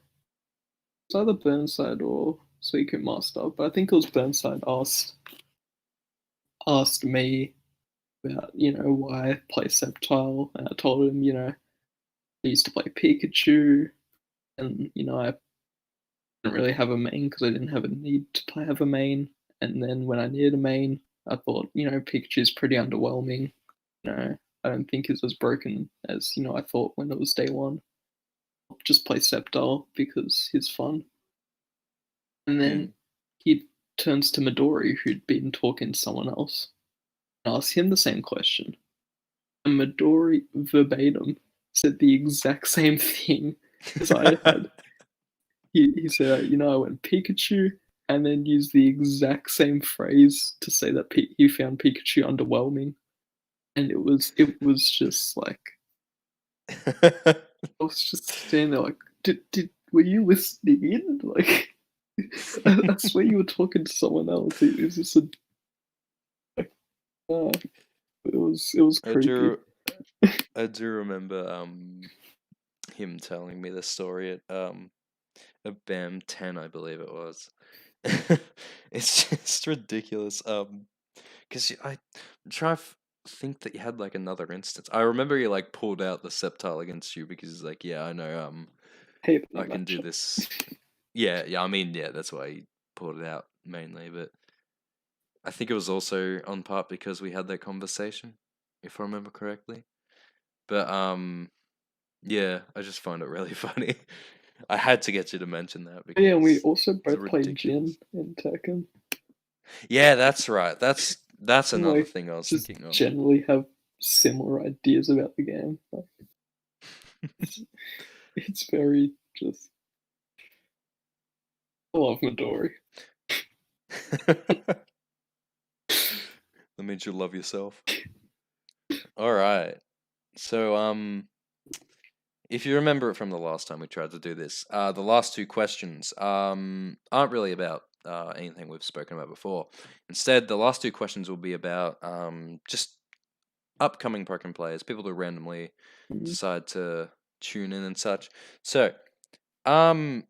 It's either Burnside or Suicune Master, but I think it was Burnside asked me about why I play Sceptile, and I told him I used to play Pikachu, and I didn't really have a main because I didn't have a need to have a main. And then when I needed a main, I thought, Pikachu's pretty underwhelming. I don't think it's as broken as, I thought when it was day one. I'll just play Sceptile because he's fun. And then Mm. he turns to Midori, who'd been talking to someone else, and asks him the same question. And Midori verbatim said the exact same thing as I had. He said, I went Pikachu, and then used the exact same phrase to say that he found Pikachu underwhelming. And it was just like, I was just standing there like, were you listening in? Like, I swear you were talking to someone else. It was just uh, it was I creepy. do I do remember him telling me the story at BAM 10, I believe it was. It's just ridiculous. Because I try to think that you had like another instance. I remember he like pulled out the Sceptile against you because he's like, yeah, I know. Hate I that can do matchup. this. Yeah, yeah. I mean, yeah, that's why he pulled it out mainly. But I think it was also on part because we had that conversation, if I remember correctly. But yeah, I just find it really funny. I had to get you to mention that Oh, yeah, and we because also it's both played ridiculous. Jin in Tekken. Yeah, that's right. That's And another like thing I was just thinking of. generally have similar ideas about the game. Like, it's, it's very just I love Midori. That means you love yourself. All right. So if you remember it from the last time we tried to do this, the last two questions aren't really about anything we've spoken about before. Instead, the last two questions will be about just upcoming Pokemon players, people who randomly Mm. decide to tune in and such. So, um,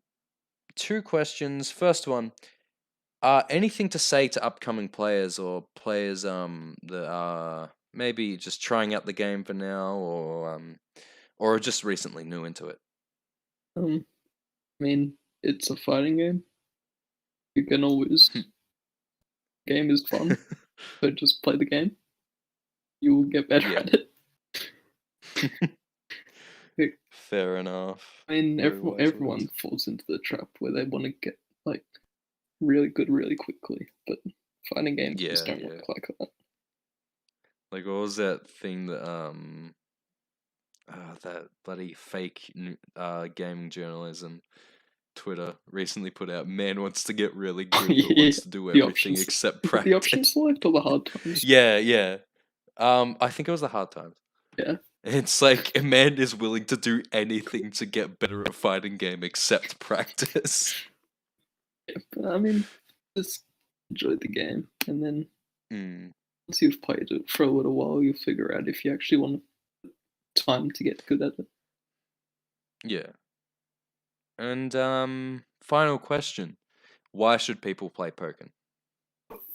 two questions. First one, anything to say to upcoming players or players that are maybe just trying out the game for now or just recently new into it? I mean, it's a fighting game. You're gonna lose. Game is fun, so just play the game. You will get better Yeah. at it. Like, Fair enough. I mean, Very everyone wise everyone words. falls into the trap where they want to get like really good really quickly, but fighting games just Yeah, don't yeah. work like that. Like what was that thing that that bloody fake gaming journalism Twitter recently put out? Man wants to get really good but Yeah, wants to do the everything options. except Is it the option practice. select or the hard times? Yeah, yeah. I think it was the hard times. Yeah, It's like a man is willing to do anything to get better at fighting game except practice. yeah. But I mean, just enjoy the game, and then Mm, once you've played it for a little while, you'll figure out if you actually want time to get good at it. yeah. And final question. Why should people play Pokken?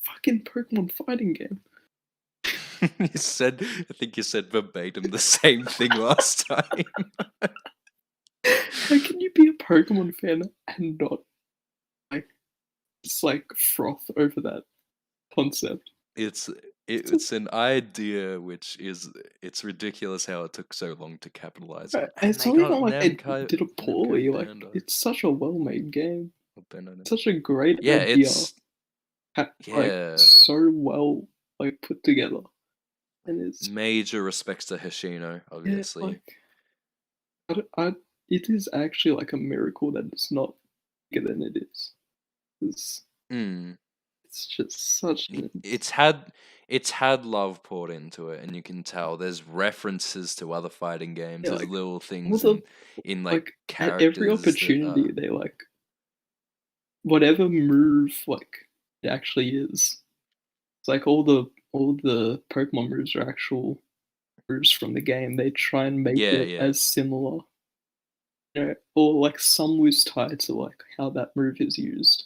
Fucking Pokemon fighting game. You said, I think you said verbatim the same thing last time. How can you be a Pokemon fan and not like just like froth over that concept? It's It's, a, it's an idea which is it's ridiculous how it took so long to capitalize on, and it's they not got even like they did it Namco poorly. Like Bandai it's such a well-made game. or Bandai. Such a great Yeah, idea. it's Like yeah. so well like put together, and it's Major respects to Hoshino, yeah obviously. like it is actually like a miracle that it's not bigger than it is. It's Mm. it's just such an It's had love poured into it, and you can tell there's references to other fighting games. yeah, There's like little all things the in like like at every characters that opportunity they like whatever move like it actually is. It's like all the Pokemon moves are actual moves from the game. They try and make yeah, it yeah, as similar, or like some loose tie to like how that move is used.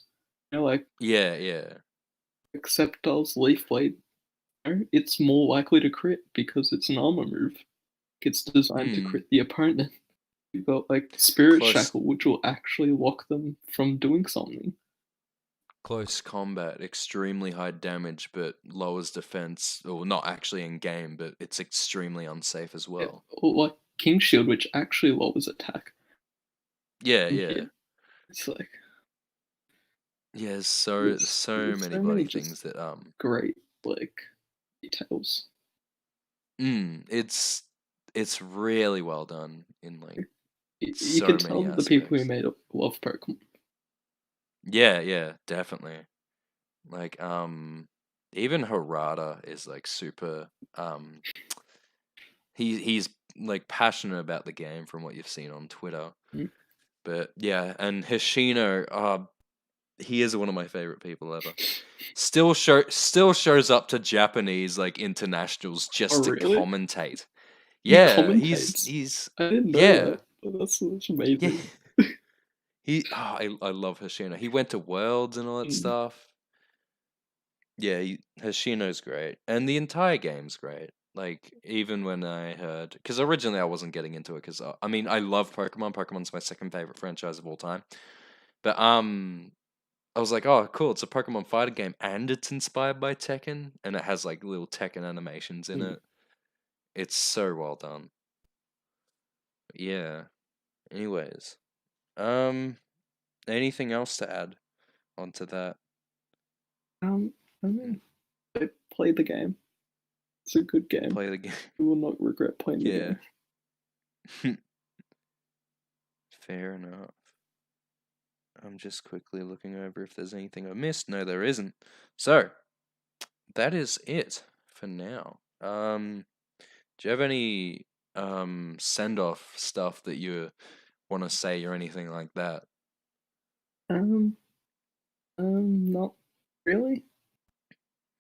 Like yeah, yeah. Sceptile's Leaf Blade, it's more likely to crit because it's an armor move. It's designed to Mm. crit the opponent. You've got like Spirit Close Shackle, which will actually lock them from doing something. Close combat, extremely high damage, but lowers defense, or not actually in game, but it's extremely unsafe as Yeah, well. or like King Shield, which actually lowers attack. Yeah, And yeah. yeah, it's like Yeah, so there's many so many bloody just things that great like details. it's really well done in like You so can tell many that the people who aspects. made it love Pokemon. Yeah, yeah, definitely. Like even Harada is like super he's like passionate about the game from what you've seen on Twitter. Mm. But yeah, and Hoshino, he is one of my favorite people ever. Still shows up to Japanese like internationals Oh just to really? commentate. He Yeah, commentates. he's I didn't know yeah. that. Oh, that's Yeah. amazing. I love Hoshino. He went to Worlds and all that Mm, stuff. Yeah, Hoshino's great. And the entire game's great. Like, even when I heard, because originally I wasn't getting into it, because I mean, I love Pokemon. Pokemon's my second favorite franchise of all time. But I was like, oh, cool, it's a Pokemon fighting game, and it's inspired by Tekken, and it has like little Tekken animations in mm. it. It's so well done. Yeah. Anyways, um, anything else to add onto that? I mean, I played the game. It's a good game. Play the game. You will not regret playing the Yeah. game. Fair enough. I'm just quickly looking over if there's anything I missed. No, there isn't. So that is it for now. Do you have any send off stuff that you want to say or anything like that? Um, not really.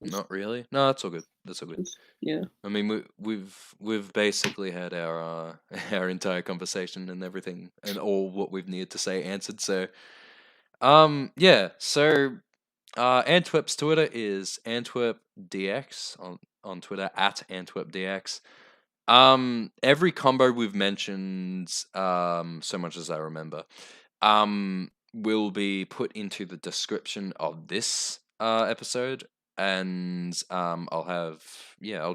Just, Not really. No, that's all good. That's all good. yeah. I mean, we've basically had our our entire conversation and everything and all what we've needed to say answered. So, yeah. So, Antwerp's Twitter is AntwerpDX on Twitter at AntwerpDX. Every combo we've mentioned, so much as I remember, will be put into the description of this episode, and I'll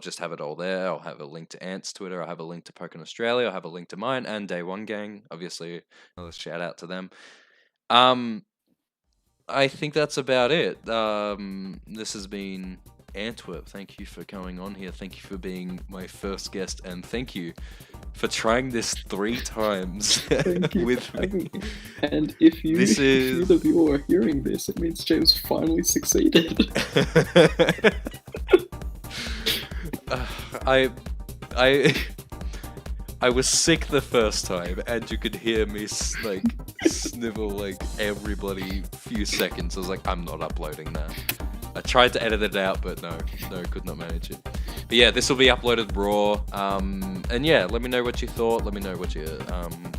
just have it all there. I'll have a link to Ant's Twitter. I'll have a link to Pokken Australia. I'll have a link to mine and Day One Gang. Obviously, another shout out to them. I think that's about it. This has been Antwerp. Thank you for coming on here. Thank you for being my first guest, and thank you for trying this 3 times Thank you with for me. having me. And if you, This if is either of you are hearing this, it means James finally succeeded. I I I was sick the first time, and you could hear me like snivel like every bloody few seconds. I was like, I'm not uploading that. I tried to edit it out, but no, could not manage it. But yeah, this will be uploaded raw. And yeah, let me know what you thought. Let me know what you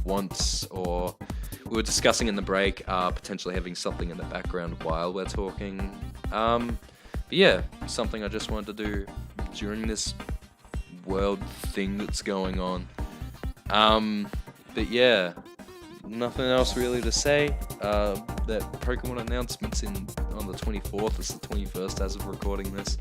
want. Or we were discussing in the break, potentially having something in the background while we're talking. But yeah, something I just wanted to do during this world thing that's going on. But yeah, nothing else really to say. That Pokemon announcement's on the 24th. It's the 21st as of recording this.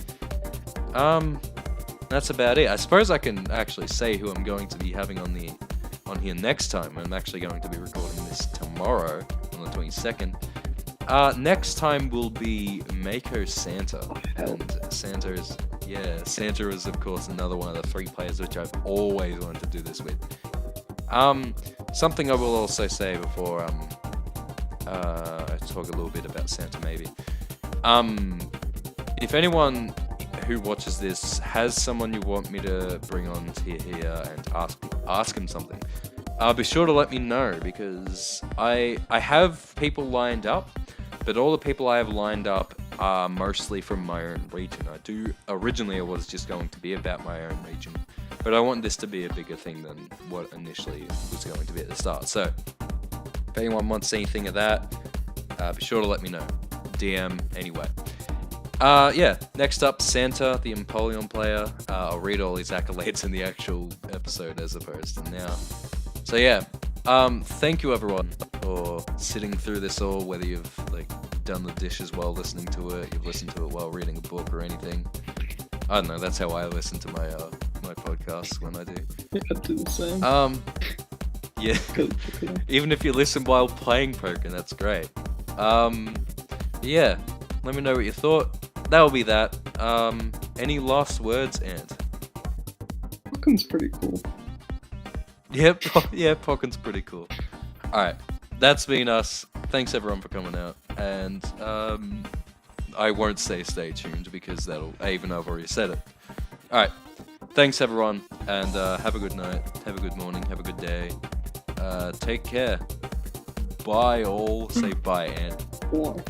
That's about it. I suppose I can actually say who I'm going to be having on here next time. I'm actually going to be recording this tomorrow on the 22nd. Next time will be Mako Santa, and Santa is of course another one of the 3 players which I've always wanted to do this with. Something I will also say before I talk a little bit about Santa maybe. If anyone who watches this has someone you want me to bring on to here and ask him something, be sure to let me know, because I have people lined up, but all the people I have lined up are mostly from my own region. Originally it was just going to be about my own region, but I want this to be a bigger thing than what initially was going to be at the start. So if anyone wants anything of that, be sure to let me know. DM anyway. Yeah, next up, Santa, the Empoleon player. I'll read all his accolades in the actual episode as opposed to now. So yeah, thank you everyone for sitting through this all, whether you've you've done the dishes while listening to it, you've listened to it while reading a book or anything. I don't know, that's how I listen to my my podcasts when I do. Yeah, I do the same. Yeah. Even if you listen while playing Pokken, that's great. Yeah. Let me know what you thought. That'll be that. Any last words, Ant? Pokken's pretty cool. Yep, yeah, Pokken's pretty cool. Alright, that's been us. Thanks everyone for coming out. And I won't say stay tuned because even though I've already said it. Alright, thanks everyone, and have a good night, have a good morning, have a good day. Take care. Bye all. Say bye, Ant. Bye.